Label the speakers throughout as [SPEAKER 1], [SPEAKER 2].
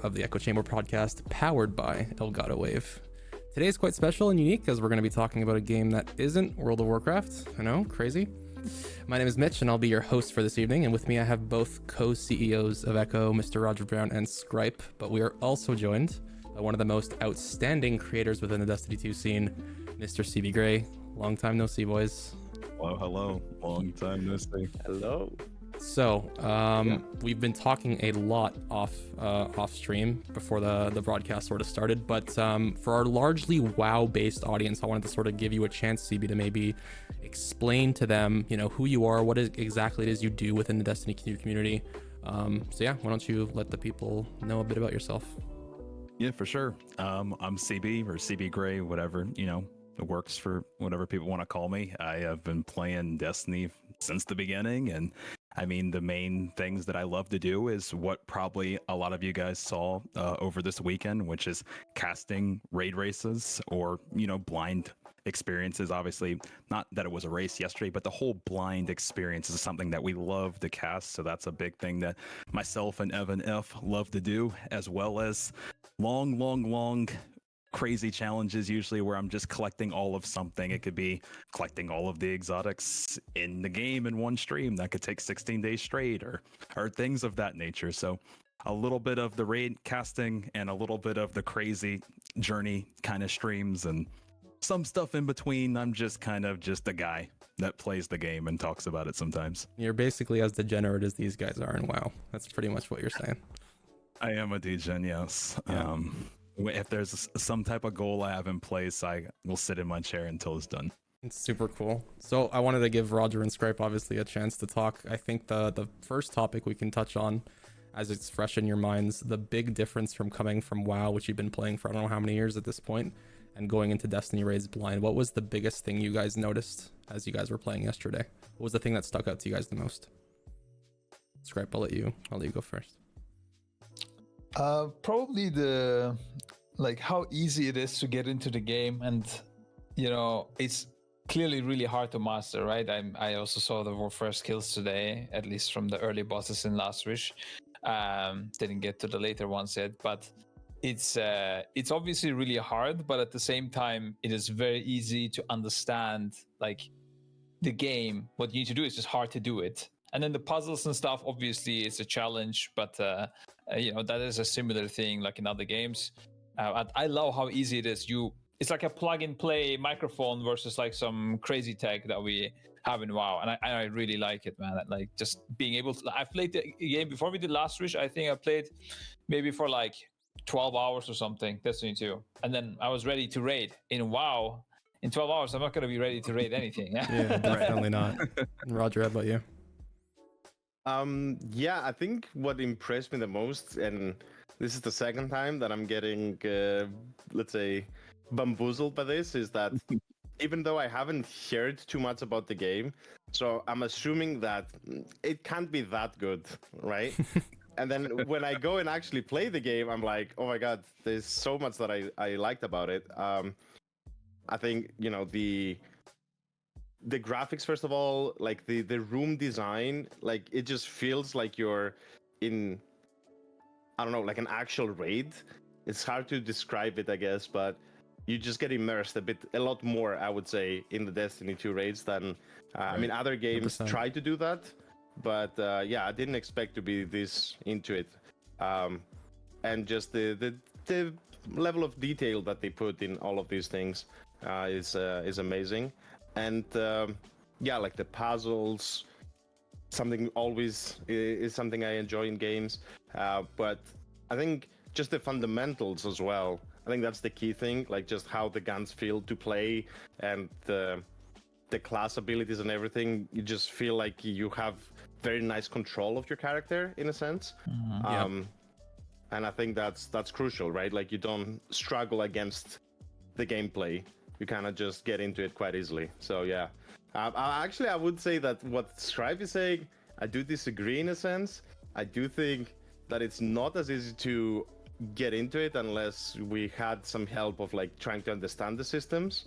[SPEAKER 1] of the Echo Chamber podcast, powered by Elgato Wave. Today is quite special and unique as we're going to be talking about a game that isn't World of Warcraft. I know, crazy. My name is Mitch and I'll be your host for this evening, and with me I have both co-CEOs of Echo, Mr. Rogerbrown and Scripe, but we are also joined by one of the most outstanding creators within the Destiny 2 scene, Mr. Cbgray. Long time no see, boys.
[SPEAKER 2] Hello. Long time no see.
[SPEAKER 3] Hello.
[SPEAKER 1] So, we've been talking a lot off stream before the broadcast sort of started, but for our largely WoW-based audience, I wanted to sort of give you a chance, CB, to maybe explain to them, who you are, what exactly it is you do within the Destiny community. So yeah, why don't you let the people know a bit about yourself?
[SPEAKER 2] Yeah, for sure. I'm CB or Cbgray, whatever, it works for whatever people want to call me. I have been playing Destiny since the beginning, and I mean, the main things that I love to do is what probably a lot of you guys saw over this weekend, which is casting raid races or, blind experiences. Obviously, not that it was a race yesterday, but the whole blind experience is something that we love to cast. So that's a big thing that myself and Evan F love to do, as well as long crazy challenges, usually where I'm just collecting all of something. It could be collecting all of the exotics in the game in one stream that could take 16 days straight, or things of that nature. So a little bit of the raid casting and a little bit of the crazy journey kind of streams and some stuff in between. I'm just kind of just a guy that plays the game and talks about it sometimes.
[SPEAKER 1] You're basically as degenerate as these guys are in WoW. That's pretty much what you're saying.
[SPEAKER 2] I am a degen, yes.
[SPEAKER 1] Yeah.
[SPEAKER 2] If there's some type of goal I have in place, I will sit in my chair until it's done.
[SPEAKER 1] It's super cool. So I wanted to give Roger and Scripe obviously a chance to talk. I think the first topic we can touch on, as it's fresh in your minds, the big difference from coming from WoW, which you've been playing for I don't know how many years at this point, and going into Destiny raids blind. What was the biggest thing you guys noticed as you guys were playing yesterday? What was the thing that stuck out to you guys the most? Scripe, I'll let you go first.
[SPEAKER 4] Probably how easy it is to get into the game, and it's clearly really hard to master, right? I also saw the first kills today, at least from the early bosses in Last Wish. Didn't get to the later ones yet, but it's obviously really hard, but at the same time it is very easy to understand the game. What you need to do is just hard to do it. And then the puzzles and stuff, obviously, it's a challenge, but that is a similar thing like in other games. I love how easy it is. It's like a plug-and-play microphone versus like some crazy tech that we have in WoW, and I really like it, man. Like just being able to. I played the game before we did Last Wish. I think I played maybe for like 12 hours or something, Destiny 2, and then I was ready to raid. In WoW, in 12 hours, I'm not going to be ready to raid anything.
[SPEAKER 1] Yeah, definitely not. Roger, how about you?
[SPEAKER 3] I think what impressed me the most, and this is the second time that I'm getting, let's say, bamboozled by this, is that even though I haven't heard too much about the game, so I'm assuming that it can't be that good, right? And then when I go and actually play the game, I'm like, oh my god, there's so much that I liked about it. I think, the graphics, first of all, like the room design, like it just feels like you're in, I don't know, like an actual raid. It's hard to describe it, I guess, but you just get immersed a lot more, I would say, in the Destiny 2 raids than, I mean, other games
[SPEAKER 1] 100%.
[SPEAKER 3] try to do that, but I didn't expect to be this into it. And just the level of detail that they put in all of these things is amazing. And like the puzzles, something always is something I enjoy in games. But I think just the fundamentals as well. I think that's the key thing, like just how the guns feel to play and the class abilities and everything. You just feel like you have very nice control of your character in a sense.
[SPEAKER 4] Mm-hmm.
[SPEAKER 3] And I think that's crucial, right? Like you don't struggle against the gameplay. You kind of just get into it quite easily. So yeah, I would say that what Scripe is saying, I do disagree in a sense. I do think that it's not as easy to get into it unless we had some help of like trying to understand the systems.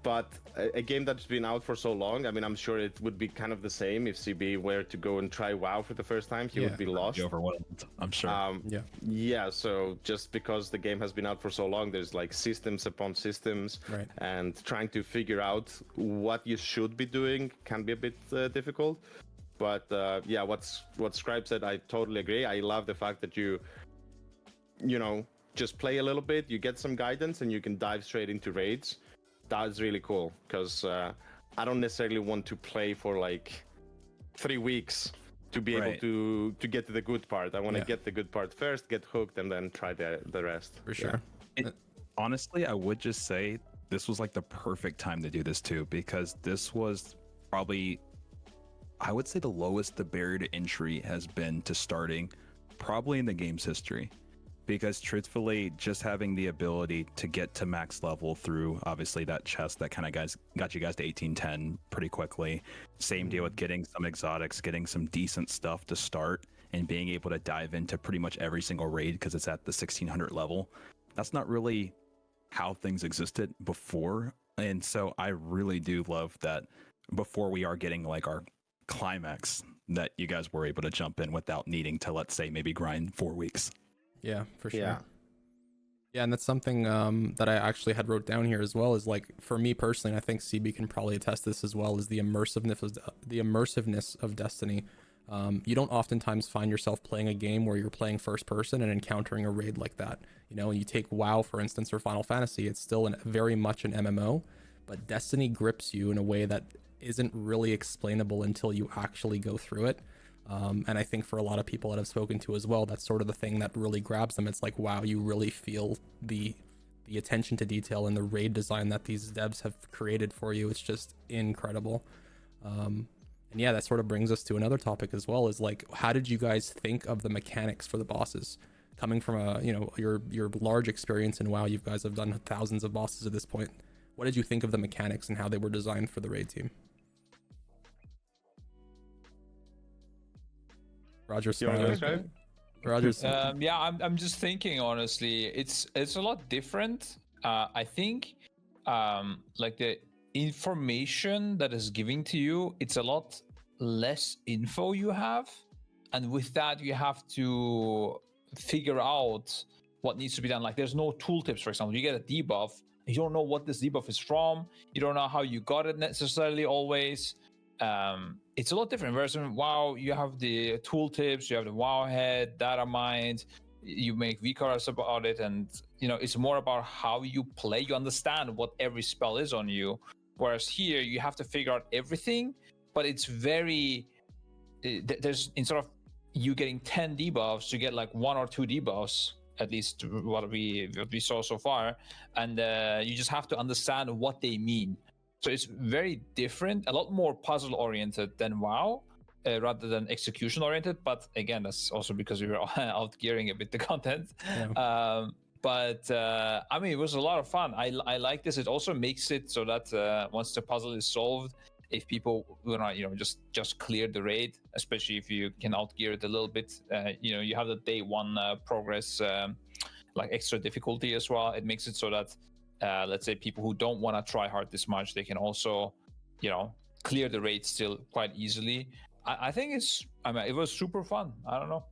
[SPEAKER 3] But a game that's been out for so long, I mean, I'm sure it would be kind of the same if CB were to go and try WoW for the first time. He would be lost.
[SPEAKER 2] Be overwhelmed, I'm sure.
[SPEAKER 3] Yeah, so just because the game has been out for so long, there's like systems upon systems,
[SPEAKER 1] Right.
[SPEAKER 3] and trying to figure out what you should be doing can be a bit difficult. But yeah, what Scripe said, I totally agree. I love the fact that you know, just play a little bit, you get some guidance, and you can dive straight into raids. That's really cool, because I don't necessarily want to play for like 3 weeks to be able to get to the good part. I want to get the good part first, get hooked, and then try the rest.
[SPEAKER 1] For sure.
[SPEAKER 2] Honestly, I would just say this was like the perfect time to do this too, because this was probably, I would say, the lowest the barrier to entry has been to starting probably in the game's history. Because truthfully, just having the ability to get to max level through obviously that chest that kind of got you guys to 1810 pretty quickly. Same deal with getting some exotics, getting some decent stuff to start, and being able to dive into pretty much every single raid because it's at the 1600 level. That's not really how things existed before. And so I really do love that before we are getting like our climax, that you guys were able to jump in without needing to, let's say, maybe grind 4 weeks.
[SPEAKER 1] Yeah, for sure.
[SPEAKER 3] Yeah.
[SPEAKER 1] And that's something that I actually had wrote down here as well, is like, for me personally, and I think CB can probably attest this as well, is the immersiveness of Destiny. You don't oftentimes find yourself playing a game where you're playing first person and encountering a raid like that. You know, you take WoW, for instance, or Final Fantasy, it's still very much an MMO, but Destiny grips you in a way that isn't really explainable until you actually go through it. And I think for a lot of people that I've spoken to as well, that's sort of the thing that really grabs them. It's like, wow, you really feel the attention to detail and the raid design that these devs have created for you. It's just incredible. And yeah, that sort of brings us to another topic as well, is like, how did you guys think of the mechanics for the bosses? Coming from your large experience in WoW, you guys have done thousands of bosses at this point. What did you think of the mechanics and how they were designed for the raid team? Roger's
[SPEAKER 4] yeah, I'm just thinking, honestly, it's a lot different. I think like the information that is giving to you, it's a lot less info you have, and with that you have to figure out what needs to be done. Like, there's no tooltips, for example. You get a debuff, you don't know what this debuff is from, you don't know how you got it necessarily always. It's a lot different. Whereas in WoW, you have the tooltips, you have the WoW head, data mined, you make VCARs about it, and you know, it's more about how you play. You understand what every spell is on you. Whereas here, you have to figure out everything, but it's very, there's, instead of you getting 10 debuffs, you get like 1 or 2 debuffs, at least what we saw so far, and you just have to understand what they mean. So it's very different, a lot more puzzle oriented than WoW, rather than execution oriented. But again, that's also because we were out gearing a bit the content. Yeah. I mean, it was a lot of fun. I like this. It also makes it so that once the puzzle is solved, if people just clear the raid, especially if you can outgear it a little bit, you have the day 1 progress, like extra difficulty as well. It makes it so that let's say people who don't want to try hard this much, they can also, clear the raid still quite easily. I think it was super fun. I don't know.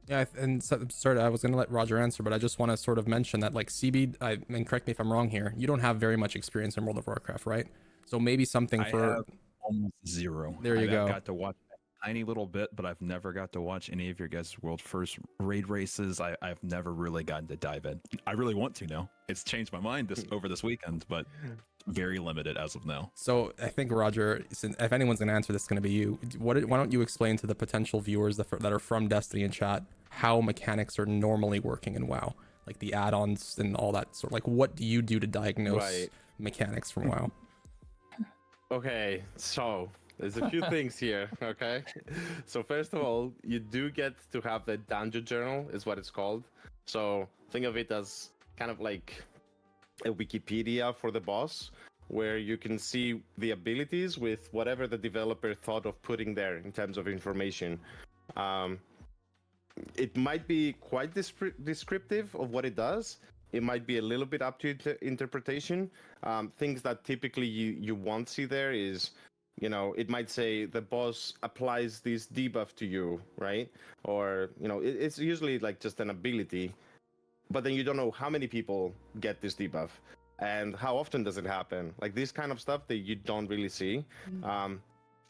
[SPEAKER 1] Yeah, and sorry, I was going to let Roger answer, but I just want to sort of mention that, like, CB, and correct me if I'm wrong here, you don't have very much experience in World of Warcraft, right? So maybe something
[SPEAKER 2] I have almost zero.
[SPEAKER 1] There you go.
[SPEAKER 2] I got to watch a tiny little bit, but I've never got to watch any of your guys' world first raid races. I've never really gotten to dive in. I really want to now. It's changed my mind over this weekend, but very limited as of now.
[SPEAKER 1] So I think, Roger, if anyone's going to answer this, it's going to be you. Why don't you explain to the potential viewers that are from Destiny in chat how mechanics are normally working in WoW, like the add-ons and all that sort. Like, what do you do to diagnose mechanics from WoW?
[SPEAKER 3] Okay, so there's a few things here, okay? So first of all, you do get to have the dungeon journal, is what it's called. So think of it as kind of like a Wikipedia for the boss, where you can see the abilities with whatever the developer thought of putting there in terms of information. It might be quite descriptive of what it does, it might be a little bit up to interpretation. Things that typically you won't see there is, it might say the boss applies this debuff to you, right? Or, it's usually like just an ability, but then you don't know how many people get this debuff and how often does it happen. Like this kind of stuff that you don't really see.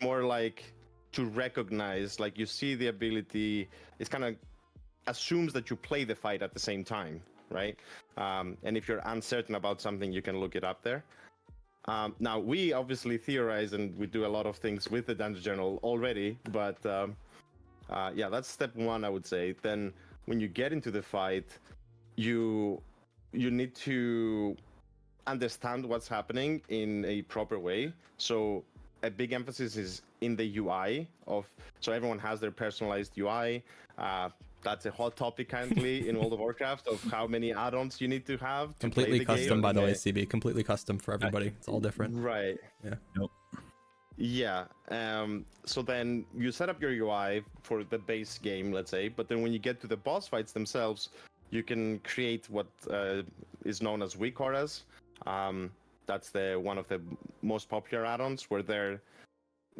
[SPEAKER 3] More like to recognize, like you see the ability, it's kind of assumes that you play the fight at the same time, right? And if you're uncertain about something, you can look it up there. Now, we obviously theorize and we do a lot of things with the Dungeon Journal already, but yeah, that's step one, I would say. Then when you get into the fight, you need to understand what's happening in a proper way. So a big emphasis is in the UI so everyone has their personalized UI. That's a hot topic currently in World of Warcraft of how many add-ons you need to have to
[SPEAKER 1] Completely
[SPEAKER 3] play the
[SPEAKER 1] custom,
[SPEAKER 3] game.
[SPEAKER 1] by the way, CB. Completely custom for everybody. It's all different.
[SPEAKER 3] Right.
[SPEAKER 1] Yeah.
[SPEAKER 2] Nope.
[SPEAKER 3] Yeah. So then you set up your UI for the base game, let's say, but then when you get to the boss fights themselves, you can create what is known as weak auras. That's one of the most popular add-ons where they're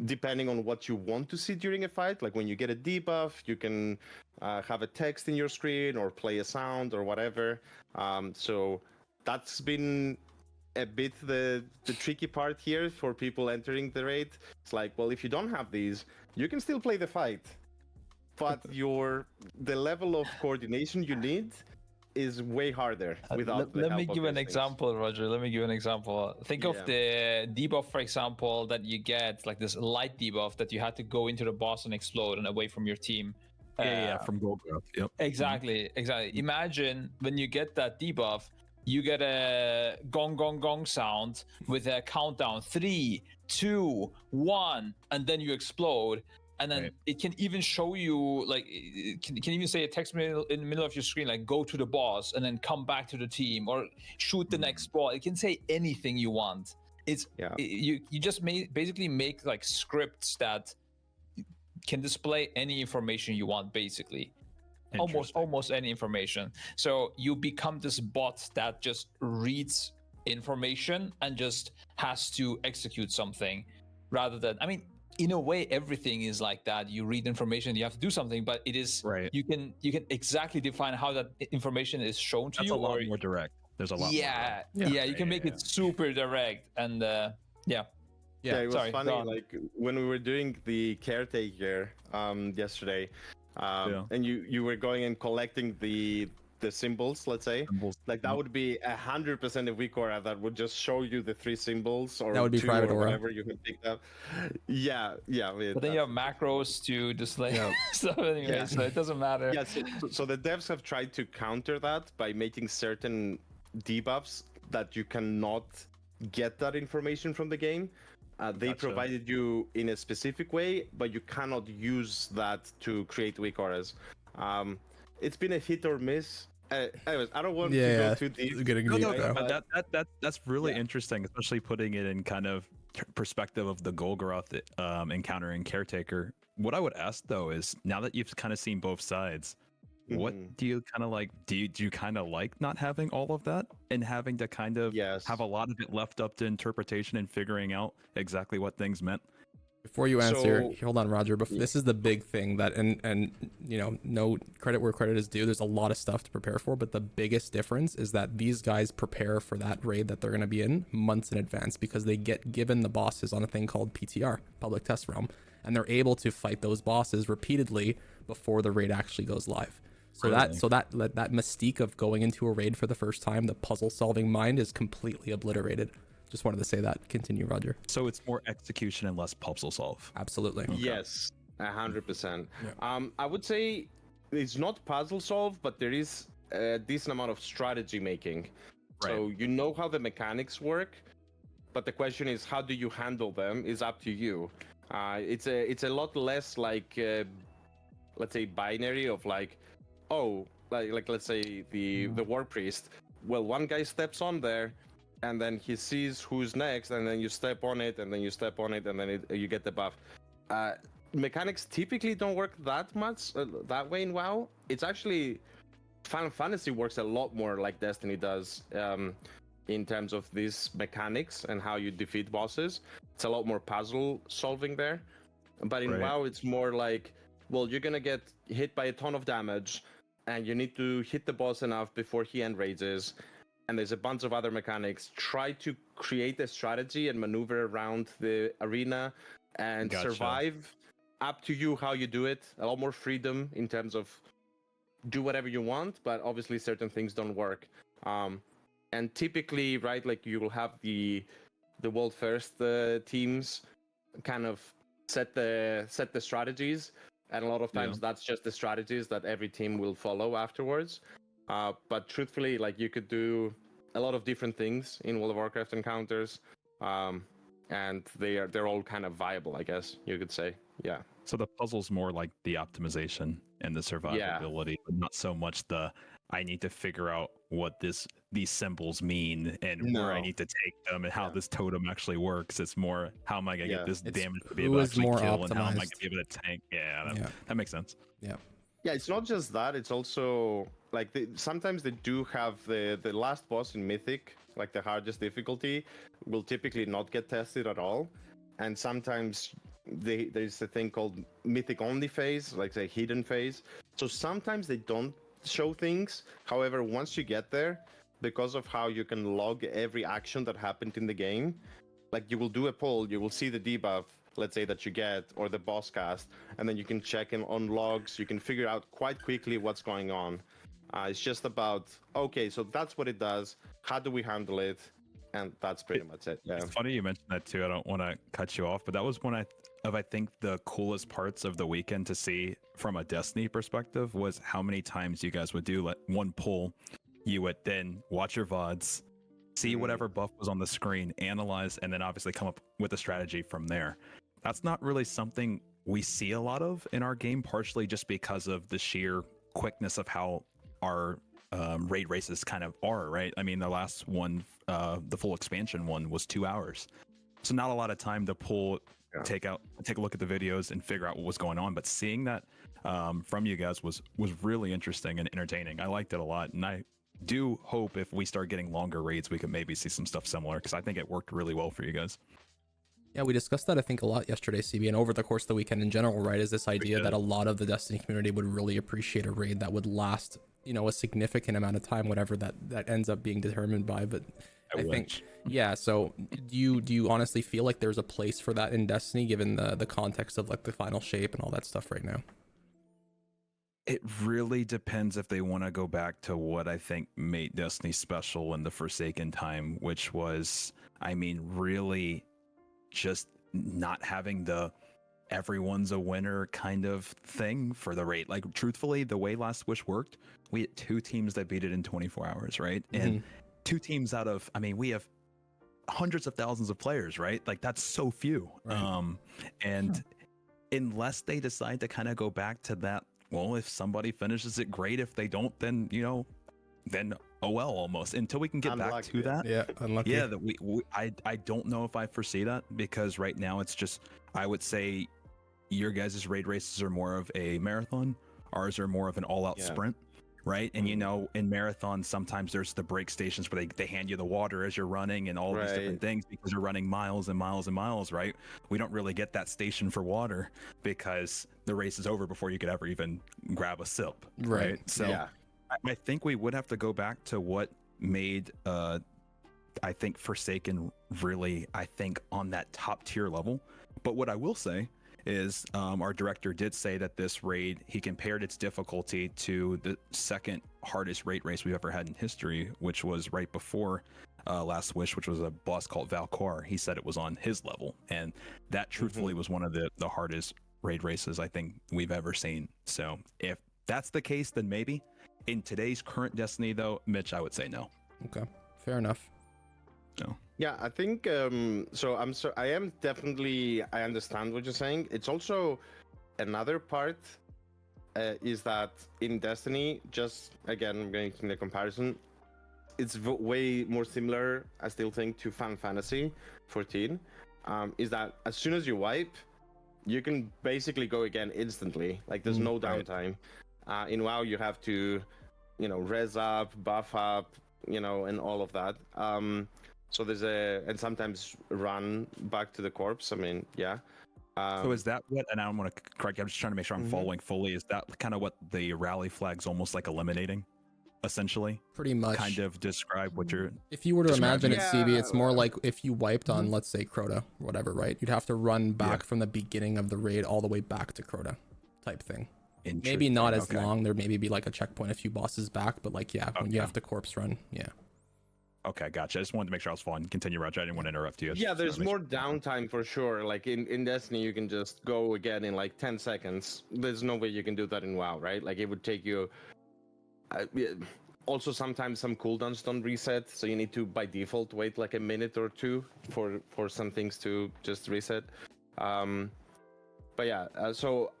[SPEAKER 3] depending on what you want to see during a fight. Like when you get a debuff, you can have a text in your screen or play a sound or whatever. So that's been a bit the tricky part here for people entering the raid. It's like, well, if you don't have these, you can still play the fight, but the level of coordination you need is way harder without
[SPEAKER 4] Let me give an example, Roger. Let me give an example. Think of the debuff, for example, that you get, like this light debuff that you had to go into the boss and explode and away from your team.
[SPEAKER 2] From Goldgrowth. Yep.
[SPEAKER 4] Exactly. Imagine when you get that debuff, you get a gong gong gong sound with a countdown 3, 2, 1, and then you explode. And then it can even show you, like, it can even say a text in the middle of your screen, like, go to the boss and then come back to the team or shoot the next boss. It can say anything you want. You just basically make like scripts that can display any information you want, basically. Almost any information. So you become this bot that just reads information and just has to execute something rather than, I mean, in a way, everything is like that. You read information, you have to do something, but it is you can exactly define how that information is shown to you.
[SPEAKER 2] That's a lot more direct. There's a lot more.
[SPEAKER 4] Yeah, you can make it super direct. And
[SPEAKER 3] it was funny, like when we were doing the caretaker yesterday, and you were going and collecting the symbols, let's say, like that would be 100% a weak aura that would just show you the 3 symbols, or
[SPEAKER 1] that would be private aura,
[SPEAKER 3] whatever you can pick up. Yeah.
[SPEAKER 4] But then you have macros to display stuff anyway, so it doesn't matter.
[SPEAKER 3] Yeah, so the devs have tried to counter that by making certain debuffs that you cannot get that information from the game. They provided you in a specific way, but you cannot use that to create weak auras. It's been a hit or miss. Anyways, I don't want to go too deep.
[SPEAKER 2] But that's really interesting, especially putting it in kind of perspective of the Golgoroth encountering Caretaker. What I would ask though is, now that you've kind of seen both sides, what do you kind of like? Do you kind of like not having all of that and having to kind of have a lot of it left up to interpretation and figuring out exactly what things meant?
[SPEAKER 1] Before you answer, hold on, Roger. But this is the big thing that, and no credit where credit is due. There's a lot of stuff to prepare for, but the biggest difference is that these guys prepare for that raid that they're going to be in months in advance, because they get given the bosses on a thing called PTR, Public Test Realm, and they're able to fight those bosses repeatedly before the raid actually goes live. So that mystique of going into a raid for the first time, the puzzle solving mind, is completely obliterated. Just wanted to say that. Continue, Roger.
[SPEAKER 2] So it's more execution and less puzzle solve.
[SPEAKER 1] Absolutely.
[SPEAKER 3] Okay. Yes, 100%. I would say it's not puzzle solve, but there is a decent amount of strategy making. Right. So you know how the mechanics work, but the question is, how do you handle them is up to you. It's a lot less like, let's say, binary of like, like let's say the War Priest. Well, one guy steps on there, and then he sees who's next, and then you step on it, and then you step on it, and then you get the buff. Mechanics typically don't work that much that way in WoW. It's actually Final Fantasy works a lot more like Destiny does in terms of these mechanics and how you defeat bosses. It's a lot more puzzle solving there. But in
[SPEAKER 2] Right.
[SPEAKER 3] WoW, it's more like, well, you're gonna get hit by a ton of damage, and you need to hit the boss enough before he end raises. And there's a bunch of other mechanics. Try to create a strategy and maneuver around the arena and
[SPEAKER 2] Gotcha.
[SPEAKER 3] survive. Up to you how you do it. A lot more freedom in terms of do whatever you want, but obviously certain things don't work. And typically, right, like you will have the world first teams kind of set the strategies, and a lot of times that's just the strategies that every team will follow afterwards. But truthfully, like you could do a lot of different things in World of Warcraft encounters, and they're all kind of viable, I guess you could say. Yeah.
[SPEAKER 2] So the puzzle's more like the optimization and the survivability, but not so much the I need to figure out what these symbols mean and where I need to take them and how this totem actually works. It's more how am I gonna get this damage to be able to actually kill, and how am I gonna be able to tank? That makes sense.
[SPEAKER 1] Yeah.
[SPEAKER 3] Yeah, it's not just that. It's also like sometimes they do have the last boss in Mythic, like the hardest difficulty, will typically not get tested at all, and sometimes there's a thing called Mythic only phase, like the hidden phase. So sometimes they don't show things. However, once you get there, because of how you can log every action that happened in the game, like you will do a poll, you will see the debuff, let's say that you get, or the boss cast, and then you can check in on logs. You can figure out quite quickly what's going on. It's just about, okay, so that's what it does. How do we handle it? And that's pretty much it. Yeah.
[SPEAKER 2] It's funny you mentioned that too. I don't want to cut you off, but that was one of I think the coolest parts of the weekend to see from a Destiny perspective was how many times you guys would do one pull. You would then watch your VODs, see whatever buff was on the screen, analyze, and then obviously come up with a strategy from there. That's not really something we see a lot of in our game, partially just because of the sheer quickness of how our raid races kind of are, right? I mean, the last one, the full expansion one, was 2 hours. So not a lot of time to pull, take a look at the videos and figure out what was going on. But seeing that from you guys was really interesting and entertaining. I liked it a lot. And I do hope if we start getting longer raids, we could maybe see some stuff similar, because I think it worked really well for you guys.
[SPEAKER 1] Yeah, we discussed that, I think, a lot yesterday, CB, and over the course of the weekend in general, right, is this idea that a lot of the Destiny community would really appreciate a raid that would last, you know, a significant amount of time, whatever that ends up being determined by. But I think, yeah, so do you honestly feel like there's a place for that in Destiny, given the context of like the final shape and all that stuff right now?
[SPEAKER 2] It really depends if they want to go back to what I think made Destiny special in the Forsaken time, which was, I mean, really just not having the everyone's a winner kind of thing for the raid. Like, truthfully, the way Last Wish worked, we had 2 teams that beat it in 24 hours, right? And 2 teams out of, I mean, we have hundreds of thousands of players, right? Like, that's so few. Right. And unless they decide to kind of go back to that, well, if somebody finishes it, great. If they don't, then, you know, then oh well, almost, until we can get back to that.
[SPEAKER 1] Yeah, unlucky.
[SPEAKER 2] Yeah, that I don't know if I foresee that, because right now it's just, I would say your guys' raid races are more of a marathon. Ours are more of an all-out sprint, right? And you know, in marathons, sometimes there's the break stations where they hand you the water as you're running and all these different things, because you're running miles and miles and miles, right? We don't really get that station for water because the race is over before you could ever even grab a sip, right? So I think we would have to go back to what made I think Forsaken really, I think, on that top tier level. But what I will say is our director did say that this raid, he compared its difficulty to the second hardest raid race we've ever had in history, which was right before Last Wish, which was a boss called Valkor. He said it was on his level, and that truthfully was one of the hardest raid races I think we've ever seen. So if that's the case, then maybe. In today's current Destiny, though, Mitch, I would say no.
[SPEAKER 1] Okay, fair enough.
[SPEAKER 2] No.
[SPEAKER 3] Yeah, I think I am definitely, I understand what you're saying. It's also another part is that in Destiny, just again making the comparison, it's way more similar, I still think, to Final Fantasy 14. Is that as soon as you wipe, you can basically go again instantly. Like, there's no downtime. In WoW, you have to res up, buff up, and all of that. So there's and sometimes run back to the corpse. I mean, yeah.
[SPEAKER 2] So is that what, and I don't want to correct you, I'm just trying to make sure I'm following fully. Is that kind of what the rally flag's almost like eliminating, essentially?
[SPEAKER 1] Pretty much.
[SPEAKER 2] Kind of describe what you're...
[SPEAKER 1] If you were to imagine it, CB, it's more
[SPEAKER 3] Yeah.
[SPEAKER 1] like if you wiped on, let's say, Crota, or whatever, right? You'd have to run back from the beginning of the raid all the way back to Crota type thing. Maybe not as long. There maybe be like a checkpoint a few bosses back, but like, yeah, when you have to corpse run, yeah.
[SPEAKER 2] Okay, gotcha. I just wanted to make sure I was following. Continue, Roger. I didn't want to interrupt you.
[SPEAKER 3] Yeah, there's more downtime for sure. Like in Destiny, you can just go again in like 10 seconds. There's no way you can do that in WoW, right? Like it would take you. Also, sometimes some cooldowns don't reset, so you need to by default wait like a minute or two for some things to just reset. But yeah, so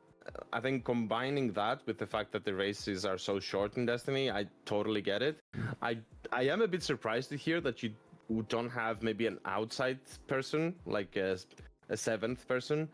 [SPEAKER 3] I think combining that with the fact that the races are so short in Destiny, I totally get it. I am a bit surprised to hear that you don't have maybe an outside person, like a seventh person.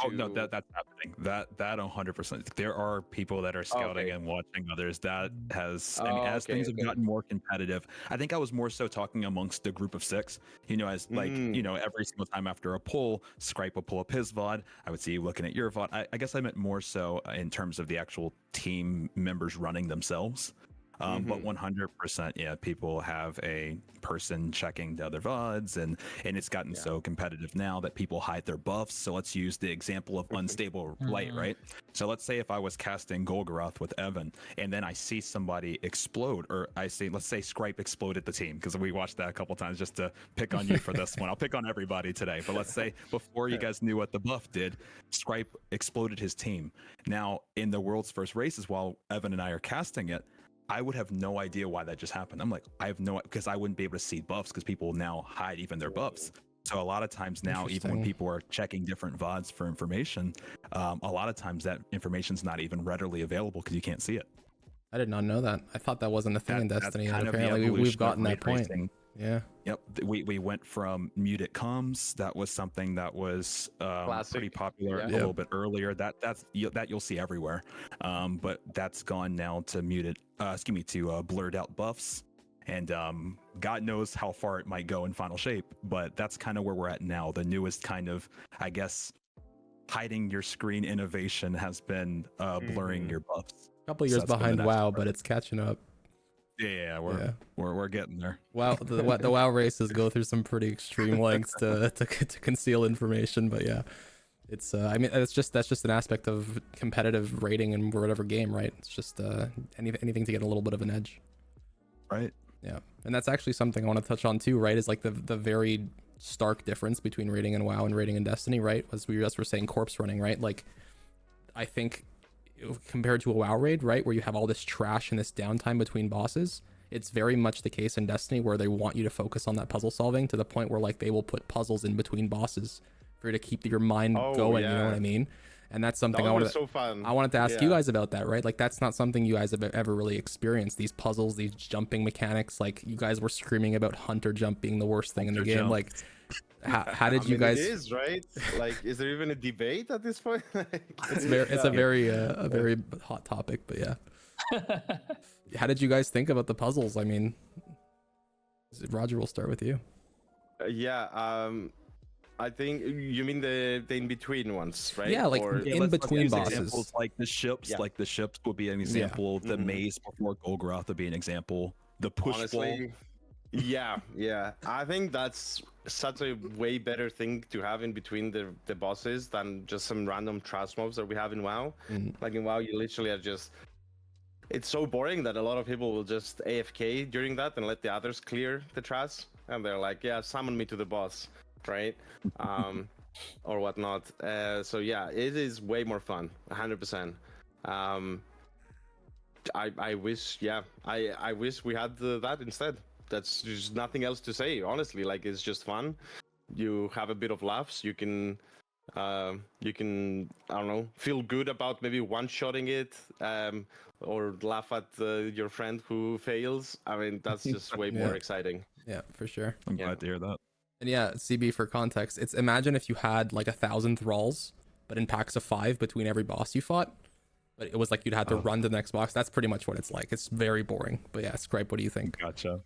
[SPEAKER 2] Oh no, that's happening. That 100%. There are people that are scouting and watching others. That has, I mean, as things have gotten more competitive. I think I was more so talking amongst the group of 6. As like every single time after a pull, Scripe will pull up his VOD. I would see you looking at your VOD. I guess I meant more so in terms of the actual team members running themselves. But 100%, yeah, people have a person checking the other VODs, and it's gotten so competitive now that people hide their buffs. So let's use the example of unstable light, right? So let's say if I was casting Golgoroth with Evan, and then I see somebody explode, or let's say Scripe exploded the team, because we watched that a couple times just to pick on you for this one. I'll pick on everybody today, but let's say before you guys knew what the buff did, Scripe exploded his team. Now, in the world's first races, while Evan and I are casting it, I would have no idea why that just happened. I'm like, I have no, because I wouldn't be able to see buffs because people now hide even their buffs. So a lot of times now, even when people are checking different VODs for information, a lot of times that information's not even readily available because you can't see it.
[SPEAKER 1] I did not know that. I thought that wasn't a thing in Destiny, and apparently we've gotten that point. Yeah.
[SPEAKER 2] Yep. We went from muted comms. That was something that was pretty popular a little bit earlier. That you'll see everywhere. But that's gone now to muted. To blurred out buffs. And God knows how far it might go in Final Shape. But that's kind of where we're at now. The newest kind of, I guess, hiding your screen innovation has been blurring your buffs.
[SPEAKER 1] A couple years behind WoW, but it's catching up.
[SPEAKER 2] Yeah, we're getting there.
[SPEAKER 1] Wow, the WoW races go through some pretty extreme lengths to conceal information, but yeah, it's I mean that's just an aspect of competitive rating in whatever game, right? It's just anything to get a little bit of an edge,
[SPEAKER 2] right?
[SPEAKER 1] Yeah, and that's actually something I want to touch on too, right? Is like the very stark difference between rating in WoW and rating in Destiny, right? As we just were saying, corpse running, right? Like, I think, compared to a WoW raid, right, where you have all this trash and this downtime between bosses, it's very much the case in Destiny where they want you to focus on that puzzle solving to the point where like they will put puzzles in between bosses for you to keep your mind going. You know what I mean? And that's something I wanted to ask you guys about that, right? Like that's not something you guys have ever really experienced. These puzzles, these jumping mechanics. Like you guys were screaming about Hunter jump being the worst thing in the game. Like how did you guys?
[SPEAKER 3] It is, right? Like, is there even a debate at this point?
[SPEAKER 1] It's a very hot topic, but yeah. How did you guys think about the puzzles? I mean, Roger, we'll start with you.
[SPEAKER 3] I think you mean the in between ones, right?
[SPEAKER 1] Yeah, like in between bosses.
[SPEAKER 2] Examples like the ships, like the ships would be an example. The maze before Golgoroth would be an example. The push ball.
[SPEAKER 3] Yeah. I think that's such a way better thing to have in between the bosses than just some random trash mobs that we have in WoW. Like in WoW, you literally are just... It's so boring that a lot of people will just AFK during that and let the others clear the trash. And they're like, yeah, summon me to the boss, right? Or whatnot. So yeah, it is way more fun, 100%. I wish, I wish we had that instead. That's just nothing else to say, honestly. Like, it's just fun. You have a bit of laughs. You can I don't know, feel good about maybe one-shotting it, or laugh at your friend who fails. I mean, that's just way more exciting.
[SPEAKER 1] Yeah, for sure.
[SPEAKER 2] I'm glad to hear that.
[SPEAKER 1] And yeah, CB, for context, it's imagine if you had like 1,000 thralls, but in packs of 5 between every boss you fought. but it was like you'd have to run to the next box. That's pretty much what it's like. It's very boring. But yeah, Scripe, what do you think?
[SPEAKER 2] Gotcha.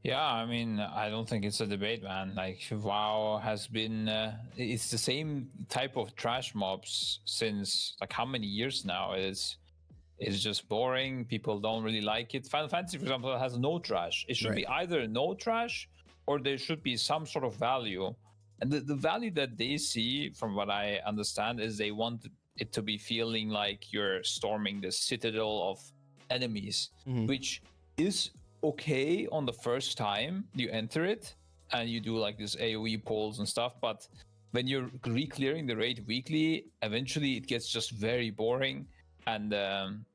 [SPEAKER 4] Yeah, I mean, I don't think it's a debate, man. Like, WoW has been, it's the same type of trash mobs since, like, how many years now? It's just boring. People don't really like it. Final Fantasy, for example, has no trash. It should be either no trash or there should be some sort of value. And the value that they see, from what I understand, is they want it to be feeling like you're storming the citadel of enemies, which is okay on the first time you enter it and you do like this AoE polls and stuff, but when you're re-clearing the raid weekly, eventually it gets just very boring and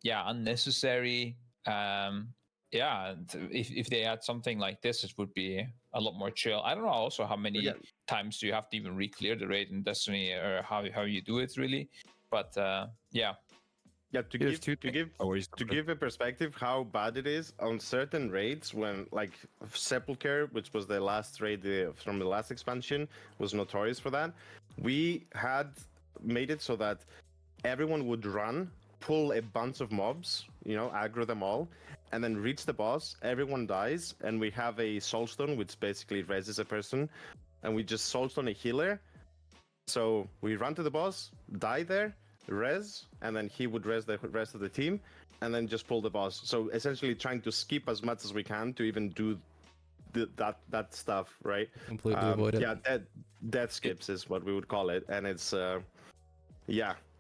[SPEAKER 4] unnecessary. And if they add something like this, it would be a lot more chill. I don't know also how many times you have to even re-clear the raid in Destiny, or how you do it really, but
[SPEAKER 3] to give a perspective how bad it is on certain raids, when like Sepulchre, which was the last raid from the last expansion, was notorious for that. We had made it so that everyone would run, pull a bunch of mobs, aggro them all, and then reach the boss. Everyone dies, and we have a soulstone, which basically reses a person, and we just soulstone a healer. So we run to the boss, die there, res, and then he would res the rest of the team, and then just pull the boss. So essentially trying to skip as much as we can to even do that stuff, right?
[SPEAKER 1] Completely avoid it.
[SPEAKER 3] Yeah, death skips is what we would call it, and it's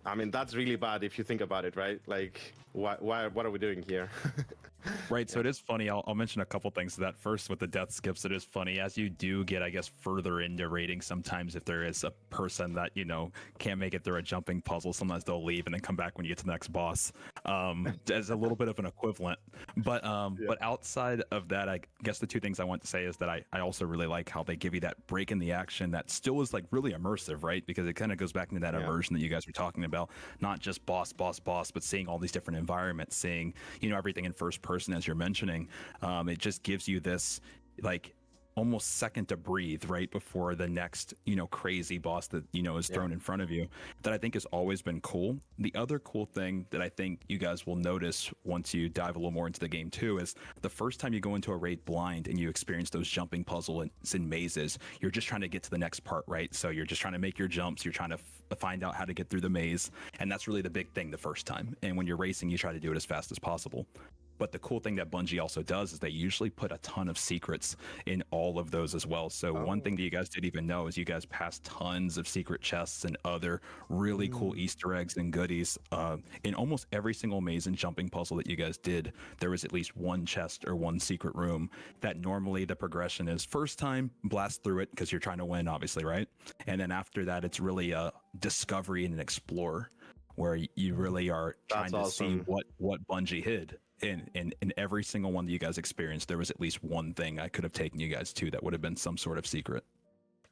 [SPEAKER 3] I mean, that's really bad if you think about it, right? Like, what are we doing here?
[SPEAKER 2] Right. So it is funny. I'll mention a couple things to that. First, with the death skips, it is funny as you do get, I guess, further into raiding. Sometimes if there is a person that, can't make it through a jumping puzzle, sometimes they'll leave and then come back when you get to the next boss, as a little bit of an equivalent. But but outside of that, I guess the two things I want to say is that I also really like how they give you that break in the action that still is like really immersive, right? Because it kind of goes back into that immersion that you guys were talking about, not just boss, but seeing all these different environments, seeing, everything in first person, as you're mentioning. It just gives you this like almost second to breathe right before the next crazy boss that is thrown in front of you, that I think has always been cool. The other cool thing that I think you guys will notice once you dive a little more into the game too is the first time you go into a raid blind and you experience those jumping puzzles and mazes, you're just trying to get to the next part, right? So you're just trying to make your jumps, you're trying to find out how to get through the maze, and that's really the big thing the first time. And when you're racing, you try to do it as fast as possible. But the cool thing that Bungie also does is they usually put a ton of secrets in all of those as well. So one thing that you guys didn't even know is you guys passed tons of secret chests and other really cool Easter eggs and goodies. In almost every single maze and jumping puzzle that you guys did, there was at least one chest or one secret room that normally the progression is first time, blast through it because you're trying to win, obviously, right? And then after that, it's really a discovery and an explore, where you really are trying to see what Bungie hid. In every single one that you guys experienced, there was at least one thing I could have taken you guys to that would have been some sort of secret.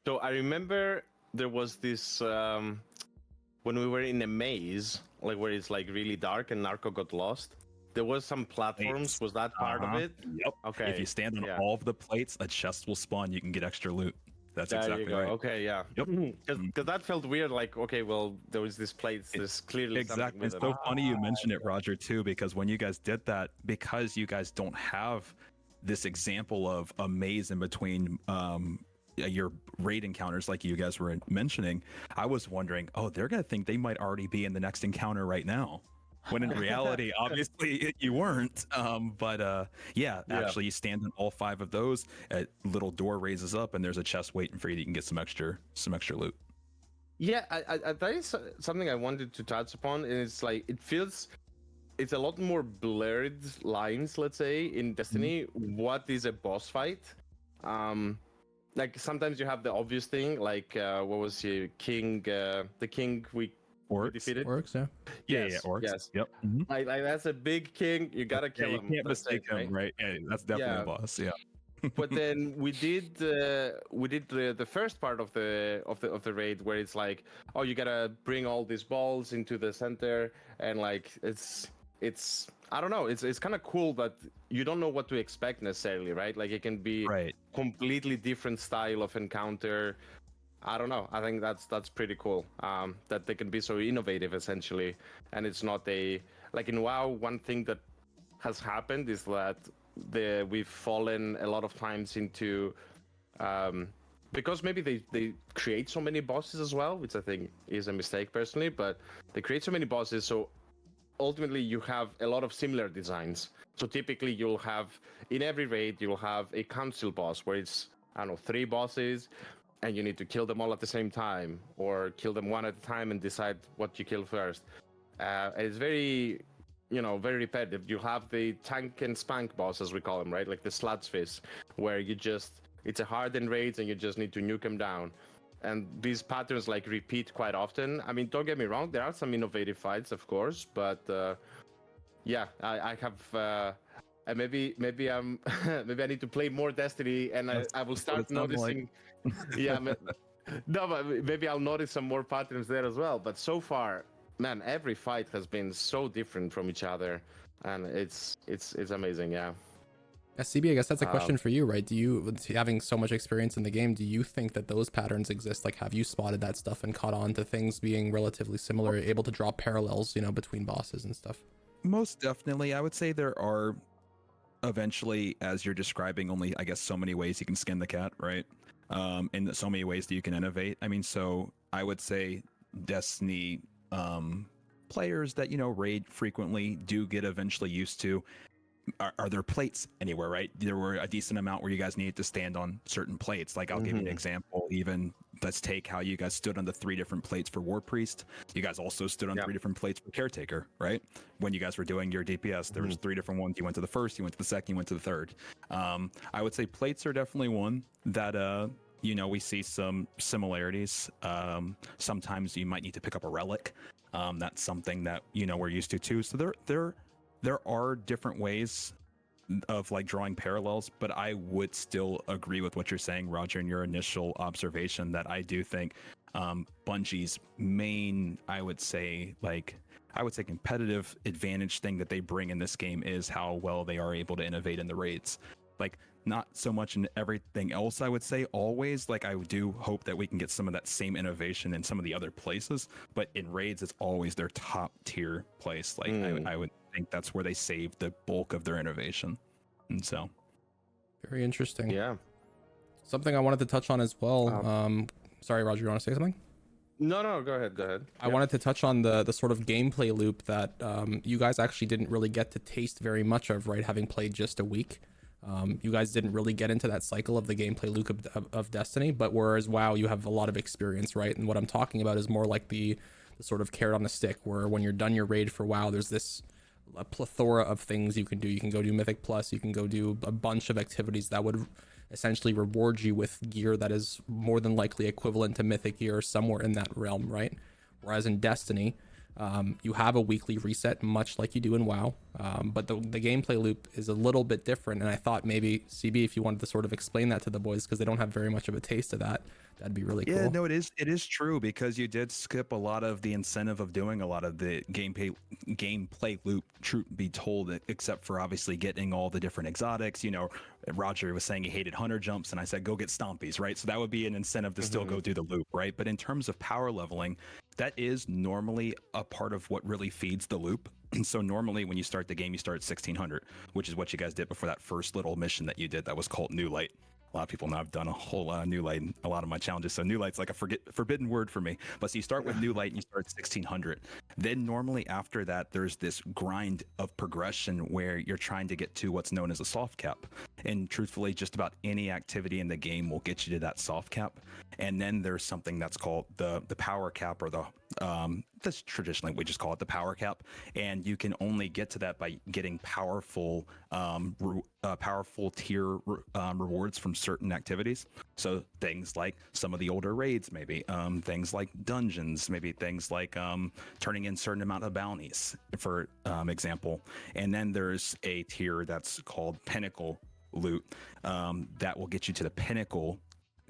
[SPEAKER 3] So I remember there was this when we were in a maze, like where it's like really dark and Narco got lost. There was some platforms. Was that part of it?
[SPEAKER 2] Yep.
[SPEAKER 3] Okay.
[SPEAKER 2] If you stand on all of the plates, a chest will spawn. You can get extra loot. That's exactly right.
[SPEAKER 3] Okay, yeah.
[SPEAKER 2] Yep.
[SPEAKER 3] Because that felt weird. Like, okay, well, there was this plate. There's clearly
[SPEAKER 2] exactly. It's so funny you mention it, Roger, too, because when you guys did that, because you guys don't have this example of a maze in between your raid encounters like you guys were mentioning, I was wondering, they're gonna think they might already be in the next encounter right now. When in reality, obviously you weren't. Actually you stand in all 5 of those, a little door raises up and there's a chest waiting for you that you can get some extra loot.
[SPEAKER 3] Yeah, that is something I wanted to touch upon. And it's like, it's a lot more blurred lines, let's say, in Destiny. What is a boss fight? Like sometimes you have the obvious thing, like what was the king we defeated?
[SPEAKER 1] Orcs, yeah.
[SPEAKER 2] Yeah, orcs.
[SPEAKER 3] Yes.
[SPEAKER 2] Yep.
[SPEAKER 3] Like that's a big king. You gotta kill him.
[SPEAKER 2] You can't mistake him, right? Yeah, that's definitely a boss. Yeah.
[SPEAKER 3] But then we did the first part of the raid where it's like, you gotta bring all these balls into the center, and like it's I don't know, it's kind of cool, but you don't know what to expect necessarily, right? Like it can be completely different style of encounter. I don't know. I think that's pretty cool. That they can be so innovative essentially, and it's not like in WoW. One thing that has happened is that we've fallen a lot of times into because maybe they create so many bosses as well, which I think is a mistake personally. But they create so many bosses, so ultimately you have a lot of similar designs. So typically you'll have in every raid you'll have a council boss where it's, I don't know, 3 bosses, and you need to kill them all at the same time, or kill them one at a time and decide what you kill first. It's very, very repetitive. You have the tank and spank boss, as we call them, right? Like the Sludge Fist, where it's a hardened raid and you just need to nuke them down. And these patterns like repeat quite often. I mean, don't get me wrong, there are some innovative fights, of course, but yeah, I have. And maybe I'm maybe I need to play more Destiny, and I will start noticing. Yeah, no, but maybe I'll notice some more patterns there as well. But so far, man, every fight has been so different from each other, and it's amazing. Yeah.
[SPEAKER 1] SCB, I guess that's a question for you, right? Do you, having so much experience in the game, do you think that those patterns exist? Like, have you spotted that stuff and caught on to things being relatively similar, able to draw parallels, between bosses and stuff?
[SPEAKER 2] Most definitely. I would say there are eventually, as you're describing, only, I guess, so many ways you can skin the cat, right? And so many ways that you can innovate. I mean, so I would say Destiny players that, raid frequently do get eventually used to, are there plates anywhere, right? There were a decent amount where you guys needed to stand on certain plates. Like, I'll give you an example. Even let's take how you guys stood on the 3 different plates for War Priest. You guys also stood on 3 different plates for Caretaker, right? When you guys were doing your DPS, there was 3 different ones. You went to the first, you went to the second, you went to the third. I would say plates are definitely one that we see some similarities. Sometimes you might need to pick up a relic. That's something that we're used to too. So there are different ways of like drawing parallels, but I would still agree with what you're saying, Roger, in your initial observation that I do think Bungie's main, I would say competitive advantage thing that they bring in this game is how well they are able to innovate in the raids. Like, not so much in everything else, I would say always. Like, I do hope that we can get some of that same innovation in some of the other places, but in raids, it's always their top tier place. Like, I would think that's where they save the bulk of their innovation. And so,
[SPEAKER 1] very interesting.
[SPEAKER 3] Yeah.
[SPEAKER 1] Something I wanted to touch on as well. Sorry, Roger, you want to say something?
[SPEAKER 3] No, go ahead.
[SPEAKER 1] I wanted to touch on the sort of gameplay loop that you guys actually didn't really get to taste very much of, right? Having played just a week. You guys didn't really get into that cycle of the gameplay loop of Destiny, but whereas WoW, you have a lot of experience, right? And what I'm talking about is more like the sort of carrot on a stick, where when you're done your raid for WoW, there's this a plethora of things you can do. You can go do Mythic Plus, you can go do a bunch of activities that would essentially reward you with gear that is more than likely equivalent to Mythic gear, somewhere in that realm, right? Whereas in Destiny, you have a weekly reset, much like you do in WoW, but the gameplay loop is a little bit different, and I thought maybe, CB, if you wanted to sort of explain that to the boys, because they don't have very much of a taste of that, that'd be really cool.
[SPEAKER 2] Yeah, no, it is true, because you did skip a lot of the incentive of doing a lot of the gameplay loop, truth be told, except for obviously getting all the different exotics. Roger was saying he hated hunter jumps, and I said go get stompies, right? So that would be an incentive to still go do the loop, right? But in terms of power leveling, that is normally a part of what really feeds the loop. So normally when you start the game, you start at 1600, which is what you guys did before that first little mission that you did that was called New Light. A lot of people know I've done a whole lot of New Light in a lot of my challenges. So New Light's like a forbidden word for me. But so you start with New Light and you start at 1600. Then normally after that, there's this grind of progression where you're trying to get to what's known as a soft cap. And truthfully, just about any activity in the game will get you to that soft cap. And then there's something that's called the power cap, or that's traditionally we just call it the power cap. And you can only get to that by getting powerful tier rewards from certain activities. So things like some of the older raids, maybe things like dungeons, maybe things like turning in certain amount of bounties, for example. And then there's a tier that's called Pinnacle loot that will get you to the Pinnacle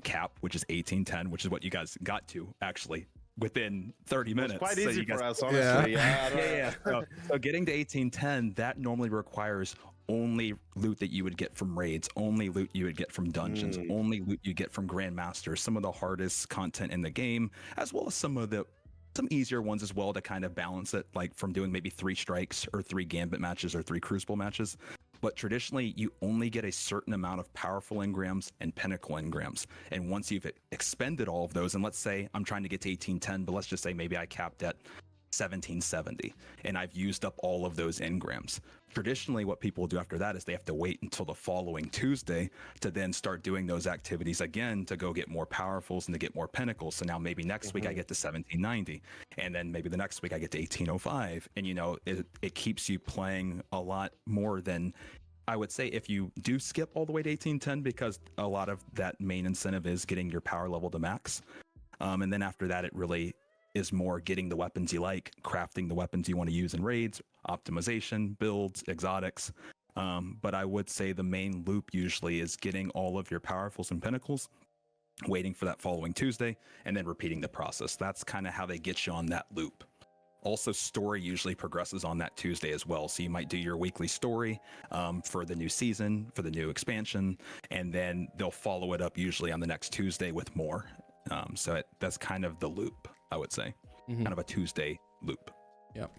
[SPEAKER 2] cap, which is 1810, which is what you guys got to actually within 30 minutes.
[SPEAKER 3] It's quite easy for us, honestly.
[SPEAKER 2] Yeah. So getting to 1810, that normally requires only loot that you would get from raids, only loot you would get from dungeons, only loot you get from grandmasters, some of the hardest content in the game, as well as some easier ones as well to kind of balance it, like from doing maybe 3 strikes or 3 gambit matches or 3 crucible matches. But traditionally, you only get a certain amount of powerful engrams and pinnacle engrams. And once you've expended all of those, and let's say I'm trying to get to 1810, but let's just say maybe I capped at 1770 and I've used up all of those engrams. Traditionally, what people do after that is they have to wait until the following Tuesday to then start doing those activities again to go get more powerfuls and to get more pinnacles. So now maybe next week I get to 1790, and then maybe the next week I get to 1805. And, you know, it keeps you playing a lot more than, I would say, if you do skip all the way to 1810, because a lot of that main incentive is getting your power level to max. And then after that, it really is more getting the weapons you like, crafting the weapons you want to use in raids, optimization, builds, exotics. But I would say the main loop usually is getting all of your powerfuls and pinnacles, waiting for that following Tuesday, and then repeating the process. That's kind of how they get you on that loop. Also, story usually progresses on that Tuesday as well. So you might do your weekly story for the new season, for the new expansion, and then they'll follow it up usually on the next Tuesday with more. That's kind of the loop, I would say. Kind of a Tuesday loop.
[SPEAKER 1] Yep.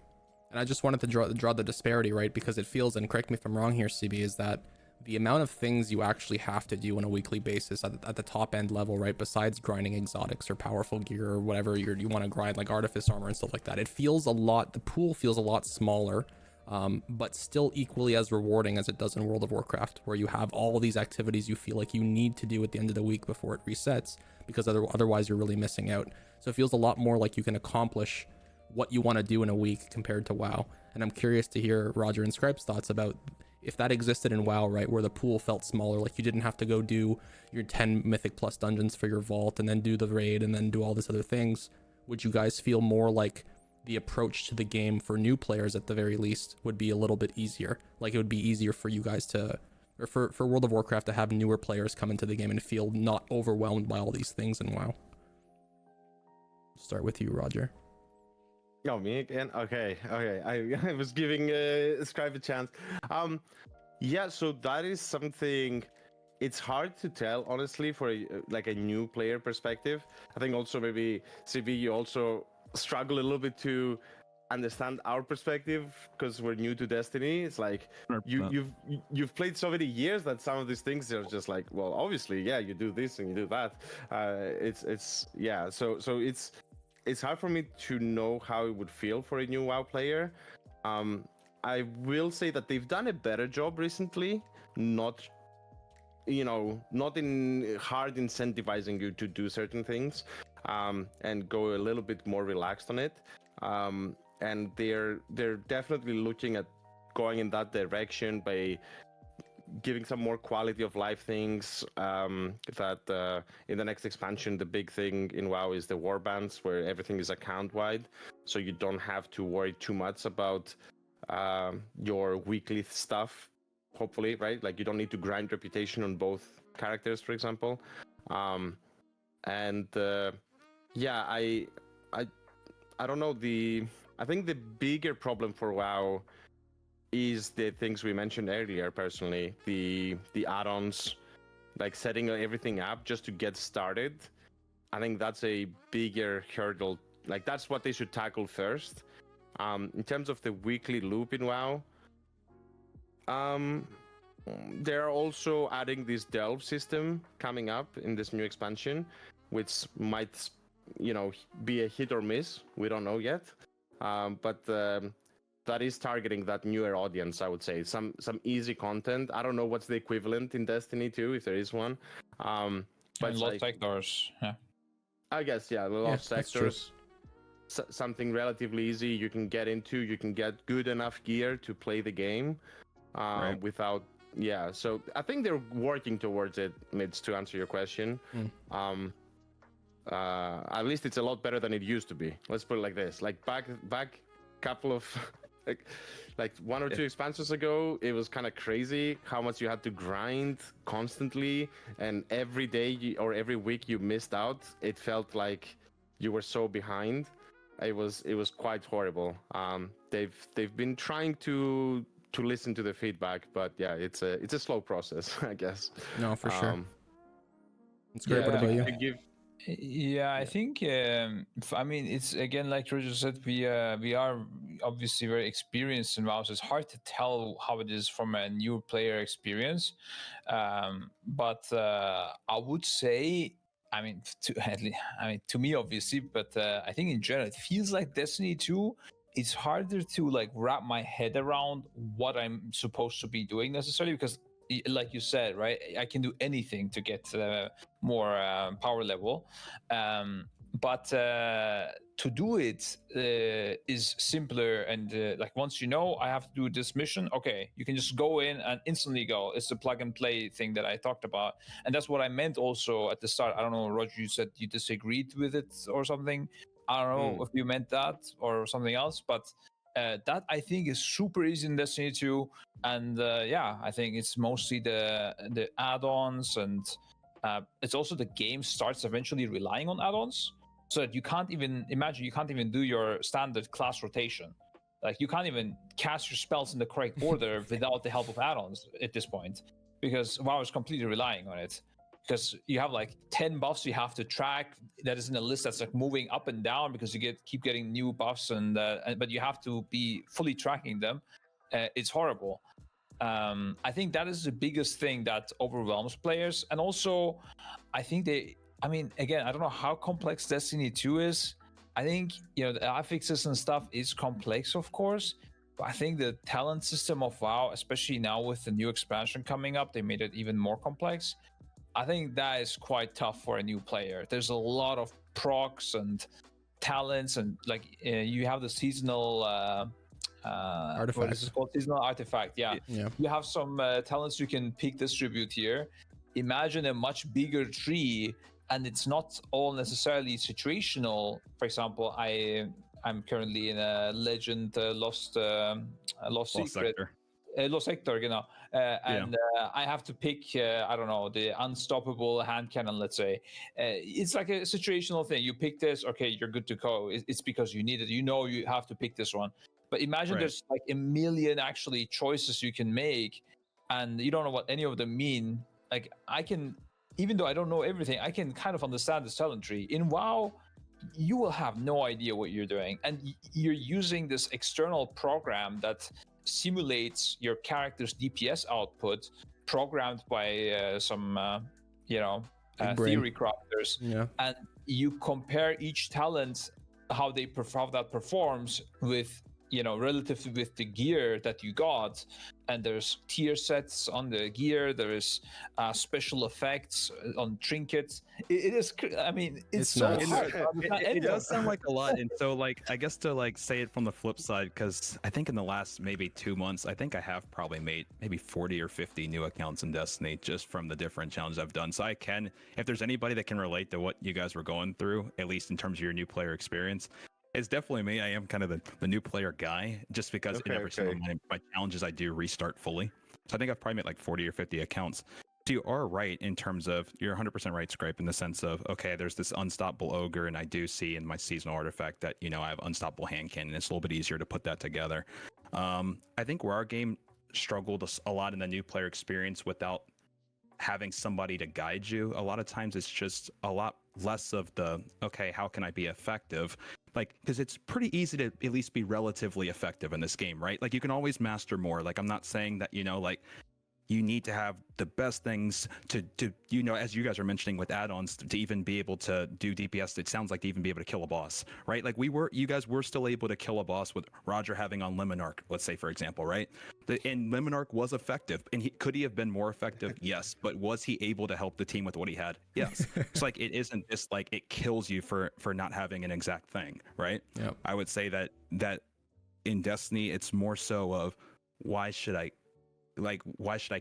[SPEAKER 1] And I just wanted to draw the disparity, right? Because it feels, and correct me if I'm wrong here, CB, is that the amount of things you actually have to do on a weekly basis at the top end level, right? Besides grinding exotics or powerful gear or whatever you want to grind, like artifice armor and stuff like that, the pool feels a lot smaller, but still equally as rewarding as it does in World of Warcraft, where you have all these activities you feel like you need to do at the end of the week before it resets, because otherwise you're really missing out. So it feels a lot more like you can accomplish what you want to do in a week compared to WoW. And I'm curious to hear Roger and Scripe's thoughts about if that existed in WoW, right, where the pool felt smaller, like you didn't have to go do your 10 Mythic Plus dungeons for your vault and then do the raid and then do all these other things. Would you guys feel more like the approach to the game for new players at the very least would be a little bit easier? Like it would be easier for you guys to, or for World of Warcraft to have newer players come into the game and feel not overwhelmed by all these things in WoW? Start with you, Roger.
[SPEAKER 3] Oh, me again? Okay. I was giving Scribe a chance. Yeah, so that is something, it's hard to tell, honestly, for a new player perspective. I think also maybe, CB, you also struggle a little bit to understand our perspective because we're new to Destiny. It's like you've played so many years that some of these things are just like, well, obviously, yeah, you do this and you do that. So it's hard for me to know how it would feel for a new WoW player. I will say that they've done a better job recently, not in hard incentivizing you to do certain things, and go a little bit more relaxed on it. And they're definitely looking at going in that direction by giving some more quality of life things. That in the next expansion, the big thing in WoW is the warbands, where everything is account wide, so you don't have to worry too much about your weekly stuff. Hopefully, right? Like you don't need to grind reputation on both characters, for example. I don't know. I think the bigger problem for WoW is the things we mentioned earlier. Personally, the add-ons, like setting everything up just to get started. I think that's a bigger hurdle. Like that's what they should tackle first. In terms of the weekly loop in WoW, they're also adding this delve system coming up in this new expansion, which might, be a hit or miss. We don't know yet. But that is targeting that newer audience, I would say. Some easy content. I don't know what's the equivalent in Destiny 2, if there is one. But
[SPEAKER 4] lost sectors, yeah.
[SPEAKER 3] I guess, yeah, the lost sectors. Something relatively easy you can get into. You can get good enough gear to play the game without. Yeah, so I think they're working towards it, Mitch, to answer your question. At least it's a lot better than it used to be. Let's put it like this. Like back couple of like 1 or 2 expansions ago, it was kind of crazy how much you had to grind constantly, and every day or every week you missed out, it felt like you were so behind. It was quite horrible. They've been trying to listen to the feedback. But yeah, it's a slow process, I guess.
[SPEAKER 1] No, for sure. It's great.
[SPEAKER 4] yeah,
[SPEAKER 1] What about you?
[SPEAKER 3] To give
[SPEAKER 4] Yeah, I think I mean it's again like Roger said, we are obviously very experienced in WoW, so it's hard to tell how it is from a new player experience. But I would say, I mean, to me obviously, but I think in general it feels like Destiny 2. It's harder to like wrap my head around what I'm supposed to be doing necessarily, because like you said, right, I can do anything to get more power level, but to do it is simpler, and like once you know I have to do this mission, okay, you can just go in and instantly go. It's the plug and play thing that I talked about, and that's what I meant also at the start. I don't know, Roger, you said you disagreed with it or something. I don't know if you meant that or something else, but that I think is super easy in Destiny 2, and yeah, I think it's mostly the add-ons, and it's also the game starts eventually relying on add-ons, so that you can't even do your standard class rotation. Like you can't even cast your spells in the correct order without the help of add-ons at this point, because WoW is completely relying on it. Because you have like 10 buffs you have to track that is in a list that's like moving up and down, because you keep getting new buffs, and but you have to be fully tracking them. It's horrible. I think that is the biggest thing that overwhelms players, and also I think again, I don't know how complex Destiny 2 is. I think the affixes and stuff is complex, of course, but I think the talent system of WoW, especially now with the new expansion coming up, they made it even more complex. I think that is quite tough for a new player. There's a lot of procs and talents, and like you have the seasonal
[SPEAKER 1] Artifact.
[SPEAKER 4] what is it called? Seasonal artifact. Yeah.
[SPEAKER 1] Yeah.
[SPEAKER 4] You have some talents you can peak distribute here. Imagine a much bigger tree, and it's not all necessarily situational. For example, I'm currently in a legend lost secret.
[SPEAKER 2] Sector.
[SPEAKER 4] Lost Sector, and I have to pick, I don't know, the unstoppable hand cannon, let's say. It's like a situational thing. You pick this, okay, you're good to go. It's because you need it. You have to pick this one. But imagine there's like a million actually choices you can make, and you don't know what any of them mean. Like I can, even though I don't know everything, I can kind of understand the talent tree. In WoW, you will have no idea what you're doing, and you're using this external program that simulates your character's DPS output, programmed by some theory crafters. And you compare each talent, how that performs with relative with the gear that you got, and there's tier sets on the gear, there is special effects on trinkets. It is, I mean, it's so hard.
[SPEAKER 2] It does sound like a lot, and so like I guess to like say it from the flip side, because I think in the last maybe 2 months, I think I have probably made maybe 40 or 50 new accounts in Destiny just from the different challenges I've done. So I can, if there's anybody that can relate to what you guys were going through, at least in terms of your new player experience, it's definitely me. I am kind of the new player guy, just because in every single my challenges I do restart fully. So I think I've probably made like 40 or 50 accounts. So you are right in terms of, you're 100% right, Scripe, in the sense of, okay, there's this unstoppable ogre, and I do see in my seasonal artifact that, I have unstoppable hand cannon. It's a little bit easier to put that together. I think where our game struggled a lot in the new player experience without having somebody to guide you, a lot of times it's just a lot less of the, okay, how can I be effective? Like, because it's pretty easy to at least be relatively effective in this game, right? Like, you can always master more. Like, I'm not saying that, like, you need to have the best things to as you guys are mentioning with add-ons, to even be able to do DPS. It sounds like to even be able to kill a boss, right? Like you guys were still able to kill a boss with Roger having on Limonarch, let's say, for example, right? And Limonarch was effective, and could he have been more effective? Yes. But was he able to help the team with what he had? Yes. It's like, it isn't just like it kills you for not having an exact thing, right?
[SPEAKER 1] Yep.
[SPEAKER 2] I would say that in Destiny, it's more so of, why should I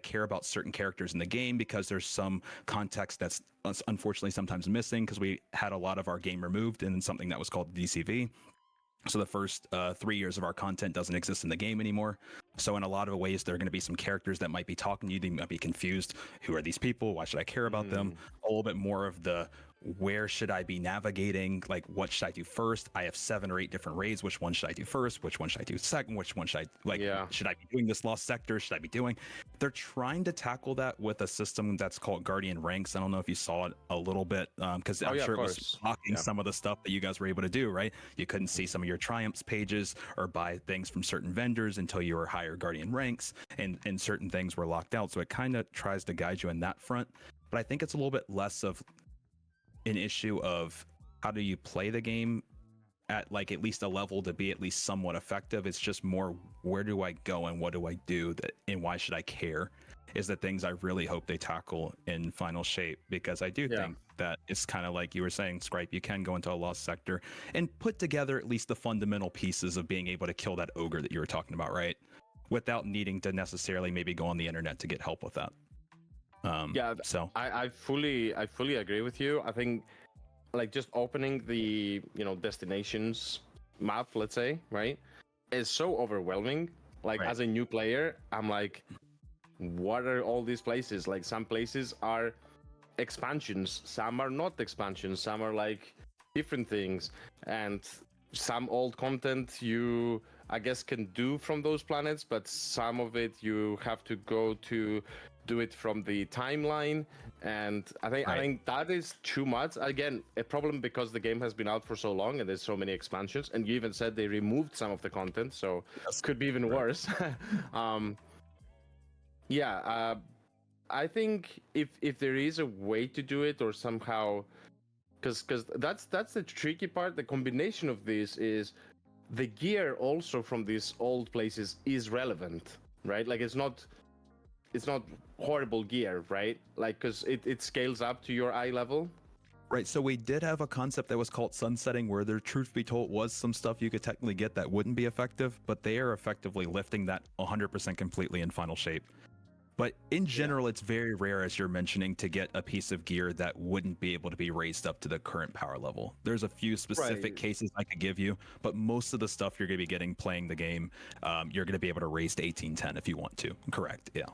[SPEAKER 2] care about certain characters in the game? Because there's some context that's unfortunately sometimes missing, because we had a lot of our game removed in something that was called DCV. So the first 3 years of our content doesn't exist in the game anymore. So in a lot of ways, there are going to be some characters that might be talking to you. They might be confused. Who are these people? Why should I care about them? A little bit more of the, where should I be navigating? Like, what should I do first? I have 7 or 8 different raids. Which one should I do first? Which one should I do second? Which one should should I be doing this lost sector? Should I be doing? They're trying to tackle that with a system that's called Guardian Ranks. I don't know if you saw it a little bit, because I'm sure it was blocking some of the stuff that you guys were able to do, right? You couldn't see some of your triumphs pages or buy things from certain vendors until you were higher Guardian Ranks, and certain things were locked out. So it kind of tries to guide you in that front. But I think it's a little bit less of an issue of how do you play the game at like at least a level to be at least somewhat effective. It's just more, where do I go and what do I do, that and why should I care, is the things I really hope they tackle in Final Shape, because I do think that it's kind of like you were saying, Scripe, you can go into a lost sector and put together at least the fundamental pieces of being able to kill that ogre that you were talking about, right, without needing to necessarily maybe go on the internet to get help with that. So
[SPEAKER 3] I fully agree with you. I think like just opening the destinations map, let's say, right, is so overwhelming. Like as a new player, I'm like, what are all these places? Like some places are expansions, some are not expansions, some are like different things, and some old content you I guess can do from those planets, but some of it you have to go to do it from the timeline, and I think that is too much. Again, a problem because the game has been out for so long and there's so many expansions, and you even said they removed some of the content, so it could be even worse. I think if there is a way to do it, or somehow, because that's the tricky part. The combination of this is the gear also from these old places is relevant, right? Like it's not horrible gear, right? Like because it scales up to your eye level.
[SPEAKER 2] Right, so we did have a concept that was called sunsetting, where there, truth be told, was some stuff you could technically get that wouldn't be effective, but they are effectively lifting that 100% completely in Final Shape. But in general, it's very rare, as you're mentioning, to get a piece of gear that wouldn't be able to be raised up to the current power level. There's a few specific cases I could give you, but most of the stuff you're going to be getting playing the game, you're going to be able to raise to 1810 if you want to. Correct, yeah.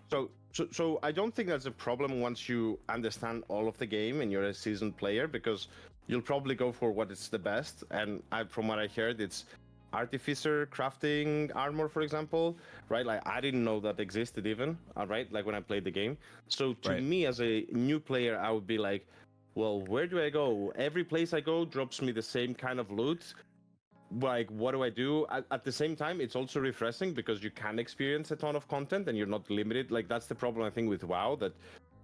[SPEAKER 3] So I don't think that's a problem once you understand all of the game and you're a seasoned player, because you'll probably go for what is the best. And from what I heard, it's artificer crafting armor, for example, right? Like I didn't know that existed even, right? Like when I played the game. So to me as a new player, I would be like, well, where do I go? Every place I go drops me the same kind of loot. Like, what do I do? At the same time, it's also refreshing because you can experience a ton of content and you're not limited. Like that's the problem I think with WoW, that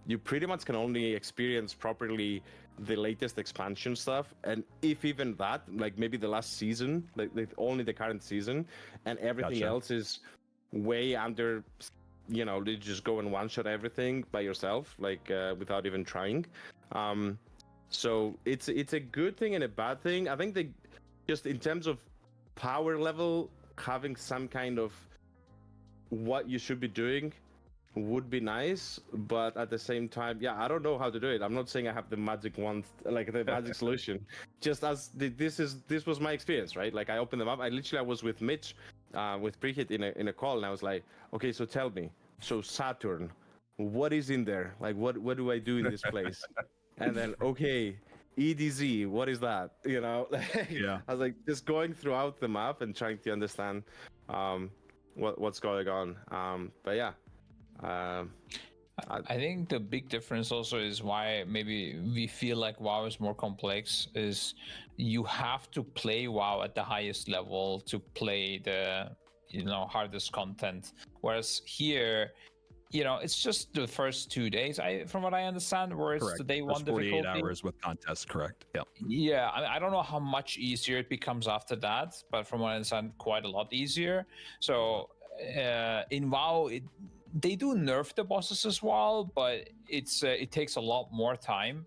[SPEAKER 3] you pretty much can only experience properly the latest expansion stuff, and if even that, like maybe the last season, like only the current season, and everything else is way under, you just go and one-shot everything by yourself, like without even trying. So it's a good thing and a bad thing. I think they just in terms of power level, having some kind of what you should be doing would be nice, but at the same time, I don't know how to do it. I'm not saying I have the magic wand, like the magic solution. Just as this was my experience, right? Like I opened them up. I was with Mitch, with Preheat in a call, and I was like, okay, so tell me, so Saturn, what is in there? Like what do I do in this place? And then okay, EDZ, what is that? I was like just going throughout the map and trying to understand what's going on. But yeah.
[SPEAKER 4] I think the big difference also is why maybe we feel like WoW is more complex, is you have to play WoW at the highest level to play the hardest content, whereas here it's just the first 2 days, from what I understand, where it's the day one difficulty.
[SPEAKER 2] 48 hours with contests, correct.
[SPEAKER 4] I don't know how much easier it becomes after that, but from what I understand, quite a lot easier. So in WoW they do nerf the bosses as well, but it takes a lot more time,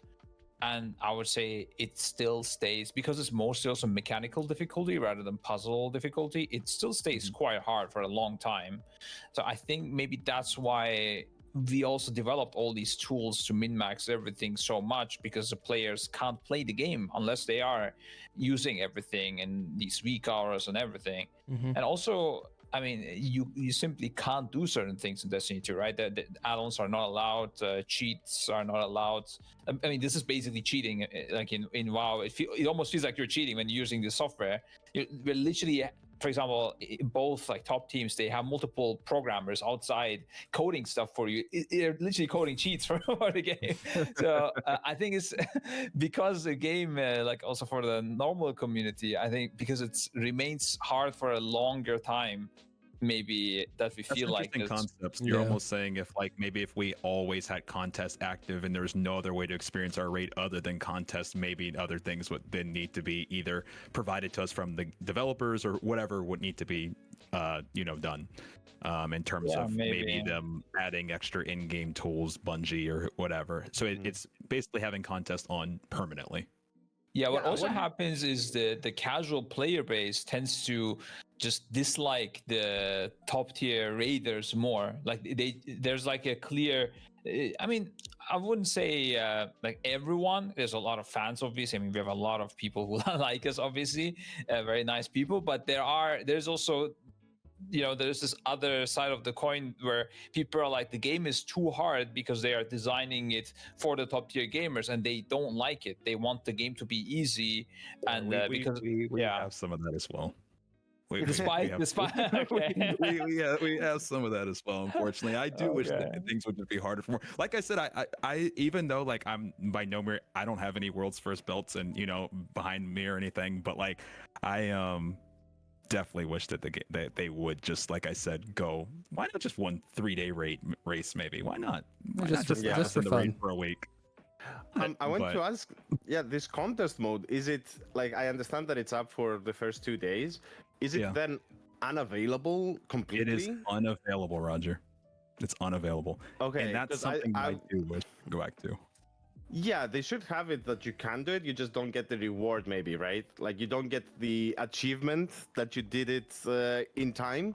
[SPEAKER 4] and I would say it still stays, because it's mostly also mechanical difficulty rather than puzzle difficulty, it still stays quite hard for a long time. So I think maybe that's why we also developed all these tools to min-max everything so much, because the players can't play the game unless they are using everything and these weak hours and everything. And also I mean, you simply can't do certain things in Destiny 2, right? The add-ons are not allowed, cheats are not allowed. I mean, this is basically cheating. Like in WoW, it almost feels like you're cheating when you're using the software. We're literally, for example, both like top teams, they have multiple programmers outside coding stuff for you. They're literally coding cheats for the game. So I think it's because the game, like also for the normal community, I think because it remains hard for a longer time, maybe that we feel like
[SPEAKER 2] interesting concepts. You're almost saying if we always had contests active and there's no other way to experience our raid other than contests, maybe other things would then need to be either provided to us from the developers or whatever would need to be done in terms of maybe them adding extra in-game tools, Bungie or whatever. So it's basically having contests on permanently.
[SPEAKER 4] Yeah, what also happens is the casual player base tends to just dislike the top tier raiders more. Like there's like a clear, I mean, I wouldn't say like everyone. There's a lot of fans, obviously. I mean, we have a lot of people who like us, obviously, very nice people. But there's also, there's this other side of the coin where people are like, the game is too hard because they are designing it for the top tier gamers and they don't like it. They want the game to be easy, and
[SPEAKER 2] we have some of that as well.
[SPEAKER 4] Despite okay.
[SPEAKER 2] we have some of that as well. Unfortunately, I do wish that things would be harder for more. Like I said, I even though like I'm by no means, I don't have any world's first belts and behind me or anything, but like I definitely wish that that they would just, like I said, go. Why not just 1 3-day race? Maybe why not?
[SPEAKER 1] Just for fun
[SPEAKER 2] for a week.
[SPEAKER 3] I want to ask, this contest mode, is it like, I understand that it's up for the first 2 days. Is it then unavailable completely?
[SPEAKER 2] It is unavailable, Roger. It's unavailable.
[SPEAKER 3] Okay,
[SPEAKER 2] and that's something I do wish to go back to.
[SPEAKER 3] Yeah, they should have it that you can do it. You just don't get the reward, maybe, right? Like you don't get the achievement that you did it in time.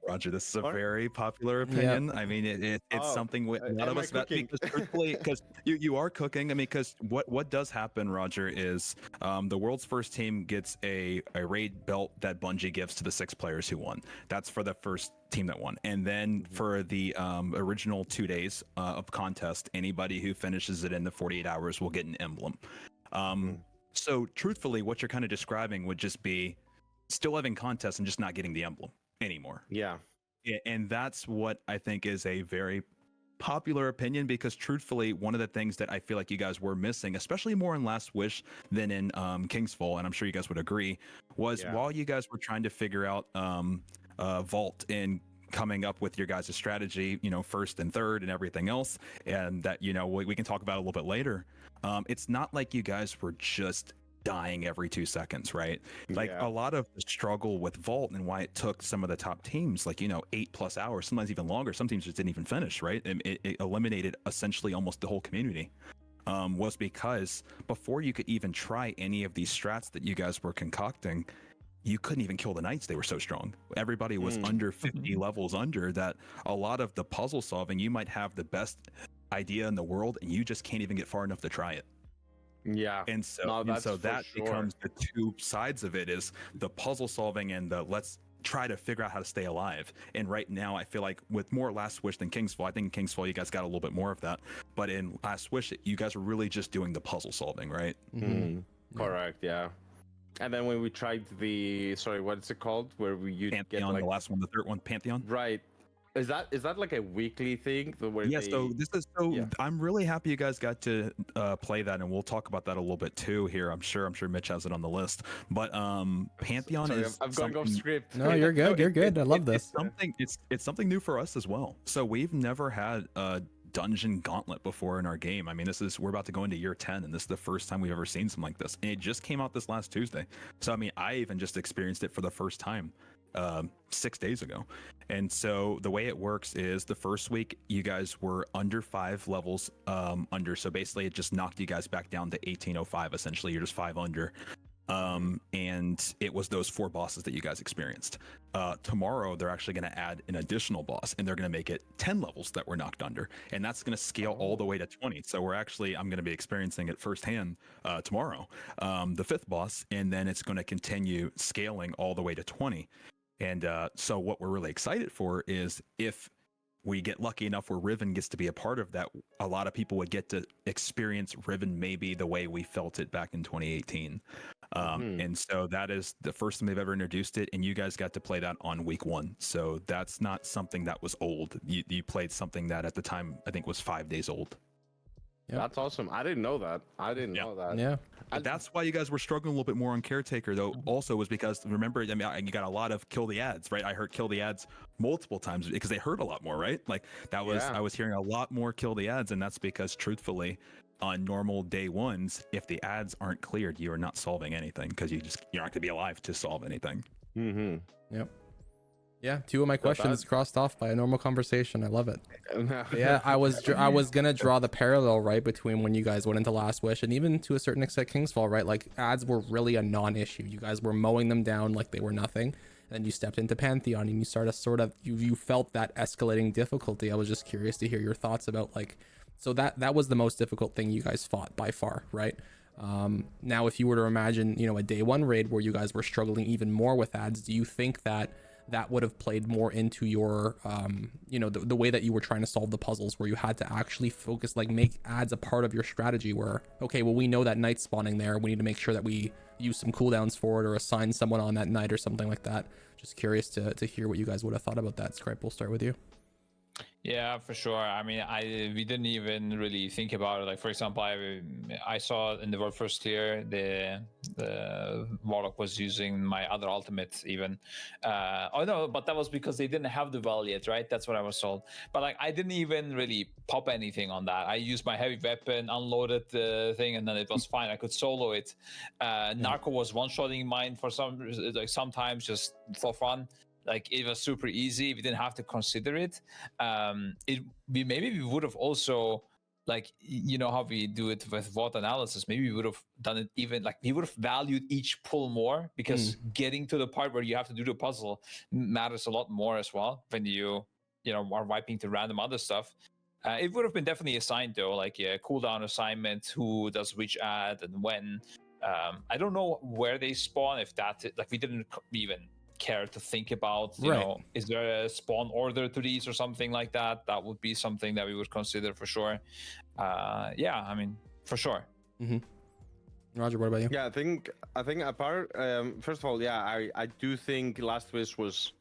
[SPEAKER 2] Roger, this is a very popular opinion. I mean, it's something a lot of us because you are cooking. I mean, because what does happen, Roger, is the world's first team gets a raid belt that Bungie gives to the 6 players who won. That's for the first team that won, and then for the original 2 days of contest, anybody who finishes it in the 48 hours will get an emblem. So truthfully, what you're kind of describing would just be still having contests and just not getting the emblem anymore.
[SPEAKER 3] Yeah,
[SPEAKER 2] and that's what I think is a very popular opinion, because truthfully, one of the things that I feel like you guys were missing, especially more in Last Wish than in Kingsfall, and I'm sure you guys would agree, was while you guys were trying to figure out Vault and coming up with your guys' strategy, first and third and everything else, and that we can talk about a little bit later. It's not like you guys were just dying every 2 seconds, right? Like a lot of the struggle with Vault and why it took some of the top teams like 8+ hours, sometimes even longer. Some teams just didn't even finish, right? It eliminated essentially almost the whole community. Was because before you could even try any of these strats that you guys were concocting, you couldn't even kill the knights. They were so strong. Everybody was under 50 levels under that. A lot of the puzzle solving, you might have the best idea in the world and you just can't even get far enough to try it.
[SPEAKER 3] Yeah,
[SPEAKER 2] and so that becomes the two sides of it, is the puzzle solving and the let's try to figure out how to stay alive. And right now I feel like with more Last Wish than Kingsfall, I think in Kingsfall you guys got a little bit more of that, but in Last Wish you guys are really just doing the puzzle solving, right?
[SPEAKER 3] Correct. Yeah. And then when we tried what's it called, where you
[SPEAKER 2] Pantheon,
[SPEAKER 3] get like,
[SPEAKER 2] the last one, the third one, Pantheon,
[SPEAKER 3] right? Is that like a weekly thing?
[SPEAKER 2] I'm really happy you guys got to play that, and we'll talk about that a little bit too here. I'm sure Mitch has it on the list. But Pantheon is
[SPEAKER 3] I'm going off script.
[SPEAKER 1] No, you're good. You're good. I love this.
[SPEAKER 2] It's something new for us as well. So we've never had a dungeon gauntlet before in our game. I mean, we're about to go into year 10, and this is the first time we've ever seen something like this. And it just came out this last Tuesday. So I mean, I even just experienced it for the first time 6 days ago. And so the way it works is the first week you guys were under 5 levels under, so basically it just knocked you guys back down to 1805. Essentially you're just 5 under, and it was those 4 bosses that you guys experienced. Tomorrow they're actually going to add an additional boss, and they're going to make it 10 levels that were knocked under, and that's going to scale all the way to 20. So I'm going to be experiencing it firsthand tomorrow, the 5th boss, and then it's going to continue scaling all the way to 20. And so what we're really excited for is if we get lucky enough where Riven gets to be a part of that, a lot of people would get to experience Riven maybe the way we felt it back in 2018. And so that is the first time they've ever introduced it, and you guys got to play that on week 1. So that's not something that was old. You played something that at the time I think was 5 days old.
[SPEAKER 1] Yep.
[SPEAKER 3] That's awesome. I didn't know that. know that.
[SPEAKER 1] Yeah.
[SPEAKER 2] But that's why you guys were struggling a little bit more on Caretaker, though. Also, was because remember, I mean, you got a lot of kill the ads, right? I heard kill the ads multiple times because they hurt a lot more, right? Like that was I was hearing a lot more kill the ads, and that's because truthfully, on normal day ones, if the ads aren't cleared, you are not solving anything because you're not going to be alive to solve anything.
[SPEAKER 1] Yep. Yeah, 2 of my questions crossed off by a normal conversation. I love it. Yeah, I was gonna draw the parallel right between when you guys went into Last Wish and even to a certain extent Kingsfall, right? Like ads were really a non-issue. You guys were mowing them down like they were nothing. And then you stepped into Pantheon and you started you felt that escalating difficulty. I was just curious to hear your thoughts about like, so that was the most difficult thing you guys fought by far, right? Now if you were to imagine, a day 1 raid where you guys were struggling even more with ads, do you think that would have played more into your the way that you were trying to solve the puzzles, where you had to actually focus, like make ads a part of your strategy, where okay, well, we know that night's spawning there, we need to make sure that we use some cooldowns for it or assign someone on that night or something like that. Just curious to hear what you guys would have thought about that. Scripe, we'll start with you.
[SPEAKER 4] Yeah, for sure. I mean, we didn't even really think about it. Like, for example, I saw in the world first clear the Warlock was using my other ultimate even. Oh no, but that was because they didn't have the well yet, right? That's what I was told. But like, I didn't even really pop anything on that. I used my heavy weapon, unloaded the thing, and then it was fine. I could solo it. Narco was one-shotting mine for sometimes just for fun. Like it was super easy. We didn't have to consider it. Maybe we would have also, like, how we do it with VOD analysis. Maybe we would have done it even like we would have valued each pull more, because getting to the part where you have to do the puzzle matters a lot more as well when you are wiping to random other stuff. It would have been definitely assigned though, like a cooldown assignment, who does which ad and when. I don't know where they spawn. If that like we didn't even care to think about, is there a spawn order to these or something like that? That would be something that we would consider for sure. Yeah, I mean, for sure.
[SPEAKER 1] Roger, what about you?
[SPEAKER 3] Yeah, I think apart, first of all, yeah, I do think Last Wish was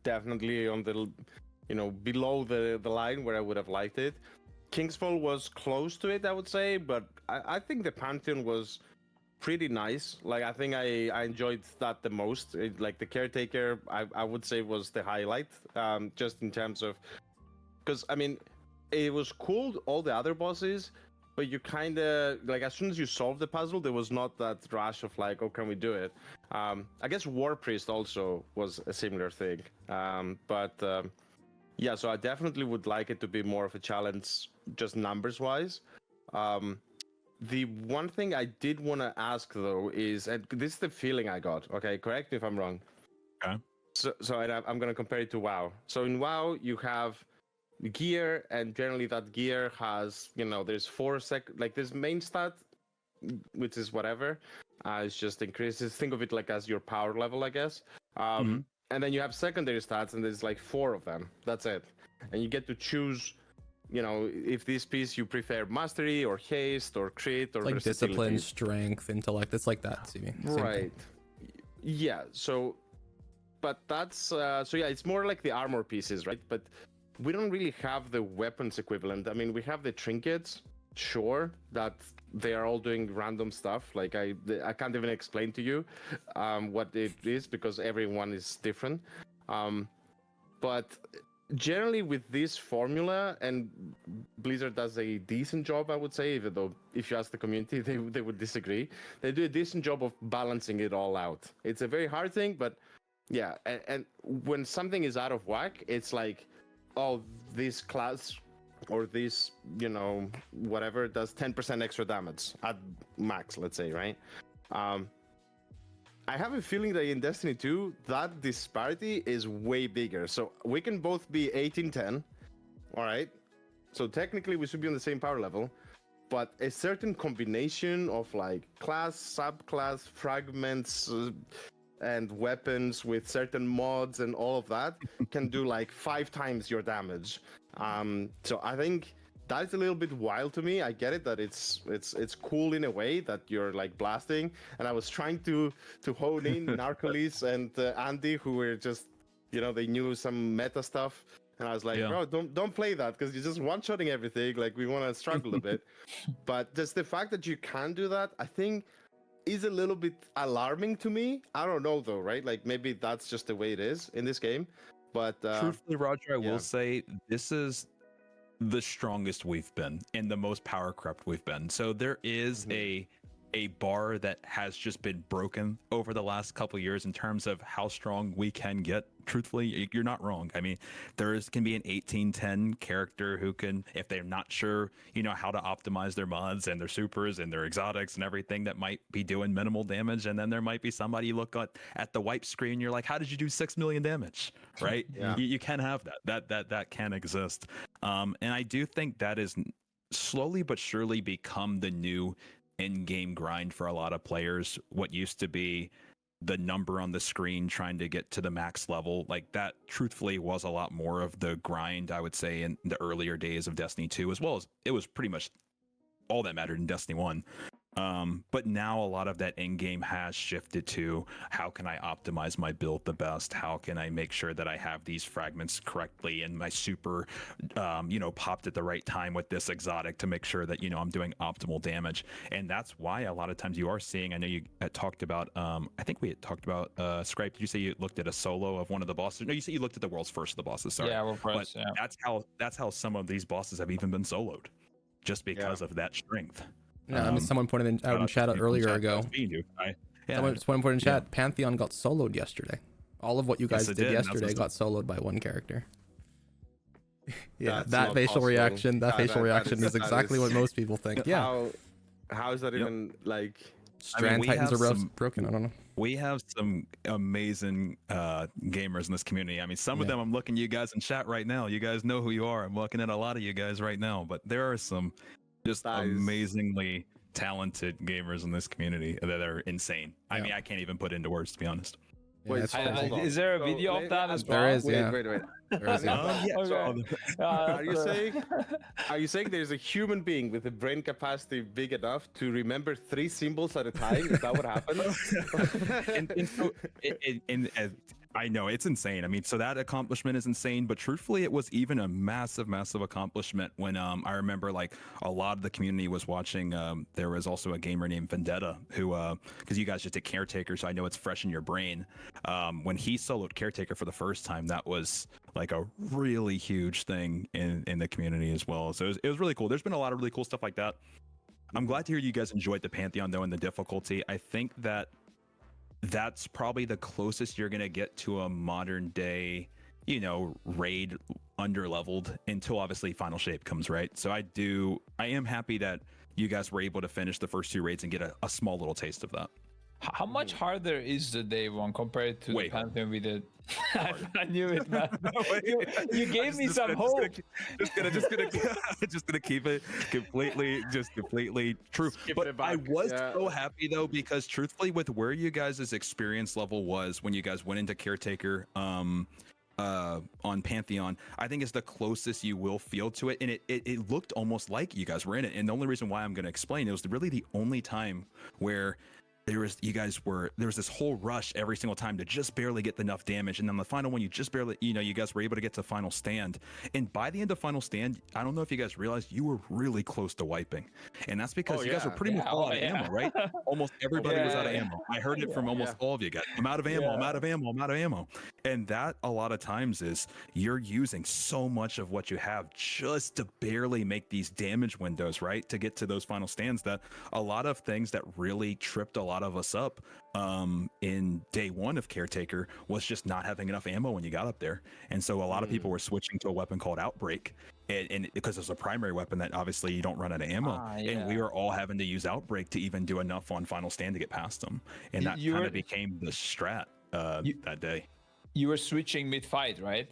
[SPEAKER 3] definitely on the, below the line where I would have liked it. Kingsfall was close to it, I would say, but I think the Pantheon was pretty nice. Like, I think I enjoyed that the most. Like the Caretaker, I would say was the highlight, just in terms of, because I mean, it was cool, all the other bosses, but you kind of, like, as soon as you solved the puzzle, there was not that rush of like, oh, can we do it? I guess War Priest also was a similar thing. Yeah, so I definitely would like it to be more of a challenge, just numbers-wise. The one thing I did want to ask though is, and this is the feeling I got. Okay, correct me if I'm wrong.
[SPEAKER 2] Okay.
[SPEAKER 3] So I'm gonna compare it to WoW. So in WoW you have gear, and generally that gear has, there's 4 like this main stat, which is whatever. It's just increases. Think of it like as your power level, I guess. And then you have secondary stats, and there's like 4 of them. That's it. And you get to choose, if this piece you prefer mastery or haste or crit or
[SPEAKER 1] like discipline, strength, intellect. It's like that, CB.
[SPEAKER 3] Right. Yeah. So, but that's so yeah. It's more like the armor pieces, right? But we don't really have the weapons equivalent. I mean, we have the trinkets, sure, that they are all doing random stuff. Like I can't even explain to you what it is, because everyone is different. But generally with this formula, and Blizzard does a decent job, I would say, even though if you ask the community, they would disagree. They do a decent job of balancing it all out. It's a very hard thing, but yeah. And when something is out of whack, it's like, oh, this class or this, whatever, does 10% extra damage at max, let's say, right? I have a feeling that in Destiny 2, that disparity is way bigger. So we can both be 18-10, all right? So technically we should be on the same power level, but a certain combination of like class, subclass, fragments, and weapons with certain mods and all of that can do like 5 times your damage. So I think that's a little bit wild to me. I get it that it's cool in a way that you're like blasting, and I was trying to hone in Narcolis and Andy, who were just, you know, they knew some meta stuff, and I was like, bro, don't play that because you're just one-shotting everything. Like, we want to struggle a bit. But just the fact that you can do that, I think, is a little bit alarming to me. I don't know though, right? Like, maybe that's just the way it is in this game. But
[SPEAKER 2] truthfully, Roger, I will say this is the strongest we've been and the most power crept we've been. So there is a bar that has just been broken over the last couple of years in terms of how strong we can get. Truthfully, you're not wrong. I mean, can be an 1810 character who can, if they're not sure, you know, how to optimize their mods and their supers and their exotics and everything, that might be doing minimal damage. And then there might be somebody, you look at the wipe screen, you're like, how did you do 6 million damage? Right? You can have that can exist. And I do think that is slowly but surely become the new in-game grind for a lot of players. What used to be the number on the screen trying to get to the max level, like that truthfully was a lot more of the grind, I would say, in the earlier days of Destiny 2, as well as it was pretty much all that mattered in Destiny 1. But now a lot of that in-game has shifted to how can I optimize my build the best? How can I make sure that I have these fragments correctly and my super, popped at the right time with this exotic to make sure that, you know, I'm doing optimal damage. And that's why a lot of times you are seeing, I know you had talked about, I think we had talked about Scripe. Did you say you looked at a solo of one of the bosses? No, you said you looked at the world's first of the bosses. Sorry.
[SPEAKER 4] Yeah, world's first,
[SPEAKER 2] but that's how some of these bosses have even been soloed, just because of that strength.
[SPEAKER 1] Yeah, I mean, someone pointed out in chat earlier ago. Someone pointed in chat, Pantheon got soloed yesterday. All of what you guys did yesterday got soloed by one character. That facial reaction, is exactly what most people think. Yeah.
[SPEAKER 3] How is that even like?
[SPEAKER 1] Strand Titans are broken. I don't know.
[SPEAKER 2] We have some amazing gamers in this community. I mean, some of them, I'm looking at you guys in chat right now. You guys know who you are. I'm looking at a lot of you guys right now, but there are some just amazingly talented gamers in this community that are insane. I mean, I can't even put into words, to be honest.
[SPEAKER 3] Wait,
[SPEAKER 4] is there a video of that as well?
[SPEAKER 1] There is,
[SPEAKER 3] wait.
[SPEAKER 1] There is,
[SPEAKER 3] Are you saying there's a human being with a brain capacity big enough to remember 3 symbols at a time? Is that what happens?
[SPEAKER 2] I know, it's insane. I mean, so that accomplishment is insane, but truthfully, it was even a massive accomplishment when I remember like a lot of the community was watching. There was also a gamer named Vendetta who, because you guys just did Caretaker, so I know it's fresh in your brain. When he soloed Caretaker for the first time, that was like a really huge thing in the community as well. So it was really cool. There's been a lot of really cool stuff like that. I'm glad to hear you guys enjoyed the Pantheon though, and the difficulty. I think that's probably the closest you're going to get to a modern day, you know, raid under-leveled until obviously Final Shape comes, right? So I am happy that you guys were able to finish the first 2 raids and get a small little taste of that.
[SPEAKER 4] How much harder is the day one compared to the Pantheon we did? I knew it, man. You gave me some hope.
[SPEAKER 2] Just gonna keep it completely true. But I was so happy though, because truthfully, with where you guys' experience level was when you guys went into Caretaker on Pantheon, I think is the closest you will feel to it. And it looked almost like you guys were in it. And the only reason why I'm going to explain, it was really the only time where there was this whole rush every single time to just barely get enough damage, and then the final one you just barely, you guys were able to get to Final Stand, and by the end of Final Stand, I don't know if you guys realized you were really close to wiping, and that's because you guys were pretty much all out of ammo, right? Almost everybody was out of ammo. I heard it from almost all of you guys. I'm out of ammo. I'm out of ammo. I'm out of ammo. And that a lot of times is you're using so much of what you have just to barely make these damage windows, right? To get to those Final Stands, that a lot of things that really tripped a lot of us up in day 1 of Caretaker was just not having enough ammo when you got up there. And so a lot of people were switching to a weapon called Outbreak, and because it's a primary weapon that obviously you don't run out of ammo. And we were all having to use Outbreak to even do enough on Final Stand to get past them, and that kind of became the strat that day.
[SPEAKER 4] You were switching mid-fight, right?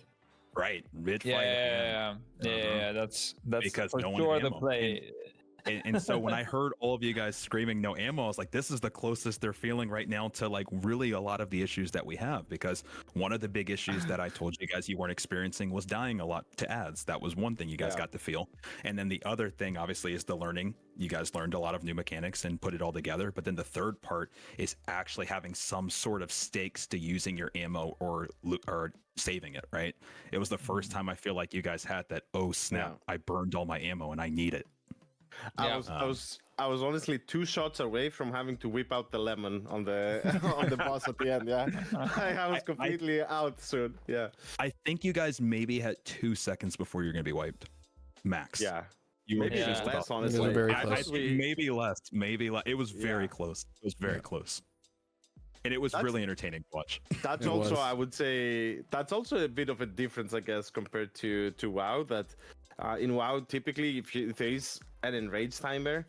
[SPEAKER 2] Right, mid-fight.
[SPEAKER 4] Yeah, that's
[SPEAKER 2] because
[SPEAKER 4] for
[SPEAKER 2] no one
[SPEAKER 4] sure
[SPEAKER 2] had
[SPEAKER 4] the
[SPEAKER 2] ammo.
[SPEAKER 4] play.
[SPEAKER 2] And so when I heard all of you guys screaming no ammo, I was like, this is the closest they're feeling right now to like really a lot of the issues that we have. Because one of the big issues that I told you guys you weren't experiencing was dying a lot to ads. That was one thing you guys got to feel. And then the other thing obviously is the learning. You guys learned a lot of new mechanics and put it all together. But then the third part is actually having some sort of stakes to using your ammo or saving it, right? It was the first time I feel like you guys had that, oh snap, I burned all my ammo and I need it.
[SPEAKER 3] I was honestly 2 shots away from having to whip out the lemon on the on the boss at the end. Yeah, I was completely out soon. Yeah,
[SPEAKER 2] I think you guys maybe had 2 seconds before you're gonna be wiped, max.
[SPEAKER 3] Yeah,
[SPEAKER 2] you
[SPEAKER 3] maybe
[SPEAKER 2] just
[SPEAKER 3] less.
[SPEAKER 2] about,
[SPEAKER 3] Honestly,
[SPEAKER 1] very
[SPEAKER 2] I
[SPEAKER 1] close.
[SPEAKER 2] maybe less. Maybe less. It was very close. It was very close. And it was really entertaining to watch.
[SPEAKER 3] That's also, I would say, that's also a bit of a difference, I guess, compared to WoW. That in WoW, typically, if there is an enrage timer,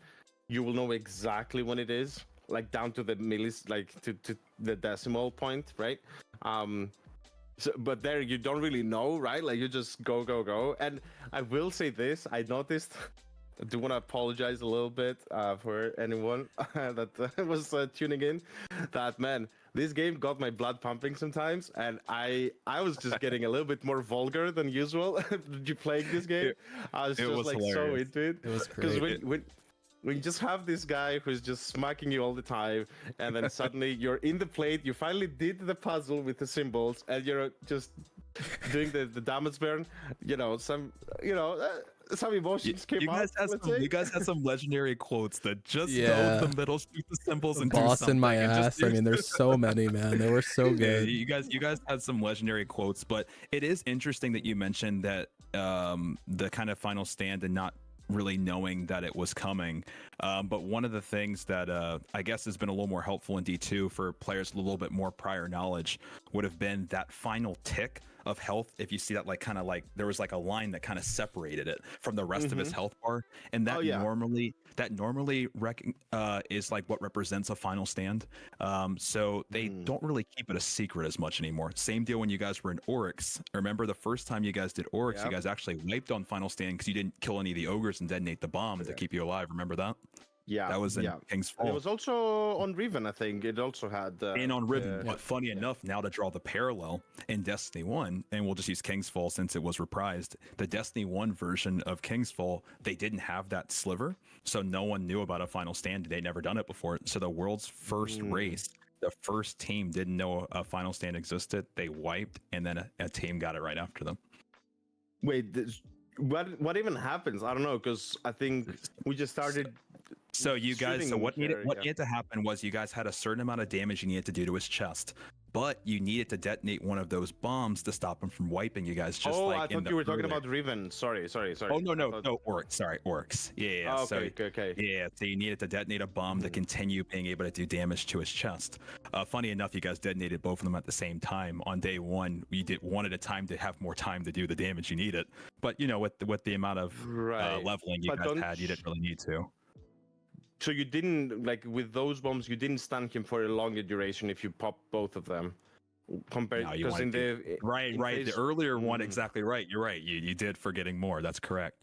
[SPEAKER 3] you will know exactly when it is, like down to the to the decimal point, right? So, but there you don't really know, right? Like you just go. And I will say this: I noticed. I do want to apologize a little bit for anyone that was tuning in. That man, this game got my blood pumping sometimes, and I was just getting a little bit more vulgar than usual. You playing this game? I was just like hilarious. So into it.
[SPEAKER 1] It was great.
[SPEAKER 3] Because when you just have this guy who's just smacking you all the time, and then suddenly you're in the plate, you finally did the puzzle with the symbols, and you're just doing the damage burn. Some emotions came out.
[SPEAKER 2] You guys had some legendary quotes that just go the middle, shoot the symbols, and
[SPEAKER 1] boss
[SPEAKER 2] do something.
[SPEAKER 1] in my ass. I mean, there's so many, man. They were so good.
[SPEAKER 2] Yeah, you guys had some legendary quotes, but it is interesting that you mentioned that the kind of final stand and not really knowing that it was coming. But one of the things that I guess has been a little more helpful in D2 for players with a little bit more prior knowledge would have been that final tick of health. If you see that, like kind of like there was like a line that kind of separated it from the rest of his health bar, and that normally is like what represents a final stand. So they don't really keep it a secret as much anymore. Same deal when you guys were in Oryx. Remember the first time you guys did Oryx, you guys actually wiped on final stand because you didn't kill any of the ogres and detonate the bomb to keep you alive. Remember that? Yeah, that was in King's Fall.
[SPEAKER 3] And it was also on Riven, I think. It also had
[SPEAKER 2] and on Riven. But funny enough, now to draw the parallel in Destiny 1, and we'll just use King's Fall since it was reprised. The Destiny 1 version of King's Fall, they didn't have that sliver, so no one knew about a final stand. They'd never done it before. So the world's first race, the first team didn't know a final stand existed. They wiped, and then a team got it right after them.
[SPEAKER 3] Wait, what even happens? I don't know, because I think we just started.
[SPEAKER 2] So you guys, what needed to happen was you guys had a certain amount of damage you needed to do to his chest, but you needed to detonate one of those bombs to stop him from wiping you guys. Just
[SPEAKER 3] I thought you were talking about Riven. Sorry. Oh
[SPEAKER 2] no, Oryx. Sorry, Oryx. Yeah.
[SPEAKER 3] Oh, okay.
[SPEAKER 2] Yeah, so you needed to detonate a bomb to continue being able to do damage to his chest. Funny enough, you guys detonated both of them at the same time. On day 1, you did one at a time to have more time to do the damage you needed. But with the amount of leveling you guys had, you didn't really need to.
[SPEAKER 3] So you didn't, like, with those bombs, you didn't stun him for a longer duration if you pop both of them. Compared, because in the
[SPEAKER 2] the earlier one, exactly right. You're right. You did for getting more. That's correct.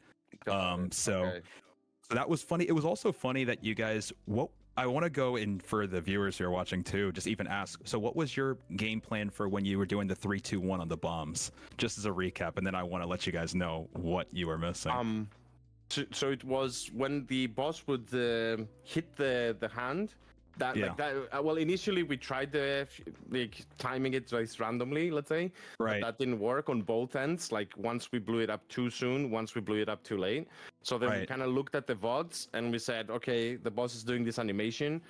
[SPEAKER 2] So that was funny. It was also funny that you guys. I want to go in for the viewers who are watching too. Just even ask. So what was your game plan for when you were doing the 3, 2, 1 on the bombs? Just as a recap, and then I want to let you guys know what you were missing.
[SPEAKER 3] So it was when the boss would hit the hand. Well, initially we tried timing it randomly, let's say.
[SPEAKER 2] Right.
[SPEAKER 3] But that didn't work on both ends. Like once we blew it up too soon, once we blew it up too late. So then we kind of looked at the VODs and we said, okay, the boss is doing this animation.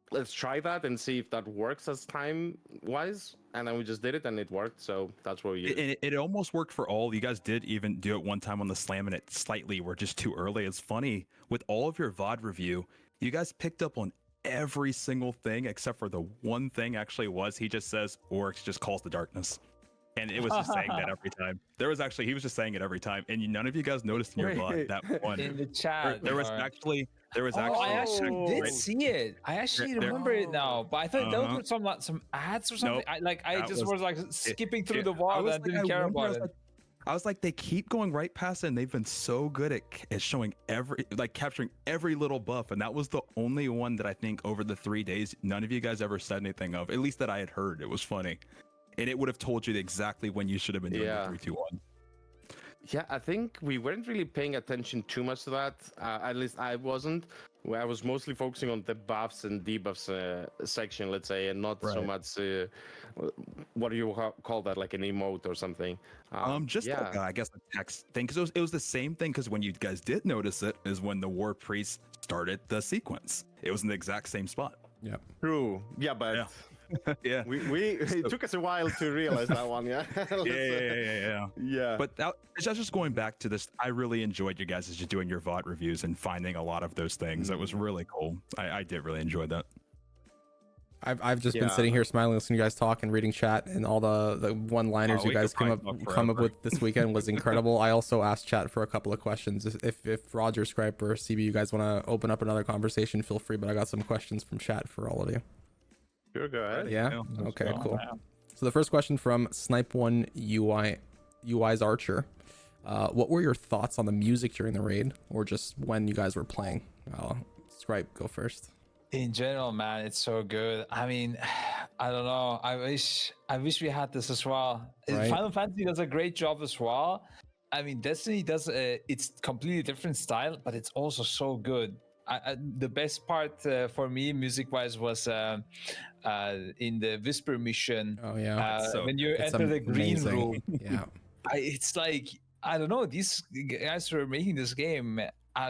[SPEAKER 3] Let's try that and see if that works as time-wise. And then we just did it and it worked. So that's what we used.
[SPEAKER 2] It almost worked for all. You guys did even do it one time on the slam and it slightly were just too early. It's funny. With all of your VOD review, you guys picked up on every single thing except for the one thing actually was he just says, Oryx just calls the darkness. And it was just saying that every time. He was just saying it every time. And none of you guys noticed in your VOD that one.
[SPEAKER 4] In the chat.
[SPEAKER 2] There was actually.
[SPEAKER 4] I actually did see it. I actually remember it now, but I thought those were some ads or something.
[SPEAKER 2] Nope.
[SPEAKER 4] I just was like skipping through the wall and didn't care about it.
[SPEAKER 2] I was like, they keep going right past it, and they've been so good at showing capturing every little buff. And that was the only one that I think over the 3 days, none of you guys ever said anything of, at least that I had heard. It was funny. And it would have told you exactly when you should have been doing the 3-2-1.
[SPEAKER 3] Yeah, I think we weren't really paying attention too much to that. At least I wasn't. I was mostly focusing on the buffs and debuffs section, let's say, and not so much. What do you call that? Like an emote or something?
[SPEAKER 2] I guess the text thing, because it was the same thing. Because when you guys did notice it, is when the War Priest started the sequence. It was in the exact same spot.
[SPEAKER 1] Yeah.
[SPEAKER 3] True. Yeah, but.
[SPEAKER 2] Yeah. Yeah,
[SPEAKER 3] it took us a while to realize that one. Yeah.
[SPEAKER 2] Yeah. But that's just going back to this. I really enjoyed you guys just doing your VOD reviews and finding a lot of those things. That was really cool. I did really enjoy that.
[SPEAKER 1] I've just been sitting here smiling, listening to you guys talk and reading chat, and all the one-liners you guys come up with this weekend was incredible. I also asked chat for a couple of questions. If Roger, Scripe, or CB, you guys want to open up another conversation, feel free. But I got some questions from chat for all of you.
[SPEAKER 3] Sure, go ahead.
[SPEAKER 1] Yeah. Okay. Cool. So the first question from Snipe1 UI's Archer. What were your thoughts on the music during the raid, or just when you guys were playing? Scripe, go first.
[SPEAKER 4] In general, man, it's so good. I mean, I don't know. I wish we had this as well.
[SPEAKER 1] Right.
[SPEAKER 4] Final Fantasy does a great job as well. I mean, Destiny does it's completely different style, but it's also so good. The best part for me, music-wise, was in the Whisper mission.
[SPEAKER 1] Oh yeah,
[SPEAKER 4] when you enter the green room.
[SPEAKER 1] Yeah,
[SPEAKER 4] it's like, I don't know. These guys who are making this game,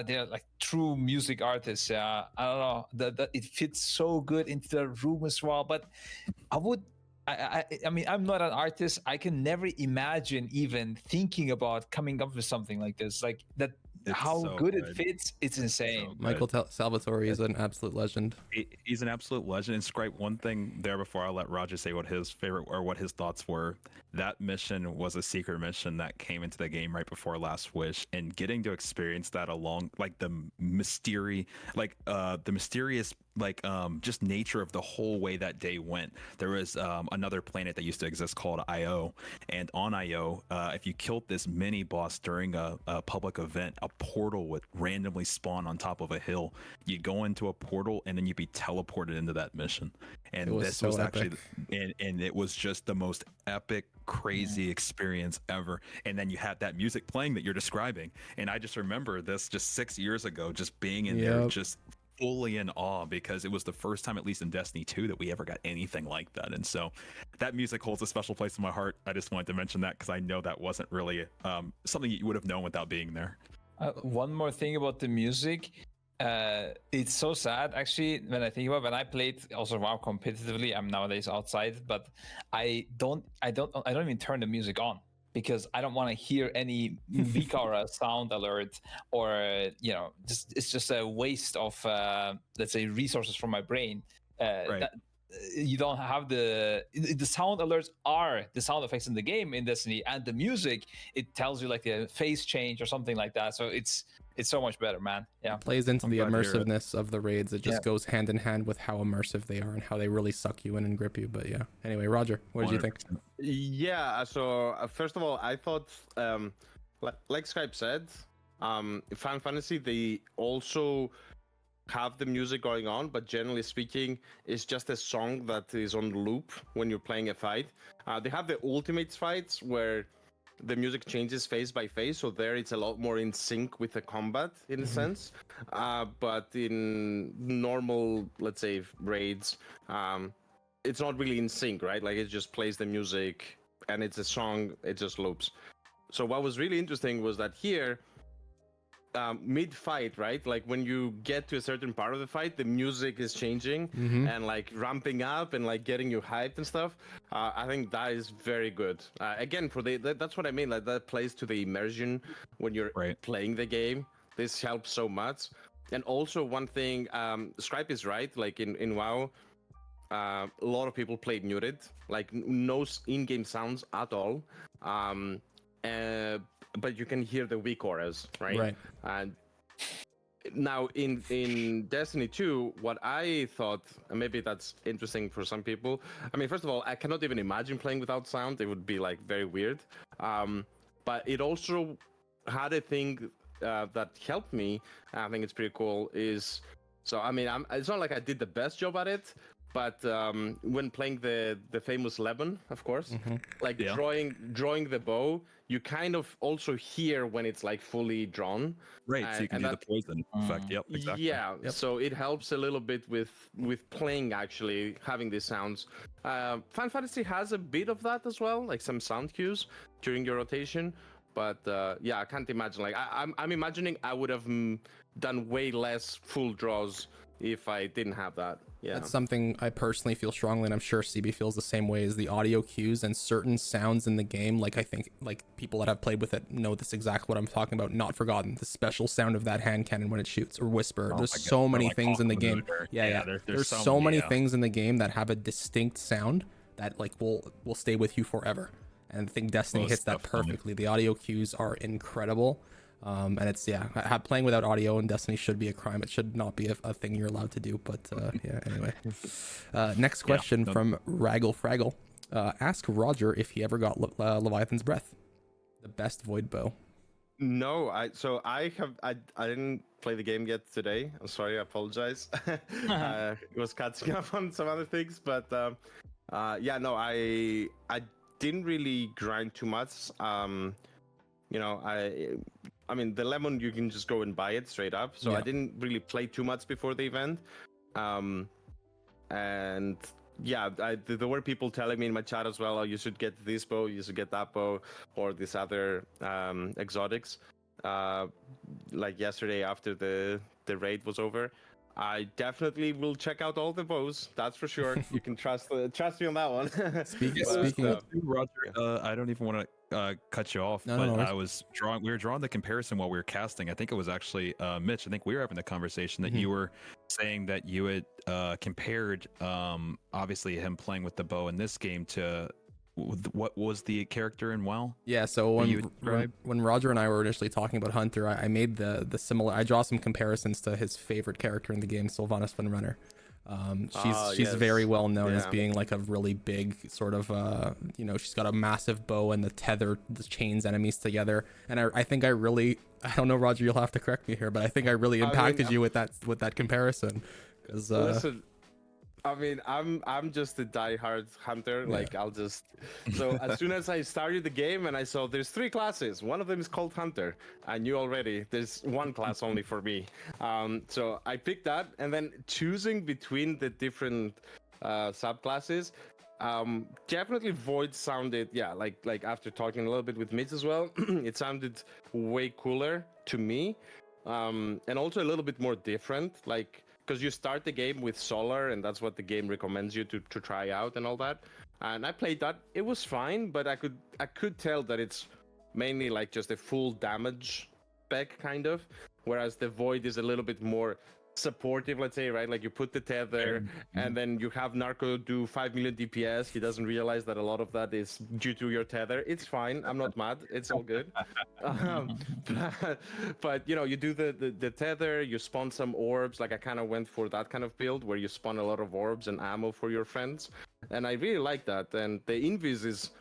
[SPEAKER 4] they're like true music artists. I don't know. That it fits so good into the room as well. But I mean, I'm not an artist. I can never imagine even thinking about coming up with something like this. Like that. How so good it fits, it's insane.
[SPEAKER 1] So Michael Salvatore is an absolute legend.
[SPEAKER 2] He's an absolute legend. And Scripe, one thing there before I let Roger say what his favorite or what his thoughts were, that mission was a secret mission that came into the game right before Last Wish, and getting to experience that along like the mysterious just nature of the whole way that day went. There was another planet that used to exist called Io, and on Io, if you killed this mini boss during a public event, a portal would randomly spawn on top of a hill. You'd go into a portal and then you'd be teleported into that mission. And this was actually, and it was just the most epic, crazy experience ever. And then you had that music playing that you're describing. And I just remember this just 6 years ago, just being in there, just fully in awe, because it was the first time, at least in Destiny 2, that we ever got anything like that. And so that music holds a special place in my heart. I just wanted to mention that because I know that wasn't really something you would have known without being there.
[SPEAKER 4] One more thing about the music. It's so sad actually when I think about when I played also WoW competitively. I'm nowadays outside, but I don't even turn the music on, because I don't want to hear any Vikara sound alert, or it's just a waste of let's say resources from my brain. That you don't have the sound alerts are the sound effects in the game in Destiny, and the music, it tells you like a phase change or something like that. So it's so much better, man. Yeah,
[SPEAKER 1] it plays into the immersiveness of the raids. It just goes hand in hand with how immersive they are and how they really suck you in and grip you. But yeah, anyway, Roger, what did you think?
[SPEAKER 3] Yeah, so first of all, I thought like Skype said, Final Fantasy, they also have the music going on, but generally speaking, it's just a song that is on loop when you're playing a fight. They have the ultimates fights where the music changes phase by phase, so there it's a lot more in sync with the combat in a sense. But in normal, let's say, raids, it's not really in sync, right? Like it just plays the music and it's a song, it just loops. So what was really interesting was that here, mid-fight, right? Like when you get to a certain part of the fight, the music is changing and like ramping up and like getting you hyped and stuff. I think that is very good. Again, that's what I mean. Like that plays to the immersion when you're playing the game. This helps so much. And also one thing, Scripe is right. Like in WoW, a lot of people play muted, like no in-game sounds at all. But you can hear the weak auras, right? And now in Destiny 2, what I thought, and maybe that's interesting for some people. I mean, first of all, I cannot even imagine playing without sound. It would be like very weird. but it also had a thing that helped me. I think it's pretty cool. So I mean, it's not like I did the best job at it, but when playing the famous lemon, of course, like drawing the bow, you kind of also hear when it's like fully drawn.
[SPEAKER 2] Right, so you can do the poison effect. Yep, exactly.
[SPEAKER 3] Yeah, so it helps a little bit with playing, actually having these sounds. Final Fantasy has a bit of that as well, like some sound cues during your rotation. But yeah, I can't imagine. Like I'm imagining I would have done way less full draws if I didn't have that. Yeah,
[SPEAKER 1] that's something I personally feel strongly, and I'm sure CB feels the same way, is the audio cues and certain sounds in the game. Like I think like people that have played with it know this exactly what I'm talking about. Not Forgotten, the special sound of that hand cannon when it shoots, or Whisper. There's so many things in the game. There's so many things in the game that have a distinct sound that like will stay with you forever. And I think Destiny hits that perfectly. The audio cues are incredible. And it's playing without audio in Destiny should be a crime. It should not be a thing you're allowed to do. But yeah, anyway. Next question from Raggle Fraggle. Ask Roger if he ever got Leviathan's Breath, the best void bow.
[SPEAKER 3] No, I didn't play the game yet today. I'm sorry, I apologize. It was catching up on some other things, but yeah, no, I didn't really grind too much. You know, I mean, the lemon, you can just go and buy it straight up. So I didn't really play too much before the event. And yeah, there were people telling me in my chat as well, oh, you should get this bow, you should get that bow, or these other exotics. Like yesterday after the raid was over. I definitely will check out all the bows. That's for sure. You can trust me on that one.
[SPEAKER 1] Speaking of
[SPEAKER 2] Roger, I don't even want to cut you off, but we were drawing the comparison while we were casting. I think it was actually Mitch. I think we were having the conversation that you were saying that you had compared obviously him playing with the bow in this game to what was the character in WoW?
[SPEAKER 1] Yeah, so when Roger and I were initially talking about Hunter, I made the similar. I draw some comparisons to his favorite character in the game, Sylvanas Runner. She's very well known as being like a really big sort of she's got a massive bow and the chains enemies together. And I think I don't know, Roger, you'll have to correct me here, but I think I really impacted you with that comparison.
[SPEAKER 3] Listen, I mean, I'm just a diehard hunter. Like so as soon as I started the game and I saw there's 3 classes, one of them is called Hunter. I knew already there's one class only for me. So I picked that, and then choosing between the different subclasses, definitely Void sounded, like after talking a little bit with Mitch as well, it sounded way cooler to me, and also a little bit more different, like. Because you start the game with Solar, and that's what the game recommends you to try out and all that. And I played that. It was fine, but I could tell that it's mainly like just a full damage spec kind of, whereas the Void is a little bit more supportive, let's say, right? Like you put the tether, and then you have Narco do 5 million DPS. He doesn't realize that a lot of that is due to your tether. It's fine. I'm not mad. It's all good. But you do the tether, you spawn some orbs. Like I kind of went for that kind of build where you spawn a lot of orbs and ammo for your friends. And I really like that. And the Invis is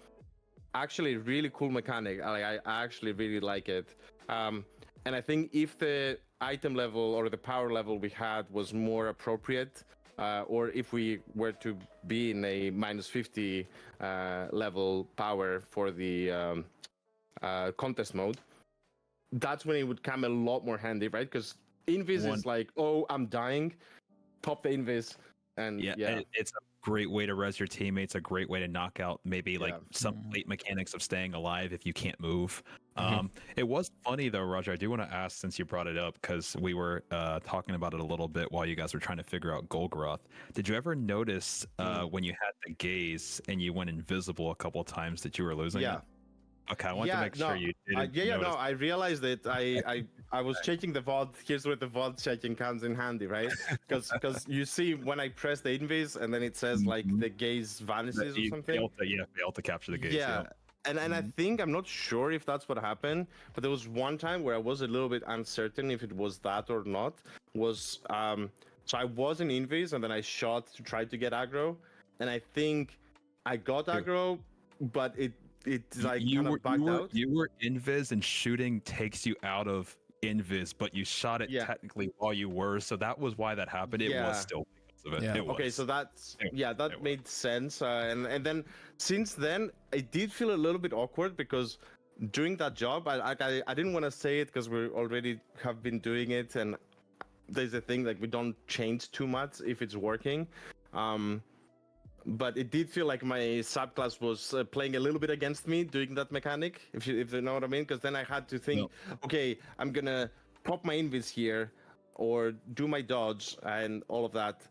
[SPEAKER 3] actually a really cool mechanic. I actually really like it. And I think if the item level or the power level we had was more appropriate, or if we were to be in a -50 level power for the contest mode, that's when it would come a lot more handy, right? Because Invis is like, oh, I'm dying, pop the Invis, and
[SPEAKER 2] it's a great way to res your teammates, a great way to knock out maybe some late mechanics of staying alive if you can't move. It was funny though, Roger, I do want to ask, since you brought it up, because we were talking about it a little bit while you guys were trying to figure out Golgoroth. Did you ever notice when you had the gaze and you went invisible a couple of times that you were losing it? Okay, I want to make sure you didn't notice.
[SPEAKER 3] I realized it. I was checking the VOD. Here's where the VOD checking comes in handy, right? Because you see when I press the invis and then it says like the gaze vanishes or something.
[SPEAKER 2] Failed to capture the gaze.
[SPEAKER 3] Yeah. And I think, I'm not sure if that's what happened, but there was one time where I was a little bit uncertain if it was that or not. So I was in invis and then I shot to try to get aggro, and I think I got aggro, but it it's like
[SPEAKER 2] you
[SPEAKER 3] kind
[SPEAKER 2] were
[SPEAKER 3] of bugged out.
[SPEAKER 2] you were invis, and shooting takes you out of invis, but you shot it
[SPEAKER 3] Yeah.
[SPEAKER 2] technically while you were, so that was why that happened. It
[SPEAKER 3] Yeah.
[SPEAKER 2] was still because of it.
[SPEAKER 1] Yeah.
[SPEAKER 2] It was.
[SPEAKER 3] Okay, so that's
[SPEAKER 2] It-
[SPEAKER 3] yeah, that
[SPEAKER 2] it was.
[SPEAKER 3] made sense. And then since then, it did feel a little bit awkward because doing that job, I didn't want to say it because we already have been doing it, and there's a thing like we don't change too much if it's working. But it did feel like my subclass was playing a little bit against me doing that mechanic, if you know what I mean. Because then I had to think, okay, I'm gonna pop my invis here or do my dodge and all of that.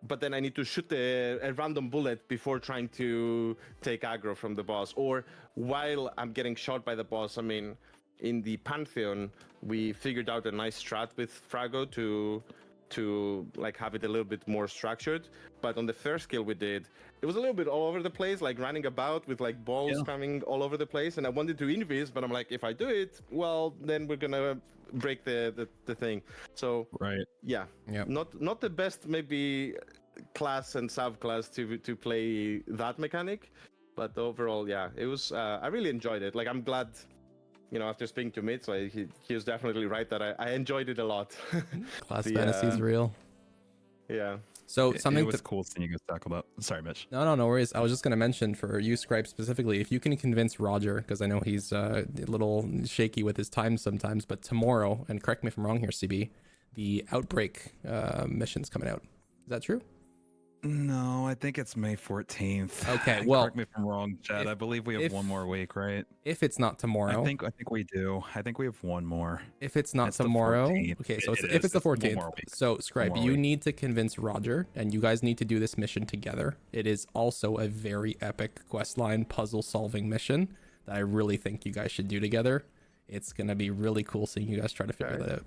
[SPEAKER 3] But then I need to shoot a random bullet before trying to take aggro from the boss, or while I'm getting shot by the boss. I mean, in the Pantheon, we figured out a nice strat with Frago to like have it a little bit more structured. But on the first kill we did, it was a little bit all over the place, like running about with like balls coming all over the place. And I wanted to invis, but I'm like, if I do it, well, then we're gonna break the thing. So
[SPEAKER 2] Right.
[SPEAKER 3] yeah,
[SPEAKER 1] Yep.
[SPEAKER 3] not the best maybe class and subclass to play that mechanic, but overall, yeah, it was. I really enjoyed it. Like I'm glad. You know, after speaking to Mitch, like, he was definitely right that I enjoyed it a lot.
[SPEAKER 1] Class
[SPEAKER 3] The,
[SPEAKER 1] fantasy is real.
[SPEAKER 3] Yeah.
[SPEAKER 1] So
[SPEAKER 2] It
[SPEAKER 1] something
[SPEAKER 2] was cool seeing you guys tackle that. Sorry, Mitch.
[SPEAKER 1] No worries. I was just going to mention for you, Scripe, specifically, if you can convince Roger, because I know he's a little shaky with his time sometimes, but tomorrow, and correct me if I'm wrong here, CB, the Outbreak mission's coming out. Is that true?
[SPEAKER 2] No, I think it's May 14th.
[SPEAKER 1] Okay, well,
[SPEAKER 2] correct me if I'm wrong, Chad. I believe we have one more week, right?
[SPEAKER 1] If it's not tomorrow.
[SPEAKER 2] I think we do. I think we have one more.
[SPEAKER 1] If it's not
[SPEAKER 2] It's the
[SPEAKER 1] tomorrow.
[SPEAKER 2] 14th.
[SPEAKER 1] Okay, so
[SPEAKER 2] It
[SPEAKER 1] if it's the
[SPEAKER 2] is. It's one
[SPEAKER 1] 14th.
[SPEAKER 2] more week.
[SPEAKER 1] So, Scribe,
[SPEAKER 2] One more
[SPEAKER 1] you
[SPEAKER 2] week.
[SPEAKER 1] need to convince Roger, and you guys need to do this mission together. It is also a very epic questline puzzle solving mission that I really think you guys should do together. It's going to be really cool seeing you guys try to figure that out.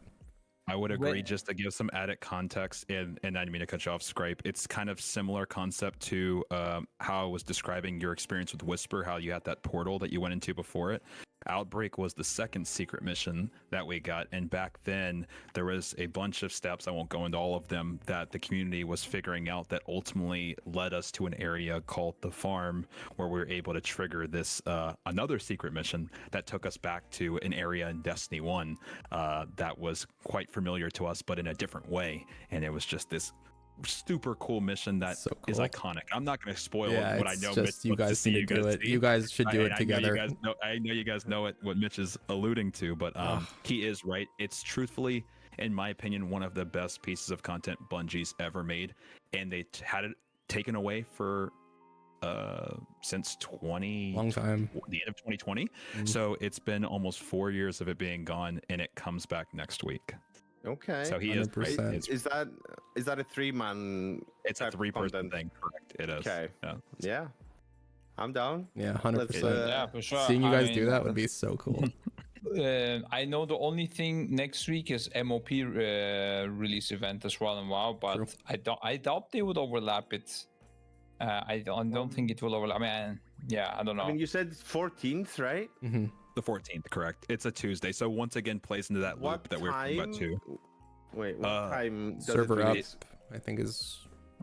[SPEAKER 2] I would agree.
[SPEAKER 4] Wait.
[SPEAKER 2] Just to give some added context, and I didn't mean to cut you off, Scripe. It's kind of similar concept to how I was describing your experience with Whisper, how you had that portal that you went into before it. Outbreak was the second secret mission that we got, and back then there was a bunch of steps, I won't go into all of them, that the community was figuring out that ultimately led us to an area called the farm, where we were able to trigger this another secret mission that took us back to an area in Destiny 1 that was quite familiar to us, but in a different way. And it was just this super cool mission that
[SPEAKER 1] So
[SPEAKER 2] is
[SPEAKER 1] cool.
[SPEAKER 2] iconic. I'm not going to spoil
[SPEAKER 1] Yeah,
[SPEAKER 2] what I
[SPEAKER 1] it's
[SPEAKER 2] know.
[SPEAKER 1] just you
[SPEAKER 2] Mitch wants
[SPEAKER 1] guys
[SPEAKER 2] see
[SPEAKER 1] need to do it.
[SPEAKER 2] see.
[SPEAKER 1] You guys should do it
[SPEAKER 2] I
[SPEAKER 1] together.
[SPEAKER 2] I know you guys know what Mitch is alluding to, but he is right. It's truthfully, in my opinion, one of the best pieces of content Bungie's ever made, and they had it taken away for since
[SPEAKER 1] Long time.
[SPEAKER 2] the end of 2020. So it's been almost 4 years of it being gone, and it comes back next week.
[SPEAKER 3] Okay.
[SPEAKER 2] So he is right.
[SPEAKER 1] 100%.
[SPEAKER 2] It's,
[SPEAKER 3] Is that a 3-man?
[SPEAKER 2] it's a
[SPEAKER 3] type of
[SPEAKER 2] 3-person
[SPEAKER 3] content?
[SPEAKER 2] thing, correct? It is.
[SPEAKER 3] Okay.
[SPEAKER 2] Yeah.
[SPEAKER 3] Yeah. I'm down.
[SPEAKER 1] Yeah,
[SPEAKER 3] Let's,
[SPEAKER 1] 100%.
[SPEAKER 4] Yeah, for sure.
[SPEAKER 1] Seeing you
[SPEAKER 4] I
[SPEAKER 1] guys
[SPEAKER 4] mean,
[SPEAKER 1] do that would be so cool.
[SPEAKER 4] I know the only thing next week is MOP release event as well in WoW, but
[SPEAKER 1] True.
[SPEAKER 4] I doubt they would overlap it. I don't think it will overlap. I mean, yeah, I don't know.
[SPEAKER 3] I mean, you said 14th, right?
[SPEAKER 1] hmm
[SPEAKER 2] The 14th, correct? It's a Tuesday, so once again plays into that
[SPEAKER 3] What
[SPEAKER 2] loop that we were talking about too.
[SPEAKER 3] Wait, what time does
[SPEAKER 1] Server
[SPEAKER 3] it
[SPEAKER 1] up,
[SPEAKER 3] release?
[SPEAKER 1] I think is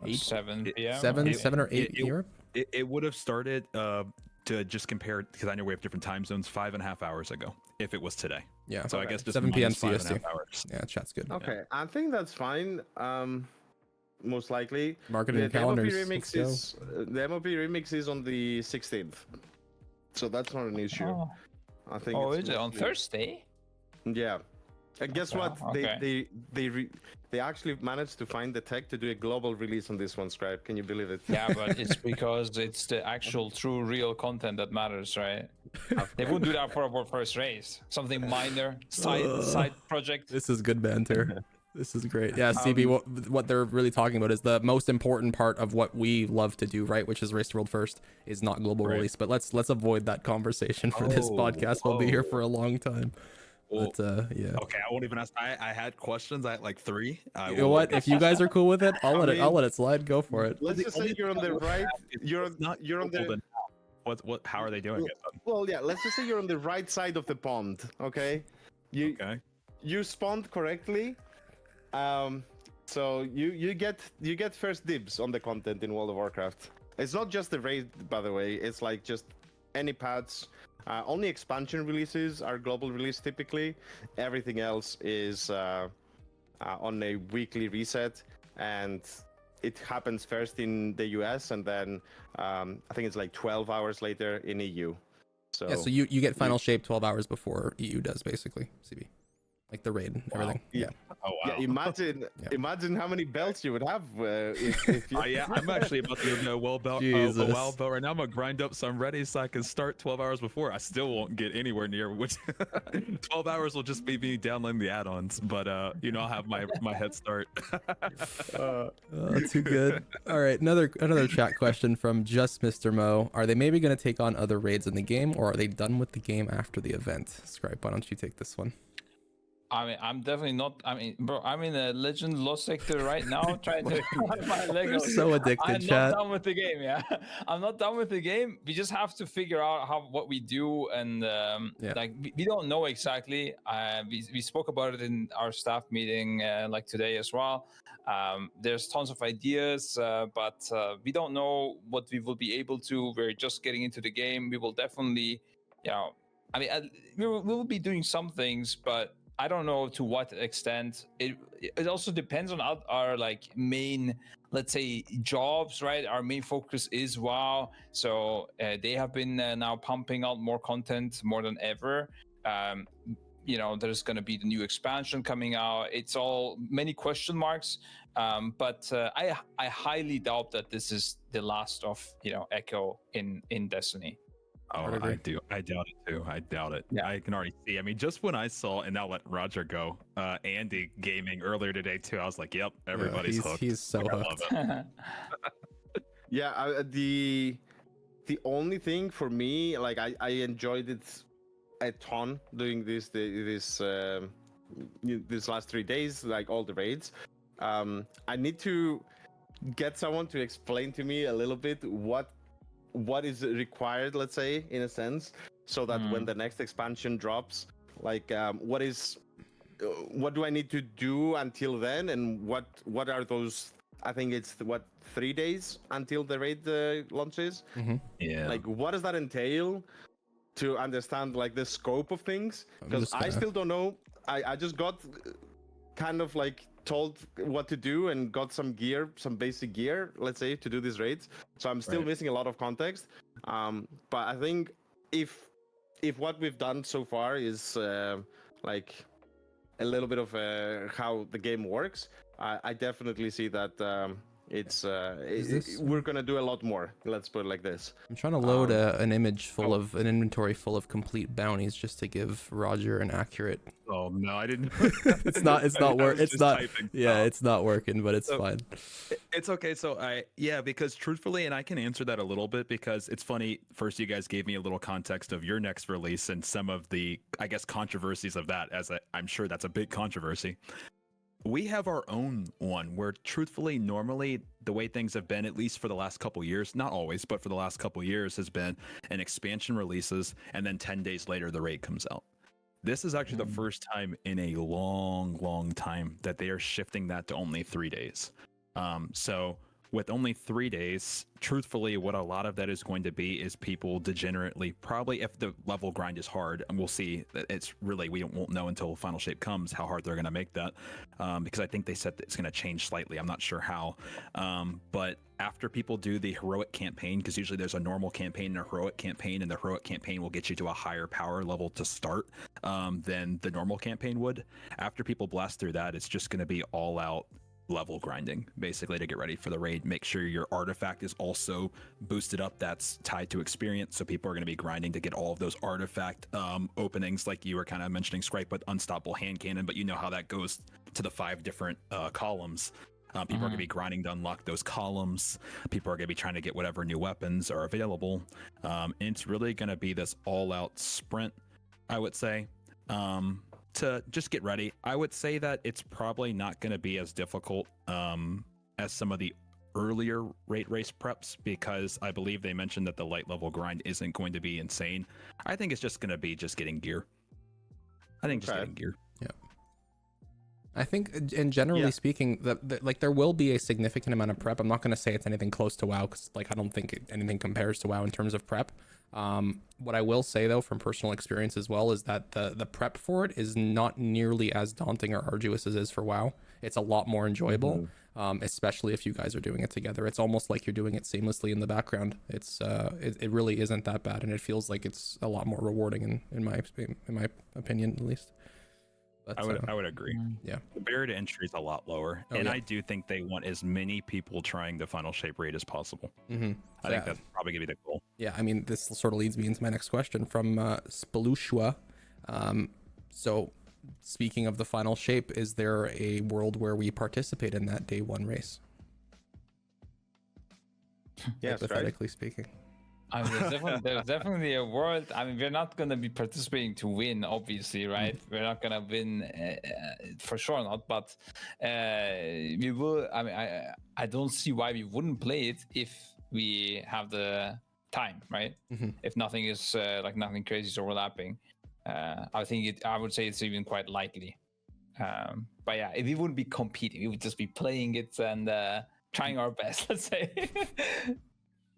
[SPEAKER 1] 8,
[SPEAKER 4] 7 p.m.
[SPEAKER 1] 7 or 8
[SPEAKER 2] it-
[SPEAKER 1] here.
[SPEAKER 2] It would have started to just compare, because I know we have different time zones, 5.5 hours ago if it was today.
[SPEAKER 1] Yeah.
[SPEAKER 2] So I
[SPEAKER 3] Okay.
[SPEAKER 2] guess just
[SPEAKER 1] 7 p.m.
[SPEAKER 2] minus 5.5
[SPEAKER 1] CST.
[SPEAKER 2] hours.
[SPEAKER 1] Yeah, chat's good.
[SPEAKER 3] Okay, I think that's fine. Most likely.
[SPEAKER 1] Marketing
[SPEAKER 3] The
[SPEAKER 1] calendars.
[SPEAKER 3] MOP
[SPEAKER 1] Let's
[SPEAKER 3] remix
[SPEAKER 1] go.
[SPEAKER 3] is the MOP remix is on the 16th, so that's not an issue.
[SPEAKER 4] Oh,
[SPEAKER 3] I think.
[SPEAKER 4] oh
[SPEAKER 3] it's
[SPEAKER 4] is it on
[SPEAKER 3] mostly-
[SPEAKER 4] Thursday?
[SPEAKER 3] Yeah. And guess
[SPEAKER 4] Okay,
[SPEAKER 3] what?
[SPEAKER 4] okay.
[SPEAKER 3] They actually managed to find the tech to do a global release on this one, Scribe. Can you believe it?
[SPEAKER 4] Yeah, but it's because it's the actual, true, real content that matters, right? They won't do that for our first race. Something minor, side project.
[SPEAKER 1] This is good banter. This is great. Yeah, CB, what they're really talking about is the most important part of what we love to do, right? Which is race to world first, is not global
[SPEAKER 2] Right.
[SPEAKER 1] release. But let's avoid that conversation for this podcast. We'll be here for a long time.
[SPEAKER 2] Well,
[SPEAKER 1] But yeah.
[SPEAKER 2] Okay, I won't even ask. I had questions. I had like 3.
[SPEAKER 1] You know what? If you guys are cool with it, I'll let
[SPEAKER 3] mean,
[SPEAKER 1] it slide. Go for it.
[SPEAKER 3] Let's
[SPEAKER 2] the
[SPEAKER 3] just say
[SPEAKER 2] only
[SPEAKER 3] you're on the right. You're on
[SPEAKER 2] Well,
[SPEAKER 3] the.
[SPEAKER 2] then what? How are they doing it?
[SPEAKER 3] Well, yeah. Let's just say you're on the right side of the pond. Okay.
[SPEAKER 2] Okay.
[SPEAKER 3] You spawned correctly. So you get first dibs on the content in World of Warcraft. It's not just the raid, by the way. It's like just any patch. Only expansion releases are global release typically. Everything else is on a weekly reset, and it happens first in the US, and then I think it's like 12 hours later in EU. So
[SPEAKER 1] yeah, so you get final shape 12 hours before EU does, basically, CB. Like the raid and everything. Yeah.
[SPEAKER 2] Oh wow.
[SPEAKER 3] Yeah, imagine how many belts you would have if you...
[SPEAKER 2] Yeah, I'm actually about to go WoW belt, a WoW belt right now. I'm gonna grind up so I'm ready so I can start 12 hours before. I still won't get anywhere near which 12 hours will just be me downloading the add-ons, but I'll have my head start.
[SPEAKER 1] Too good. All right, another chat question from Just Mr. Mo. Are they maybe going to take on other raids in the game, or are they done with the game after the event? Scripe, why don't you take this one?
[SPEAKER 4] I mean, I'm definitely not. I mean, bro, I'm in a Legend Lost sector right now, trying to find my Lego.
[SPEAKER 1] So addicted,
[SPEAKER 4] I'm
[SPEAKER 1] chat.
[SPEAKER 4] not done with the game. Yeah, I'm not done with the game. We just have to figure out what we do, and like we don't know exactly. We spoke about it in our staff meeting like today as well. There's tons of ideas, but we don't know what we will be able to. We're just getting into the game. We will definitely, I mean, we will be doing some things, but I don't know to what extent. It also depends on our like main, let's say, jobs, right? Our main focus is WoW, so they have been now pumping out more content more than ever. There's going to be the new expansion coming out. It's all many question marks, but I highly doubt that this is the last of Echo in Destiny.
[SPEAKER 2] Oh, I do. I doubt it too. I doubt it.
[SPEAKER 4] Yeah.
[SPEAKER 2] I can already see. I mean, just when I saw, and I'll let Roger go, Andy gaming earlier today too, I was like, yep, everybody's hooked.
[SPEAKER 1] He's so hooked.
[SPEAKER 3] Yeah, the only thing for me, like I enjoyed it a ton doing this last 3 days, like all the raids. I need to get someone to explain to me a little bit what is required, let's say, in a sense, so that when the next expansion drops, like what do I need to do until then, and what are those? I think it's 3 days until the raid launches.
[SPEAKER 1] Mm-hmm.
[SPEAKER 2] Yeah.
[SPEAKER 3] Like, what does that entail to understand like the scope of things? Because I still don't know. I just got kind of like told what to do and got some basic gear, let's say, to do these raids. So I'm still missing a lot of context. But I think if what we've done so far is like a little bit of how the game works, I definitely see that we're gonna do a lot more. Let's put it like this.
[SPEAKER 1] I'm trying to load an image full of an inventory full of complete bounties just to give Roger an accurate.
[SPEAKER 2] Oh no, I didn't.
[SPEAKER 1] It's not working. It's not. Yeah, it's not working, but it's fine.
[SPEAKER 2] It's okay. So because truthfully, and I can answer that a little bit because it's funny. First, you guys gave me a little context of your next release and some of the, I guess, controversies of that. I'm sure that's a big controversy. We have our own one where truthfully, normally the way things have been, at least for the last couple years, not always, but for the last couple years, has been an expansion releases and then 10 days later the raid comes out. This is actually the first time in a long time that they are shifting that to only 3 days. So with only 3 days, truthfully, what a lot of that is going to be is people degenerately, probably if the level grind is hard, and we'll see, it's really, we won't know until final shape comes how hard they're going to make that, because I think they said that it's going to change slightly. I'm not sure how, but after people do the heroic campaign, because usually there's a normal campaign and a heroic campaign, and the heroic campaign will get you to a higher power level to start than the normal campaign would. After people blast through that, it's just going to be all out level grinding basically to get ready for the raid. Make sure your artifact is also boosted up. That's tied to experience, so people are going to be grinding to get all of those artifact openings, like you were kind of mentioning, Scripe, with unstoppable hand cannon, but you know how that goes to the 5 different columns. People are going to be grinding to unlock those columns. People are going to be trying to get whatever new weapons are available, and it's really going to be this all-out sprint, I would say, to just get ready. I would say that it's probably not going to be as difficult as some of the earlier raid race preps, because I believe they mentioned that the light level grind isn't going to be insane. I think it's just going to be just getting gear. I think just getting gear.
[SPEAKER 1] Yeah. I think, and generally
[SPEAKER 3] Yeah.
[SPEAKER 1] speaking, like there will be a significant amount of prep. I'm not going to say it's anything close to WoW because like I don't think anything compares to WoW in terms of prep. What I will say though, from personal experience as well, is that the prep for it is not nearly as daunting or arduous as it is for WoW. It's a lot more enjoyable, especially if you guys are doing it together. It's almost like you're doing it seamlessly in the background. It really isn't that bad, and it feels like it's a lot more rewarding in my opinion, at least. But,
[SPEAKER 2] I would agree.
[SPEAKER 1] yeah.
[SPEAKER 2] The barrier to entry is a lot lower,
[SPEAKER 1] Oh,
[SPEAKER 2] and
[SPEAKER 1] yeah.
[SPEAKER 2] I do think they want as many people trying the final shape raid as possible.
[SPEAKER 1] Mm-hmm.
[SPEAKER 2] I think that's probably gonna be the goal.
[SPEAKER 1] Yeah, I mean, this sort of leads me into my next question from Spelushua. So, speaking of the final shape, is there a world where we participate in that day one race?
[SPEAKER 3] Yes, right.
[SPEAKER 1] Hypothetically speaking.
[SPEAKER 4] I mean, there's definitely a world. I mean, we're not going to be participating to win, obviously, right? We're not going to win for sure not, but we will. I mean, I don't see why we wouldn't play it if we have the time, right? If nothing is like nothing crazy is overlapping, I would say it's even quite likely. But yeah, we wouldn't be competing. We would just be playing it and trying our best, let's say.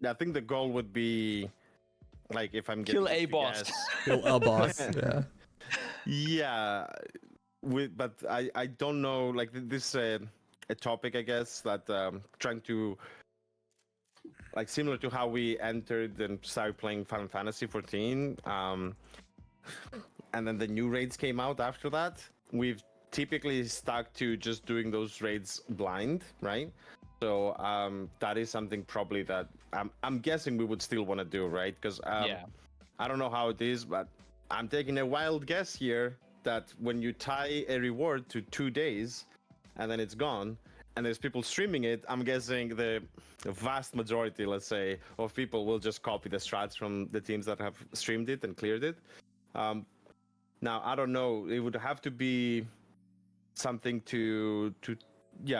[SPEAKER 3] I think the goal would be, like, if I'm getting
[SPEAKER 4] Kill a
[SPEAKER 3] to
[SPEAKER 4] boss.
[SPEAKER 3] guess-
[SPEAKER 1] Kill a boss. Yeah.
[SPEAKER 3] Yeah, but I don't know. Like this a topic, I guess, that trying to, like, similar to how we entered and started playing Final Fantasy 14, and then the new raids came out after that. We've typically stuck to just doing those raids blind, right? So that is something probably that I'm guessing we would still want to do, right? Because
[SPEAKER 4] Yeah.
[SPEAKER 3] I don't know how it is, but I'm taking a wild guess here that when you tie a reward to 2 days and then it's gone, and there's people streaming it, I'm guessing the vast majority, let's say, of people will just copy the strats from the teams that have streamed it and cleared it. Now, I don't know. It would have to be something to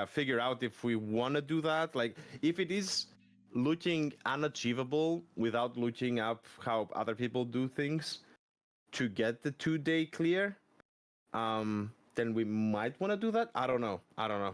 [SPEAKER 3] figure out if we want to do that. Like, if it is looking unachievable without looking up how other people do things to get the 2-day clear, then we might want to do that. I don't know.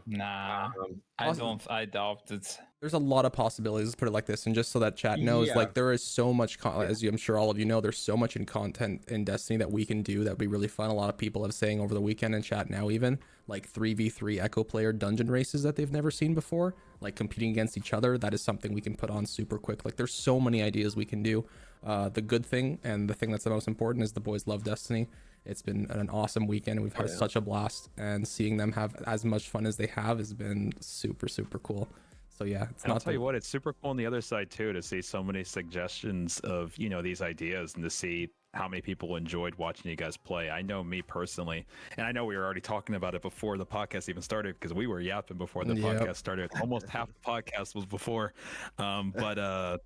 [SPEAKER 4] Nah,
[SPEAKER 1] Awesome.
[SPEAKER 4] I doubt it.
[SPEAKER 1] There's a lot of possibilities. Let's put it like this, and just so that chat knows,
[SPEAKER 3] Yeah.
[SPEAKER 1] like there is so much, as I'm sure all of you know, there's so much in content in Destiny that we can do that would be really fun. A lot of people have saying over the weekend in chat now, even like 3v3 Echo player dungeon races that they've never seen before, like competing against each other. That is something we can put on super quick. Like there's so many ideas we can do. The good thing and the thing that's the most important is the boys love Destiny. It's been an awesome weekend. We've had such a blast, and seeing them have as much fun as they have has been super, super cool. So yeah, it's
[SPEAKER 2] And I'll tell you what, it's super cool on the other side too to see so many suggestions of, you know, these ideas and to see how many people enjoyed watching you guys play. I know me personally, and I know we were already talking about it before the podcast even started because we were yapping before the podcast started. Almost half the podcast was before. But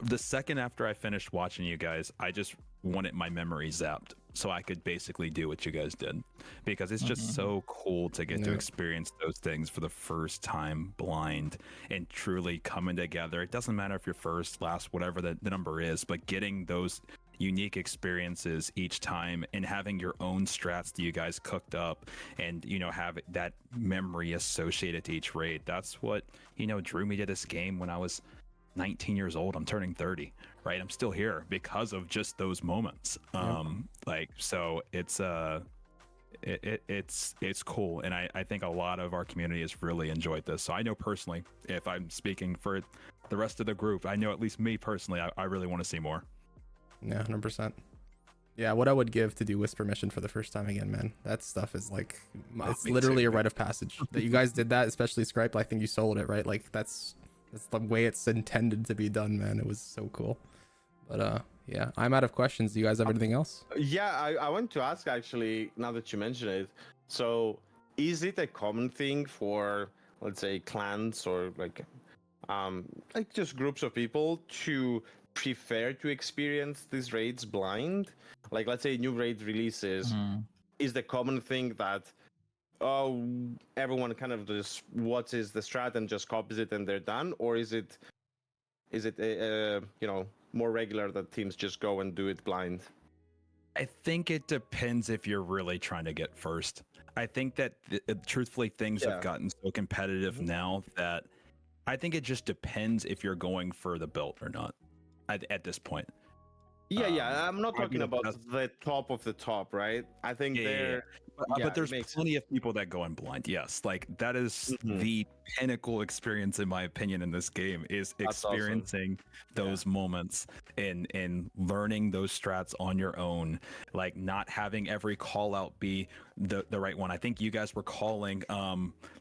[SPEAKER 2] the second after I finished watching you guys, I just wanted my memory zapped so I could basically do what you guys did, because it's just so cool to get to experience those things for the first time blind and truly coming together. It doesn't matter if you're first, last, whatever the number is, but getting those unique experiences each time and having your own strats that you guys cooked up and, you know, have that memory associated to each raid. That's what, you know, drew me to this game when I was 19 years old. I'm turning 30, right? I'm still here because of just those moments. Like, so it's cool, and I think a lot of our community has really enjoyed this. So I know personally, if I'm speaking for the rest of the group, I know at least me personally, I really want to see more.
[SPEAKER 1] Yeah, 100%. Yeah, what I would give to do Whisper Mission for the first time again, man. That stuff is like, it's literally a rite of passage. That you guys did that, especially Scripe. I think you sold it, right? Like that's the way it's intended to be done, man. It was so cool. But yeah, I'm out of questions. Do you guys have anything else?
[SPEAKER 3] Yeah, I want to ask actually, now that you mention it. So, is it a common thing for, let's say, clans or like just groups of people to prefer to experience these raids blind? Like, let's say new raid releases, is the common thing that everyone kind of just what is the strat and just copies it and they're done, or is it you know, more regular that teams just go and do it blind?
[SPEAKER 2] I think it depends if you're really trying to get first. I think that truthfully things have
[SPEAKER 3] Yeah.
[SPEAKER 2] gotten so competitive now that I think it just depends if you're going for the belt or not at this point.
[SPEAKER 3] Yeah. I'm not
[SPEAKER 2] I
[SPEAKER 3] talking
[SPEAKER 2] mean,
[SPEAKER 3] about
[SPEAKER 2] that's-
[SPEAKER 3] the top of the top, right? I think
[SPEAKER 2] Yeah.
[SPEAKER 3] yeah,
[SPEAKER 2] But there's
[SPEAKER 3] it makes
[SPEAKER 2] plenty of people that go in blind. Yes, like that is
[SPEAKER 3] Mhm.
[SPEAKER 2] the pinnacle experience, in my opinion, in this game is
[SPEAKER 3] That's awesome.
[SPEAKER 2] experiencing those moments and learning those strats on your own, like not having every call out be the right one. I think you guys were calling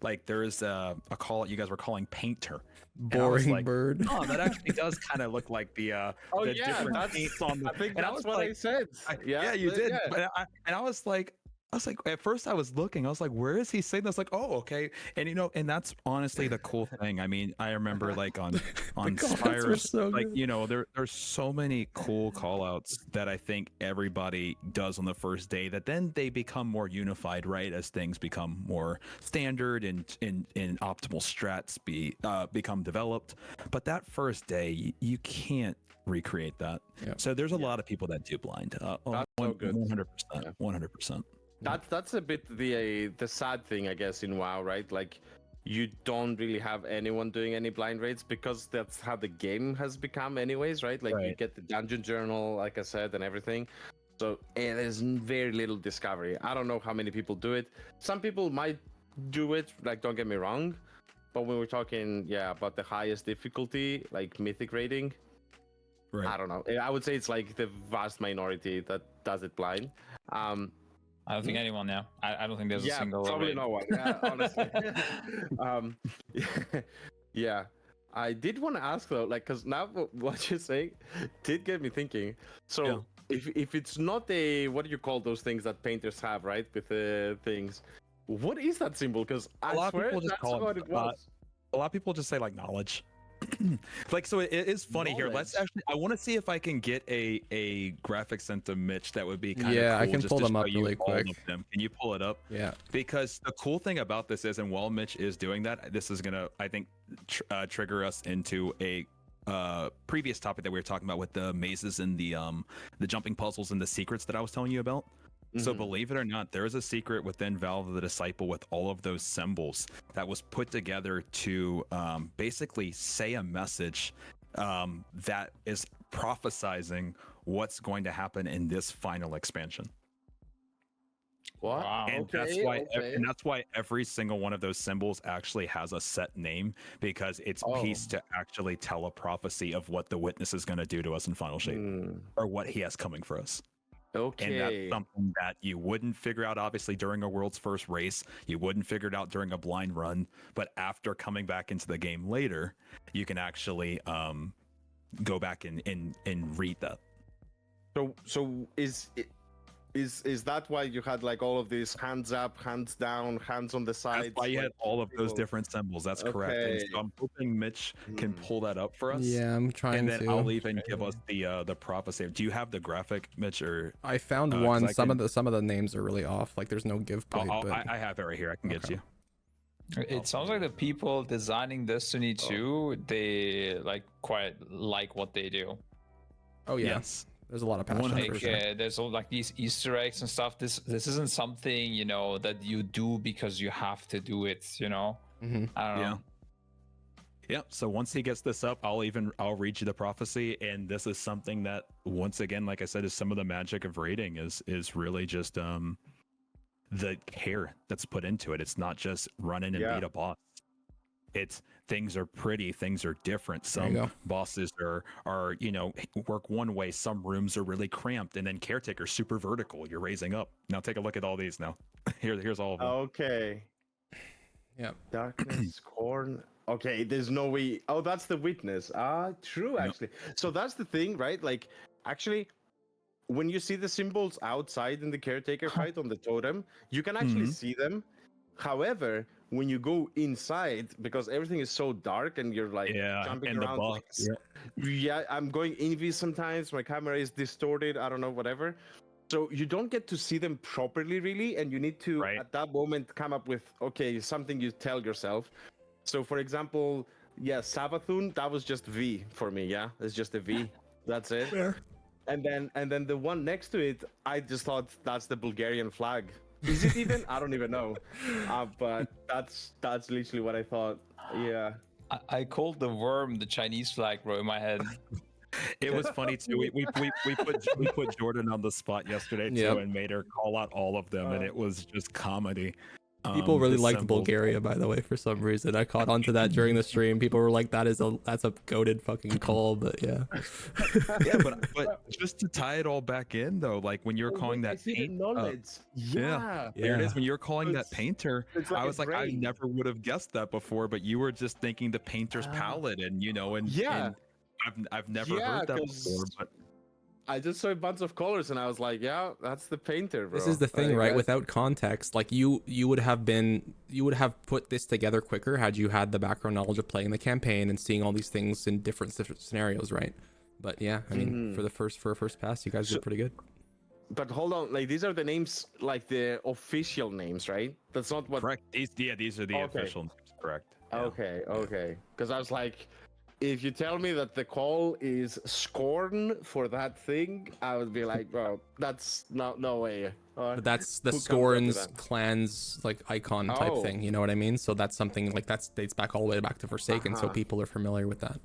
[SPEAKER 2] like there's a call out you guys were calling Painter. And I was
[SPEAKER 1] Boring
[SPEAKER 2] like,
[SPEAKER 1] bird.
[SPEAKER 2] oh, that actually does kind of look like the
[SPEAKER 3] Oh
[SPEAKER 2] the
[SPEAKER 3] yeah,
[SPEAKER 2] different
[SPEAKER 3] that's,
[SPEAKER 2] paints on the.
[SPEAKER 3] I think
[SPEAKER 2] and
[SPEAKER 3] that's
[SPEAKER 2] was
[SPEAKER 3] what I
[SPEAKER 2] like,
[SPEAKER 3] said.
[SPEAKER 2] yeah, you did.
[SPEAKER 3] Yeah.
[SPEAKER 2] But I was like, at first I was looking, I was like, where is he saying this? Like, oh, okay. And and that's honestly the cool thing. I mean, I remember like on
[SPEAKER 1] comments were
[SPEAKER 2] Spires,
[SPEAKER 1] so
[SPEAKER 2] like,
[SPEAKER 1] good.
[SPEAKER 2] there's so many cool call outs that I think everybody does on the first day that then they become more unified, right? As things become more standard and optimal strats become developed. But that first day, you can't recreate that.
[SPEAKER 1] Yeah.
[SPEAKER 2] So there's a lot of people that do blind.
[SPEAKER 3] That's so good.
[SPEAKER 2] 100%.
[SPEAKER 3] Yeah.
[SPEAKER 2] 100%.
[SPEAKER 3] That's a bit the sad thing, I guess, in WoW, right? Like, you don't really have anyone doing any blind raids because that's how the game has become, anyways, right? Like, you
[SPEAKER 2] Right.
[SPEAKER 3] get the dungeon journal, like I said, and everything. So there's very little discovery. I don't know how many people do it. Some people might do it, like, don't get me wrong. But when we're talking, about the highest difficulty, like mythic rating,
[SPEAKER 2] Right.
[SPEAKER 3] I don't know. I would say it's like the vast minority that does it blind.
[SPEAKER 4] I don't think anyone now. I don't think there's a single.
[SPEAKER 3] probably
[SPEAKER 4] raid.
[SPEAKER 3] no one. Yeah, honestly. Yeah, I did want to ask though, like, because now what you're saying did get me thinking. So
[SPEAKER 2] Yeah.
[SPEAKER 3] if it's not a, what do you call those things that painters have, right, with the things? What is that symbol? Because I
[SPEAKER 2] lot of
[SPEAKER 3] swear
[SPEAKER 2] people just
[SPEAKER 3] that's
[SPEAKER 2] call it,
[SPEAKER 3] what it was.
[SPEAKER 2] A lot of people just say like knowledge. Like, so it is funny here. Let's
[SPEAKER 3] Knowledge.
[SPEAKER 2] actually, I want to see if I can get a graphic sent to Mitch that would be kind of
[SPEAKER 1] Yeah,
[SPEAKER 2] cool,
[SPEAKER 1] I can
[SPEAKER 2] just
[SPEAKER 1] pull
[SPEAKER 2] to
[SPEAKER 1] them
[SPEAKER 2] show
[SPEAKER 1] up
[SPEAKER 2] you
[SPEAKER 1] really
[SPEAKER 2] all
[SPEAKER 1] quick.
[SPEAKER 2] of them. Can you pull it up?
[SPEAKER 1] Yeah.
[SPEAKER 2] Because the cool thing about this is, and while Mitch is doing that, this is gonna, I think, trigger us into a previous topic that we were talking about with the mazes and the jumping puzzles and the secrets that I was telling you about. So
[SPEAKER 3] Mhm.
[SPEAKER 2] believe it or not, there is a secret within Valve the Disciple with all of those symbols that was put together to basically say a message that is prophesizing what's going to happen in this final expansion.
[SPEAKER 3] What?
[SPEAKER 4] Wow.
[SPEAKER 2] And that's
[SPEAKER 3] Okay,
[SPEAKER 2] why
[SPEAKER 3] okay.
[SPEAKER 2] and that's why every single one of those symbols actually has a set name, because it's
[SPEAKER 3] Oh.
[SPEAKER 2] pieced to actually tell a prophecy of what the witness is going to do to us in final shape,
[SPEAKER 3] Hmm.
[SPEAKER 2] or what he has coming for us. And
[SPEAKER 3] Okay.
[SPEAKER 2] that's something that you wouldn't figure out obviously during a world's first race. You wouldn't figure it out during a blind run, but after coming back into the game later, you can actually go back and read that.
[SPEAKER 3] So is that why you had like all of these hands up, hands down, hands on the sides?
[SPEAKER 2] That's why you
[SPEAKER 3] like,
[SPEAKER 2] had all of those
[SPEAKER 3] people-
[SPEAKER 2] different symbols. That's correct. And
[SPEAKER 3] Okay.
[SPEAKER 2] so I'm hoping Mitch can
[SPEAKER 3] Hmm.
[SPEAKER 2] pull that up for us.
[SPEAKER 1] Yeah, I'm trying
[SPEAKER 2] And then
[SPEAKER 1] to.
[SPEAKER 2] I'll even give us the prophecy. Do you have the graphic, Mitch? Or
[SPEAKER 1] I found
[SPEAKER 2] 'cause
[SPEAKER 1] one.
[SPEAKER 2] I
[SPEAKER 1] Some
[SPEAKER 2] can-
[SPEAKER 1] of the names are really off. Like there's no give plate. but
[SPEAKER 2] I have it right here. I can get
[SPEAKER 1] Okay.
[SPEAKER 2] you.
[SPEAKER 4] It sounds like the people designing Destiny 2, they like quite like what they do.
[SPEAKER 1] oh yeah,
[SPEAKER 2] Yes.
[SPEAKER 1] there's a lot of passion. For
[SPEAKER 4] Like
[SPEAKER 1] sure.
[SPEAKER 4] there's all like these Easter eggs and stuff. This isn't something that you do because you have to do it.
[SPEAKER 1] Mhm.
[SPEAKER 4] I don't know.
[SPEAKER 2] Yeah. So once he gets this up, I'll read you the prophecy, and this is something that, once again, like I said, is some of the magic of raiding is really just the care that's put into it. It's not just run in and
[SPEAKER 3] Yeah.
[SPEAKER 2] beat a boss. It's things are pretty, things are different.
[SPEAKER 1] There you
[SPEAKER 2] Some
[SPEAKER 1] go.
[SPEAKER 2] bosses are work one way, some rooms are really cramped, and then caretaker's super vertical. You're raising up. Now take a look at all these now. Here's all of them.
[SPEAKER 3] Okay.
[SPEAKER 1] Yeah.
[SPEAKER 3] Darkness, Scorn. Okay, there's no way. Oh, that's the witness. True,
[SPEAKER 2] Yep.
[SPEAKER 3] actually. So that's the thing, right? Like, actually, when you see the symbols outside in the caretaker fight on the totem, you can actually
[SPEAKER 2] Mhm.
[SPEAKER 3] see them. However, when you go inside, because everything is so dark and you're like
[SPEAKER 2] Yeah,
[SPEAKER 3] jumping
[SPEAKER 2] and the
[SPEAKER 3] around,
[SPEAKER 2] boss.
[SPEAKER 3] yeah, I'm going invis sometimes. My camera is distorted. I don't know, whatever. So you don't get to see them properly, really, and you need to
[SPEAKER 2] Right.
[SPEAKER 3] at that moment come up with something you tell yourself. So, for example, Savathun, that was just V for me. Yeah, it's just a V. That's it. And then the one next to it, I just thought that's the Bulgarian flag. Is it even? I don't even know. But that's literally what I thought. Yeah.
[SPEAKER 4] I called the worm the Chinese flag, bro, in my head.
[SPEAKER 2] It was funny too. We put Jordan on the spot yesterday too,
[SPEAKER 1] Yep.
[SPEAKER 2] and made her call out all of them, and it was just comedy.
[SPEAKER 1] People really
[SPEAKER 2] the
[SPEAKER 1] liked
[SPEAKER 2] symbols.
[SPEAKER 1] Bulgaria, by the way, for some reason. I caught onto that during the stream. People were like, that's a goated fucking call, but yeah.
[SPEAKER 2] Yeah, but just to tie it all back in though, like when you're calling that paint,
[SPEAKER 3] knowledge.
[SPEAKER 2] there it is. When you're calling that
[SPEAKER 3] It's-
[SPEAKER 2] painter,
[SPEAKER 3] it's like
[SPEAKER 2] I
[SPEAKER 3] a
[SPEAKER 2] was like, I
[SPEAKER 3] brain.
[SPEAKER 2] never would have guessed that before, but you were just thinking the painter's palette, and
[SPEAKER 3] Yeah.
[SPEAKER 2] and I've never
[SPEAKER 3] Yeah,
[SPEAKER 2] heard that
[SPEAKER 3] 'cause
[SPEAKER 2] before, but
[SPEAKER 3] I just saw a bunch of colors and I was like, yeah, that's the painter, bro.
[SPEAKER 1] This is the thing,
[SPEAKER 3] Like,
[SPEAKER 1] right?
[SPEAKER 3] that-
[SPEAKER 1] Without context, like you would have put this together quicker had you had the background knowledge of playing the campaign and seeing all these things in different scenarios, right? But yeah, I mean, for a first pass, you guys did pretty good.
[SPEAKER 3] But hold on, like these are the names, like the official names, right? That's not what.
[SPEAKER 2] correct. These are the
[SPEAKER 3] Okay.
[SPEAKER 2] official names, correct? Yeah.
[SPEAKER 3] Okay. Because I was like, if you tell me that the call is scorn for that thing, I would be like, bro, that's no way.
[SPEAKER 1] But that's the
[SPEAKER 3] Who comes up with
[SPEAKER 1] Scorn's
[SPEAKER 3] that?
[SPEAKER 1] clan's like icon type
[SPEAKER 3] Oh.
[SPEAKER 1] thing, you know what I mean? So that's something like that dates back all the way back to Forsaken, so
[SPEAKER 3] Uh-huh.
[SPEAKER 1] people are familiar with that.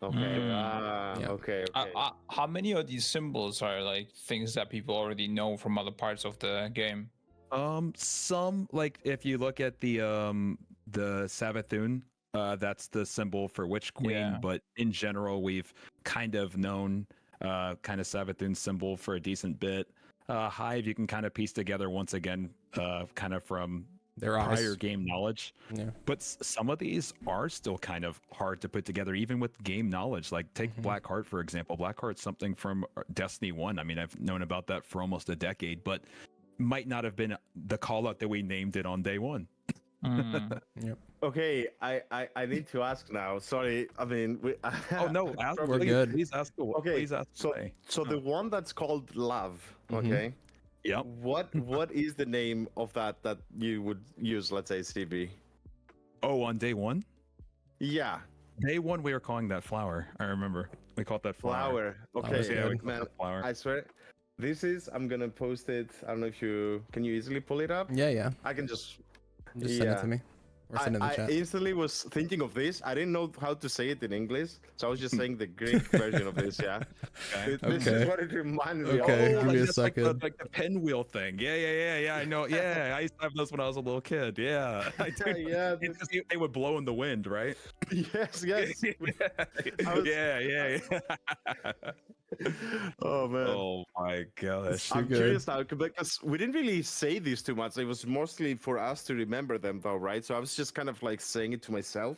[SPEAKER 3] Okay.
[SPEAKER 1] Yeah.
[SPEAKER 3] Okay.
[SPEAKER 4] How many of these symbols are like things that people already know from other parts of the game?
[SPEAKER 2] Some, like if you look at the Savathun, that's the symbol for Witch Queen,
[SPEAKER 4] Yeah.
[SPEAKER 2] but in general we've kind of known kind of Savathun's symbol for a decent bit. Hive you can kind of piece together once again, kind of from
[SPEAKER 1] Their
[SPEAKER 2] prior
[SPEAKER 1] eyes.
[SPEAKER 2] game knowledge.
[SPEAKER 1] Yeah.
[SPEAKER 2] But some of these are still kind of hard to put together, even with game knowledge. Like take Blackheart, for example. Blackheart's something from Destiny 1. I mean, I've known about that for almost a decade, but might not have been the call out that we named it on day one.
[SPEAKER 4] Mm.
[SPEAKER 3] Okay. I need to ask now. Sorry. I mean,
[SPEAKER 2] Oh no, ask,
[SPEAKER 1] We're
[SPEAKER 2] please,
[SPEAKER 1] good.
[SPEAKER 2] Please ask.
[SPEAKER 3] Okay,
[SPEAKER 2] Please ask.
[SPEAKER 3] so
[SPEAKER 2] away.
[SPEAKER 3] so the one that's called love.
[SPEAKER 1] Mhm.
[SPEAKER 3] Okay.
[SPEAKER 2] Yep.
[SPEAKER 3] What is the name of that you would use? Let's say CB.
[SPEAKER 2] Oh, on day one.
[SPEAKER 3] Yeah.
[SPEAKER 2] Day one, we were calling that flower. I remember we called that flower.
[SPEAKER 3] Flower.
[SPEAKER 1] Flower's
[SPEAKER 3] Okay,
[SPEAKER 2] Yeah, we
[SPEAKER 1] good.
[SPEAKER 2] called
[SPEAKER 3] man.
[SPEAKER 2] that flower.
[SPEAKER 3] I swear, this is. I'm gonna post it. I don't know if you can. You easily pull it up.
[SPEAKER 1] Yeah.
[SPEAKER 3] I can just.
[SPEAKER 1] Just send it
[SPEAKER 3] Yeah.
[SPEAKER 1] to me. Or send it in the
[SPEAKER 3] I
[SPEAKER 1] chat.
[SPEAKER 3] instantly was thinking of this. I didn't know how to say it in English, so I was just saying the Greek version of this. Yeah.
[SPEAKER 2] Okay.
[SPEAKER 3] This
[SPEAKER 1] Okay.
[SPEAKER 3] is what it reminded me
[SPEAKER 1] Okay,
[SPEAKER 3] of.
[SPEAKER 1] give me a
[SPEAKER 2] just like
[SPEAKER 1] second.
[SPEAKER 2] the pinwheel thing. Yeah. I know. Yeah, I used to have those when I was a little kid. Yeah. I did.
[SPEAKER 3] Yeah.
[SPEAKER 2] It's just, they would blow in the wind, right?
[SPEAKER 3] Yes. Yes.
[SPEAKER 2] Yeah.
[SPEAKER 3] Oh man.
[SPEAKER 2] Oh my gosh.
[SPEAKER 3] I'm
[SPEAKER 1] good.
[SPEAKER 3] curious now because we didn't really say these too much. It was mostly for us to remember them, though, right? So I was just kind of like saying it to myself,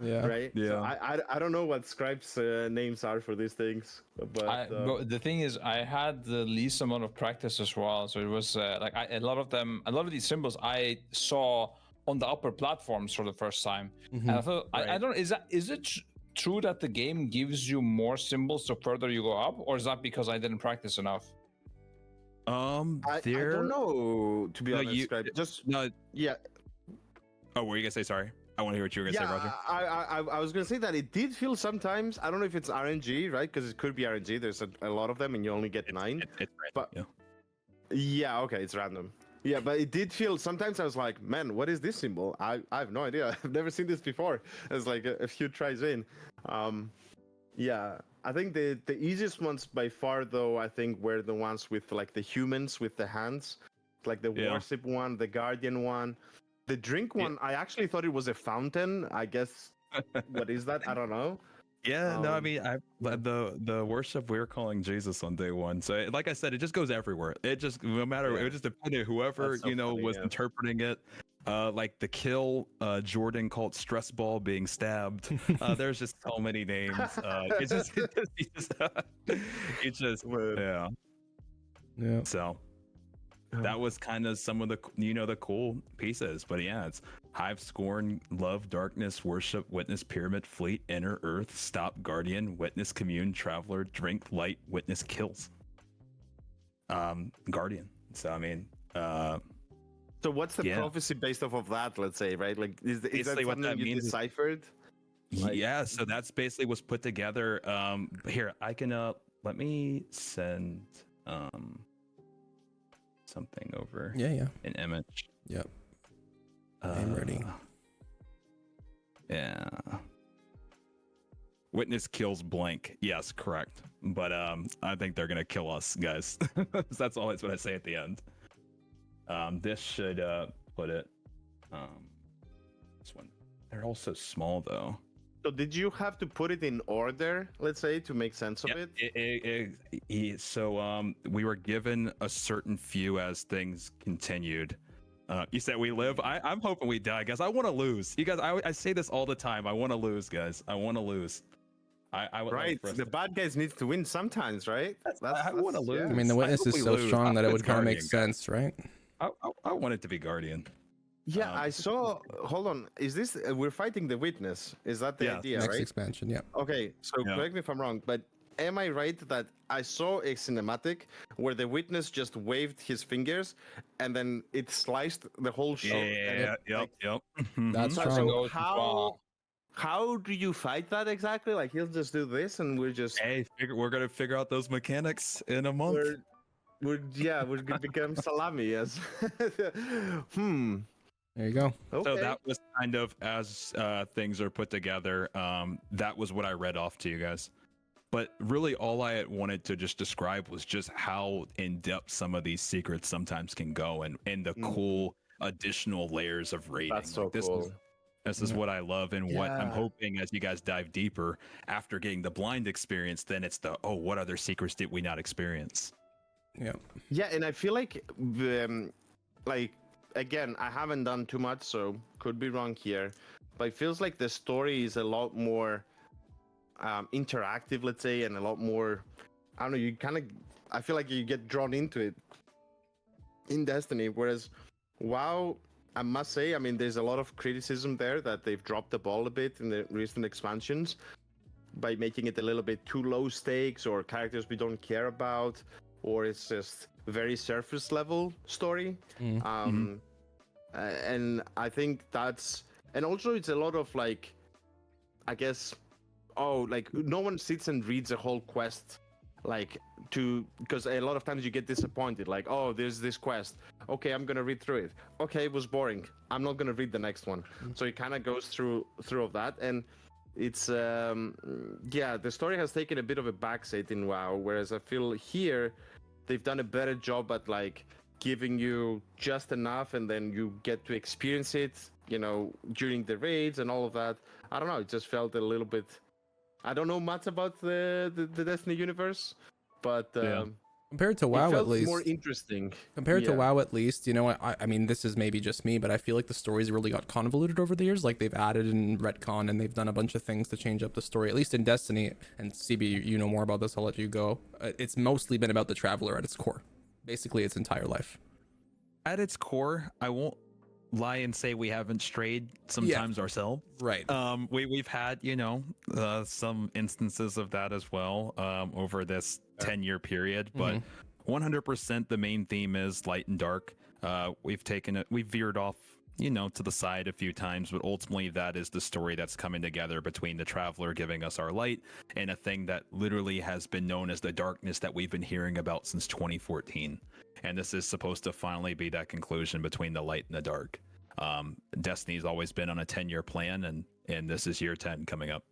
[SPEAKER 1] Yeah.
[SPEAKER 3] right? So
[SPEAKER 2] Yeah.
[SPEAKER 3] I don't know what Scripe's names are for these things, but
[SPEAKER 4] But the thing is, I had the least amount of practice as well. So it was like a lot of these symbols I saw on the upper platforms for the first time. And I thought, I don't. Is it true that the game gives you more symbols the further you go up, or is that because I didn't practice enough?
[SPEAKER 3] I
[SPEAKER 2] There.
[SPEAKER 3] don't know, to be
[SPEAKER 2] No,
[SPEAKER 3] honest.
[SPEAKER 2] you-
[SPEAKER 3] Scripe. Just
[SPEAKER 2] No.
[SPEAKER 3] yeah,
[SPEAKER 2] Oh, what were you gonna say? Sorry. I want to hear what you were gonna say, Roger.
[SPEAKER 3] I was gonna say that it did feel sometimes. I don't know if it's RNG, right? Because it could be RNG. There's a lot of them, and you only get 9.
[SPEAKER 2] It's
[SPEAKER 3] But-
[SPEAKER 2] yeah.
[SPEAKER 3] Yeah, okay, it's random. Yeah, but it did feel sometimes I was like, man, what is this symbol? I have no idea. I've never seen this before. It's like a few tries in. Yeah, I think the easiest ones by far, though, I think were the ones with like the humans with the hands, like the
[SPEAKER 2] Yeah.
[SPEAKER 3] worship one, the guardian one, the drink
[SPEAKER 2] Yeah.
[SPEAKER 3] one. I actually thought it was a fountain. I guess what is that? I don't know.
[SPEAKER 2] Yeah, no, I
[SPEAKER 3] Um,
[SPEAKER 2] mean, the worship we were calling Jesus on day one. So, like I said, it just goes everywhere. It just no matter.
[SPEAKER 3] Yeah.
[SPEAKER 2] It just depended whoever
[SPEAKER 3] That's so funny,
[SPEAKER 2] was
[SPEAKER 3] yeah.
[SPEAKER 2] interpreting it. Like the kill, Jordan called stress ball being stabbed. There's just so many names. It's just
[SPEAKER 3] Well,
[SPEAKER 2] yeah.
[SPEAKER 1] Yeah.
[SPEAKER 2] So that was kind of some of the the cool pieces. But yeah, it's Hive, Scorn, Love, Darkness, Worship, Witness, Pyramid, Fleet, Enter, Earth, Stop, Guardian, Witness, Commune, Traveler, Drink, Light, Witness, Kills. Guardian. So I mean,
[SPEAKER 3] So what's the
[SPEAKER 2] Yeah.
[SPEAKER 3] prophecy based off of that? Let's say, right? Like, is that
[SPEAKER 2] Basically what
[SPEAKER 3] something
[SPEAKER 2] that
[SPEAKER 3] you
[SPEAKER 2] means is-
[SPEAKER 3] deciphered? Like-
[SPEAKER 2] yeah. So that's basically what's put together. Here I can let me send. something over
[SPEAKER 1] Yeah.
[SPEAKER 2] an image.
[SPEAKER 1] Yep. I'm ready.
[SPEAKER 2] Yeah. Witness kills blank. Yes, correct. But I think they're gonna kill us, guys. That's always what I say at the end. This should put it. This one. They're all so small though.
[SPEAKER 3] So did you have to put it in order, let's say, to make sense of it?
[SPEAKER 2] So we were given a certain few as things continued. You said we live. I'm hoping we die, guys. I want to lose. You guys, I say this all the time. I want to lose, guys. I want to lose. I would
[SPEAKER 3] Right.
[SPEAKER 2] like for us
[SPEAKER 3] The
[SPEAKER 2] to-
[SPEAKER 3] bad guys need to win sometimes, right?
[SPEAKER 2] I want to lose.
[SPEAKER 1] I mean, the witness
[SPEAKER 2] hope
[SPEAKER 1] is
[SPEAKER 2] we
[SPEAKER 1] so
[SPEAKER 2] lose.
[SPEAKER 1] strong that it
[SPEAKER 2] It's
[SPEAKER 1] would kind of make
[SPEAKER 2] Guardian, guys.
[SPEAKER 1] sense, right?
[SPEAKER 2] I want it to be Guardian.
[SPEAKER 3] Yeah, I saw. Hold on. Is this? We're fighting the witness. Is that the
[SPEAKER 2] Yeah,
[SPEAKER 3] idea,
[SPEAKER 1] Next
[SPEAKER 3] right?
[SPEAKER 1] expansion, yeah.
[SPEAKER 3] Okay. So
[SPEAKER 2] Yeah.
[SPEAKER 3] correct me if I'm wrong, but am I right that I saw a cinematic where the witness just waved his fingers and then it sliced the whole show? and
[SPEAKER 2] Yeah.
[SPEAKER 3] it, like,
[SPEAKER 2] Yep.
[SPEAKER 1] That's
[SPEAKER 3] so
[SPEAKER 1] strong.
[SPEAKER 4] Goes
[SPEAKER 3] how
[SPEAKER 4] wrong.
[SPEAKER 3] how do you fight that exactly? Like he'll just do this and we're just
[SPEAKER 2] Hey, we're gonna figure out those mechanics in a month.
[SPEAKER 3] we're gonna become salami, yes.
[SPEAKER 1] There you go.
[SPEAKER 3] Okay.
[SPEAKER 2] So that was kind of as things are put together. That was what I read off to you guys. But really, all I wanted to just describe was just how in depth some of these secrets sometimes can go, and the cool additional layers of raiding.
[SPEAKER 3] That's so
[SPEAKER 2] Like, this
[SPEAKER 3] cool.
[SPEAKER 2] This is what I love, and what I'm
[SPEAKER 3] Yeah.
[SPEAKER 2] hoping as you guys dive deeper after getting the blind experience. Then it's the what other secrets did we not experience?
[SPEAKER 1] Yeah.
[SPEAKER 3] Yeah, and I feel like again, I haven't done too much, so could be wrong here, but it feels like the story is a lot more interactive, let's say, and a lot more. I don't know. I feel like you get drawn into it in Destiny, whereas WoW, I must say, I mean, there's a lot of criticism there that they've dropped the ball a bit in the recent expansions by making it a little bit too low stakes, or characters we don't care about, or it's just very surface level story. And I think and also it's a lot of like, I guess, like no one sits and reads a whole quest, because a lot of times you get disappointed, like, oh, there's this quest, okay, I'm gonna read through it, okay, it was boring, I'm not gonna read the next one. So it kind of goes through of that, and it's the story has taken a bit of a backseat in WoW, whereas I feel here they've done a better job at like giving you just enough, and then you get to experience it, during the raids and all of that. I don't know, it just felt a little bit. I don't know much about the Destiny universe, but
[SPEAKER 1] Compared to
[SPEAKER 3] it
[SPEAKER 1] WoW,
[SPEAKER 3] felt
[SPEAKER 1] at least.
[SPEAKER 3] more interesting.
[SPEAKER 1] Compared to
[SPEAKER 3] Yeah.
[SPEAKER 1] WoW, at least, you know what? I mean, this is maybe just me, but I feel like the stories really got convoluted over the years. Like they've added in retcon and they've done a bunch of things to change up the story. At least in Destiny, and CB, you know more about this. I'll let you go. It's mostly been about the Traveler at its core, basically its entire life.
[SPEAKER 2] At its core, I won't lie and say we haven't strayed sometimes ourselves.
[SPEAKER 1] Right.
[SPEAKER 2] We've had some instances of that as well over this 10-year period, but 100% the main theme is light and dark. We've veered off to the side a few times, but ultimately that is the story that's coming together between the Traveler giving us our light and a thing that literally has been known as the darkness that we've been hearing about since 2014. And this is supposed to finally be that conclusion between the light and the dark. Destiny's always been on a 10-year plan, and this is year 10 coming up.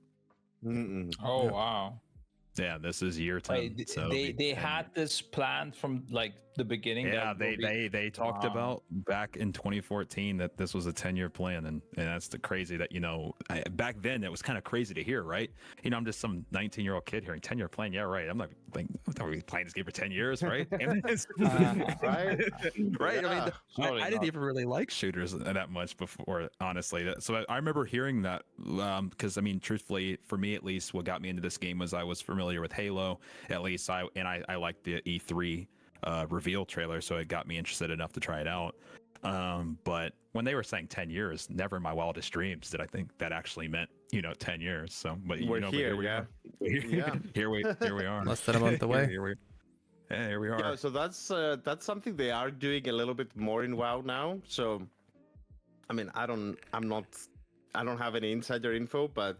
[SPEAKER 4] Oh, wow.
[SPEAKER 2] Yeah, this is year 10.
[SPEAKER 4] Wait,
[SPEAKER 2] so
[SPEAKER 4] they had this plan from like the beginning.
[SPEAKER 2] Yeah,
[SPEAKER 4] that
[SPEAKER 2] they talked about back in 2014 that this was a 10-year plan, and that's the crazy that back then it was kind of crazy to hear, right? I'm just some 19-year-old kid hearing 10-year plan. Yeah, right. I'm not like we playing this game for 10 years, right? And
[SPEAKER 3] Right?
[SPEAKER 2] right.
[SPEAKER 3] Yeah.
[SPEAKER 2] I didn't even really like shooters that much before, honestly. So I remember hearing that because truthfully, for me at least, what got me into this game was I was familiar with Halo. At least I liked the E3 reveal trailer, so it got me interested enough to try it out. But when they were saying 10 years, never in my wildest dreams did I think that actually meant 10 years. So, but
[SPEAKER 3] We're
[SPEAKER 2] but
[SPEAKER 3] here,
[SPEAKER 2] here we
[SPEAKER 3] yeah.
[SPEAKER 2] are.
[SPEAKER 3] Yeah.
[SPEAKER 2] here we are.
[SPEAKER 1] Less than a month away.
[SPEAKER 2] Here we are.
[SPEAKER 3] Yeah, so that's something they are doing a little bit more in WoW now. So, I don't have any insider info, but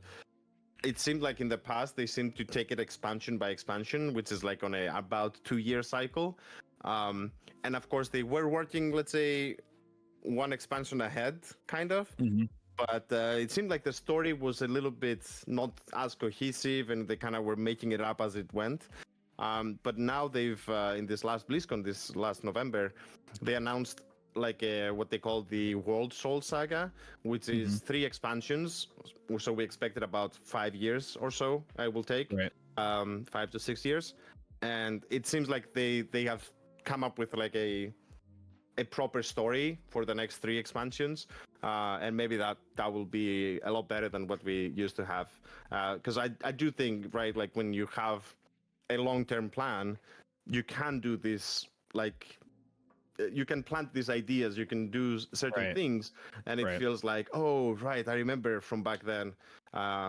[SPEAKER 3] it seemed like in the past they seemed to take it expansion by expansion, which is like on a about 2-year cycle. And of course, they were working, let's say, one expansion ahead, kind of. But it seemed like the story was a little bit not as cohesive, and they kind of were making it up as it went. But now they've, in this last BlizzCon, this last November, they announced like what they call the World Soul Saga, which is 3 expansions. So we expected about 5 years or so. I will take 5 to 6 years, and it seems like they have come up with like a proper story for the next 3 expansions, and maybe that will be a lot better than what we used to have. Because I do think, right, like when you have a long-term plan, you can do this, like you can plant these ideas, you can do certain things, and it feels like, oh, right, I remember from back then.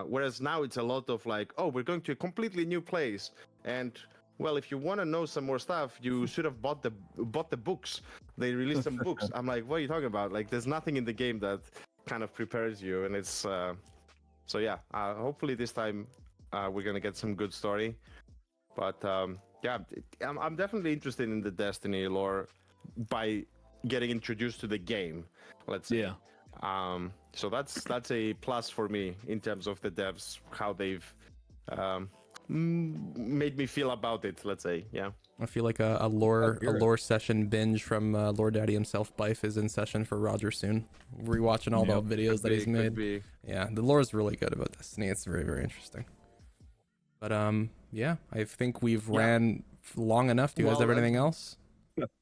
[SPEAKER 3] Whereas now it's a lot of like, oh, we're going to a completely new place, and well, if you want to know some more stuff, you should have bought the books. They released some books. I'm like, what are you talking about? Like, there's nothing in the game that kind of prepares you, and it's so yeah. Hopefully this time we're gonna get some good story. But yeah, I'm definitely interested in the Destiny lore by getting introduced to the game, let's say. So that's a plus for me in terms of the devs, how they've made me feel about it, let's say.
[SPEAKER 1] I feel like a lore session binge from Lord Daddy himself, Bife, is in session for Roger soon. Rewatching all the videos that he's made. Yeah, the lore is really good about Destiny. It's very, very interesting. But yeah, I think we've ran long enough. Do you guys have anything else?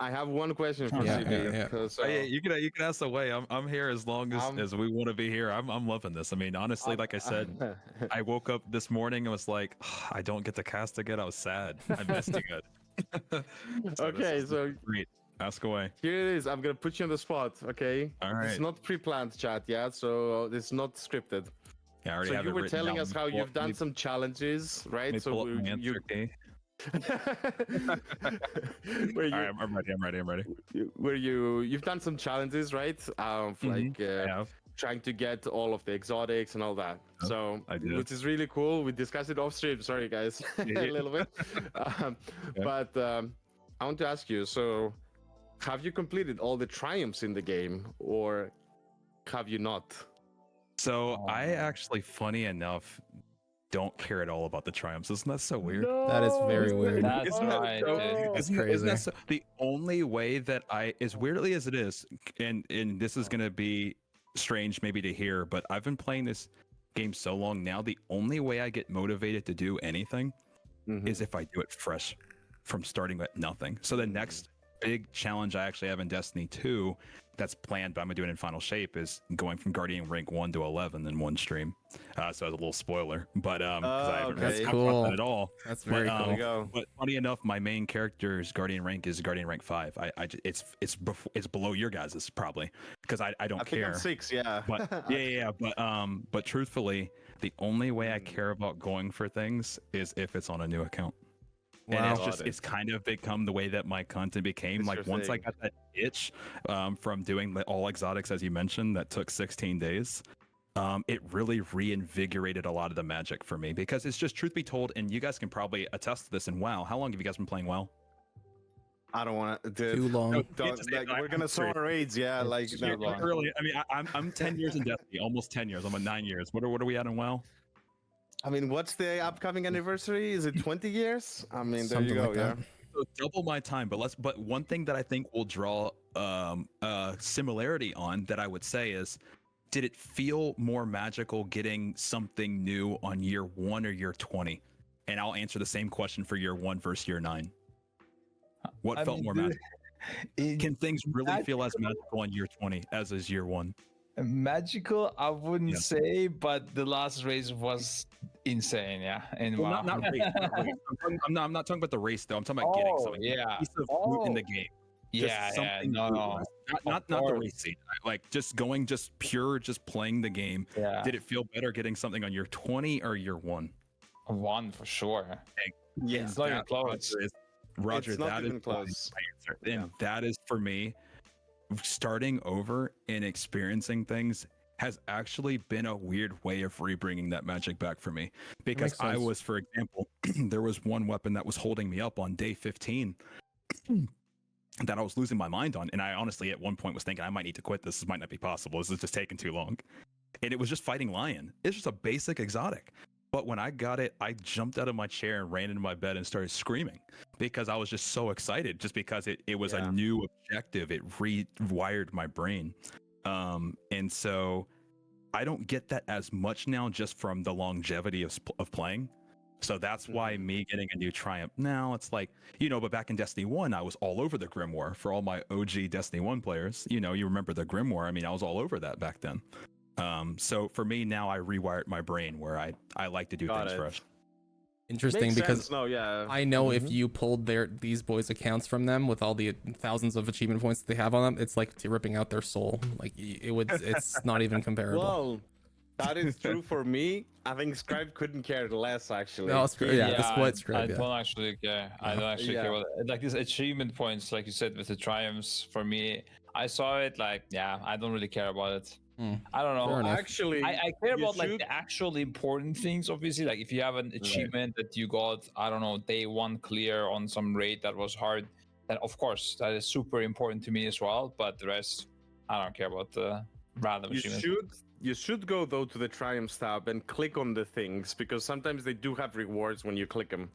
[SPEAKER 3] I have one question for CB.
[SPEAKER 2] You can ask away. I'm here as long as we want to be here. I'm loving this. I mean, honestly, like I said, I woke up this morning and was like, I don't get to cast again. I was sad. I missed you guys.
[SPEAKER 3] So
[SPEAKER 2] great. Ask away.
[SPEAKER 3] Here it is. I'm gonna put you on the spot. Okay.
[SPEAKER 2] All right.
[SPEAKER 3] It's not pre-planned, chat. Yeah. So it's not scripted.
[SPEAKER 2] Yeah, I already have
[SPEAKER 3] you
[SPEAKER 2] it
[SPEAKER 3] were
[SPEAKER 2] written
[SPEAKER 3] telling
[SPEAKER 2] down.
[SPEAKER 3] us how you've done some challenges, right? So
[SPEAKER 2] you.
[SPEAKER 3] Where
[SPEAKER 2] All right, I'm ready.
[SPEAKER 3] Where you've done some challenges, right? Trying to get all of the exotics and all that. So, which is really cool. We discussed it off stream. Sorry, guys, a little bit. But I want to ask you. So, have you completed all the triumphs in the game, or have you not?
[SPEAKER 2] So I actually, funny enough, don't care at all about the triumphs. Isn't that so weird?
[SPEAKER 3] No,
[SPEAKER 1] that is very weird.
[SPEAKER 4] That's right.
[SPEAKER 1] It's crazy.
[SPEAKER 2] The only way that as weirdly as it is, and this is gonna be strange maybe to hear, but I've been playing this game so long now. The only way I get motivated to do anything is if I do it fresh from starting at nothing. So the next big challenge I actually have in Destiny 2 that's planned, but I'm gonna do it in final shape, is going from Guardian rank 1 to 11 in one stream. So as a little spoiler, but I haven't
[SPEAKER 1] that's
[SPEAKER 2] talked
[SPEAKER 1] cool.
[SPEAKER 2] about that at all.
[SPEAKER 1] That's very cool.
[SPEAKER 2] But funny enough, my main character's Guardian rank is Guardian rank 5. It's below your guys's probably, because I don't care.
[SPEAKER 3] I think I'm 6, yeah.
[SPEAKER 2] But but truthfully, the only way I care about going for things is if it's on a new account.
[SPEAKER 1] Wow.
[SPEAKER 2] And it's kind of become the way that my content became. Like once I got that itch from doing all exotics, as you mentioned, that took 16 days. It really reinvigorated a lot of the magic for me, because it's just, truth be told, and you guys can probably attest to this in WoW. How long have you guys been playing WoW?
[SPEAKER 3] I don't want to.
[SPEAKER 1] Too long.
[SPEAKER 3] We're gonna summer raids, yeah. Like
[SPEAKER 2] really. I mean, I'm 10 years in Destiny, almost 10 years. I'm at 9 years. What are we at in WoW?
[SPEAKER 3] I mean, what's the upcoming anniversary? Is it 20 years? I mean, there
[SPEAKER 1] Something
[SPEAKER 3] you go.
[SPEAKER 1] like
[SPEAKER 3] Yeah.
[SPEAKER 2] So double my time, but one thing that I think will draw similarity on that I would say is, did it feel more magical getting something new on year 1 or year 20? And I'll answer the same question for year 1 versus year 9. What felt more magical? Can things really feel as magical on year 20 as is year 1?
[SPEAKER 4] Magical, I wouldn't say, but the last race was insane. Yeah, and
[SPEAKER 2] well, not race. I'm not talking about the race though. I'm talking about getting something. Piece of loot in the game. Not the race scene. Like just pure playing the game.
[SPEAKER 4] Yeah.
[SPEAKER 2] Did it feel better getting something on year 20 or year 1?
[SPEAKER 4] 1 for sure.
[SPEAKER 3] Yeah,
[SPEAKER 4] it's not even close.
[SPEAKER 3] Roger, it's not even close.
[SPEAKER 2] And that is for me. Starting over and experiencing things has actually been a weird way of rebringing that magic back for me, because I was, for example, there was one weapon that was holding me up on day 15 that I was losing my mind on. And I honestly, at one point, was thinking I might need to quit this. This might not be possible. This is just taking too long. And it was just fighting Lion. It's just a basic exotic. But when I got it, I jumped out of my chair and ran into my bed and started screaming because I was just so excited, just because it was a new objective. It rewired my brain. And so I don't get that as much now, just from the longevity of playing. So that's why me getting a new Triumph now, it's like, but back in Destiny 1, I was all over the Grimoire. For all my OG Destiny 1 players, you remember the Grimoire. I mean, I was all over that back then. So for me now, I rewired my brain where I like to do things fresh.
[SPEAKER 1] Interesting.
[SPEAKER 3] Makes
[SPEAKER 1] because
[SPEAKER 3] sense. No, yeah.
[SPEAKER 1] I know if you pulled these boys' accounts from them with all the thousands of achievement points that they have on them, it's like ripping out their soul. Like it's not even comparable.
[SPEAKER 3] Well, that is true for me. I think Scribe couldn't care less, actually.
[SPEAKER 1] No, that's what Scribe.
[SPEAKER 4] I don't actually care. I don't actually care about it. Like these achievement points, like you said, with the triumphs. For me, I saw it like, I don't really care about it. I don't know.
[SPEAKER 3] Actually,
[SPEAKER 4] I care about like the actual important things. Obviously, like if you have an achievement that you got, I don't know, day 1 clear on some raid that was hard, then of course that is super important to me as well. But the rest, I don't care about the random achievements.
[SPEAKER 3] You should go though to the Triumphs tab and click on the things, because sometimes they do have rewards when you click them.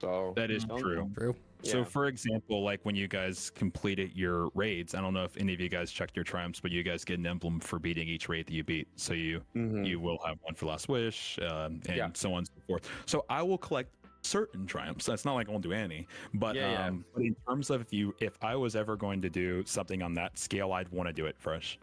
[SPEAKER 3] So
[SPEAKER 2] that is true. So for example, like when you guys completed your raids, I don't know if any of you guys checked your triumphs, but you guys get an emblem for beating each raid that you beat. So you will have one for Last Wish, and so on and so forth. So I will collect certain triumphs. That's not like I won't do any, but but in terms of if I was ever going to do something on that scale, I'd want to do it fresh.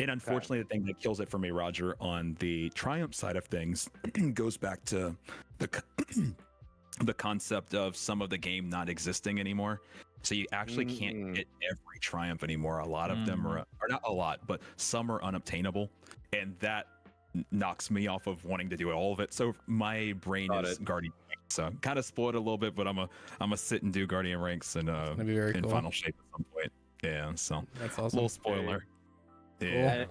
[SPEAKER 2] And unfortunately, the thing that kills it for me, Roger, on the triumph side of things, goes back to the concept of some of the game not existing anymore. So you actually can't get every triumph anymore. A lot of them are not a lot, but some are unobtainable, and that knocks me off of wanting to do all of it. So my brain is Guardian ranks. So kind of spoiled a little bit, but I'm a sit and do Guardian ranks and in
[SPEAKER 1] cool.
[SPEAKER 2] final shape at some point. Yeah, so
[SPEAKER 1] that's awesome.
[SPEAKER 2] Little spoiler.
[SPEAKER 3] Yeah.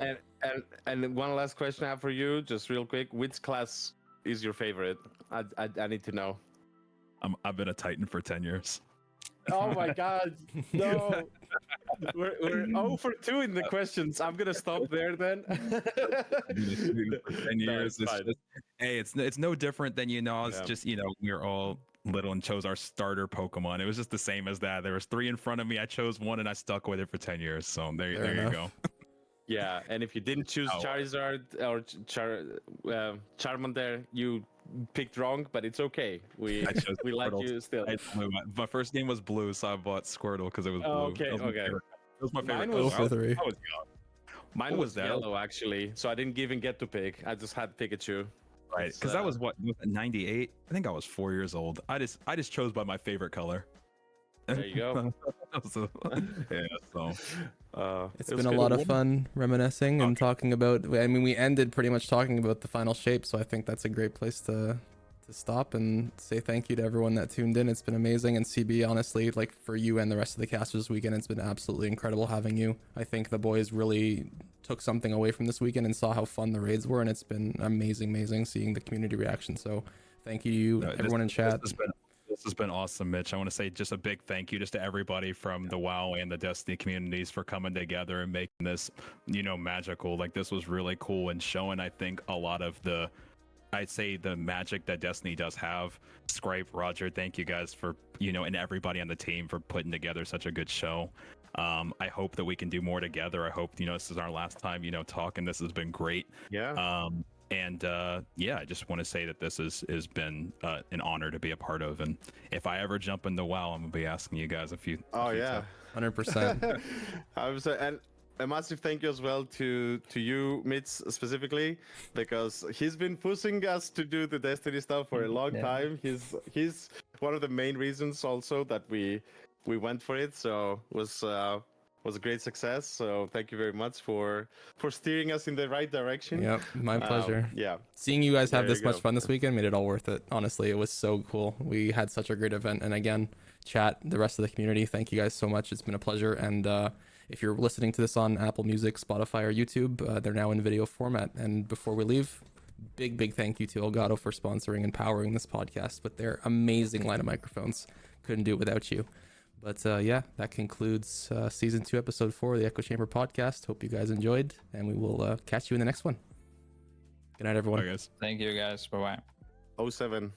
[SPEAKER 3] And one last question I have for you, just real quick. Which class is your favorite? I need to know.
[SPEAKER 2] I've been a Titan for 10 years.
[SPEAKER 3] Oh my god, no. We're 0 for 2 in the questions. I'm gonna stop there then.
[SPEAKER 2] For 10 years. It's no different than, it's just, we were all little and chose our starter Pokemon. It was just the same as that. There was 3 in front of me. I chose one and I stuck with it for 10 years. So there you go.
[SPEAKER 3] Yeah, and if you didn't choose Charizard or Charmander, you picked wrong, but it's okay. We like you still.
[SPEAKER 2] My first game was blue, so I bought Squirtle because it was blue.
[SPEAKER 3] Okay.
[SPEAKER 2] It was my favorite.
[SPEAKER 3] Mine was,
[SPEAKER 2] I was young.
[SPEAKER 3] Mine was yellow, actually, so I didn't even get to pick. I just had Pikachu.
[SPEAKER 2] Right, because that was 98. I think I was 4 years old. I just chose by my favorite color.
[SPEAKER 3] There you go.
[SPEAKER 1] It's been a lot of fun reminiscing and talking about. I mean, we ended pretty much talking about the final shape, so I think that's a great place to stop and say thank you to everyone that tuned in. It's been amazing. And CB, honestly, like for you and the rest of the casters this weekend, it's been absolutely incredible having you. I think the boys really took something away from this weekend and saw how fun the raids were, and it's been amazing seeing the community reaction. So thank you to everyone in chat.
[SPEAKER 2] This has been awesome, Mitch. I want to say just a big thank you just to everybody from the WoW and the Destiny communities for coming together and making this, magical. Like, this was really cool and showing, I think, a lot of I'd say the magic that Destiny does have. Scripe, Roger, thank you guys for, and everybody on the team for putting together such a good show. I hope that we can do more together. I hope, this is our last time, talking. This has been great.
[SPEAKER 3] Yeah.
[SPEAKER 2] I just want to say that this has been an honor to be a part of, and if I ever jump into WoW, I'm gonna be asking you guys a few.
[SPEAKER 1] 100%.
[SPEAKER 3] And a massive thank you as well to you, Mitch, specifically, because he's been pushing us to do the Destiny stuff for a long time. He's one of the main reasons also that we went for it. So was a great success. So thank you very much for steering us in the right direction.
[SPEAKER 1] Yep, my pleasure.
[SPEAKER 3] Yeah.
[SPEAKER 1] Seeing you guys have this much fun this weekend made it all worth it. Honestly, it was so cool. We had such a great event. And again, chat, the rest of the community, thank you guys so much. It's been a pleasure. And if you're listening to this on Apple Music, Spotify, or YouTube, they're now in video format. And before we leave, big thank you to Elgato for sponsoring and powering this podcast with their amazing line of microphones. Couldn't do it without you. But yeah, that concludes season 2, episode 4 of the Echo Chamber podcast. Hope you guys enjoyed, and we will catch you in the next one. Good night, everyone.
[SPEAKER 2] Bye, guys.
[SPEAKER 4] Thank you guys. Bye bye.
[SPEAKER 3] Oh 07.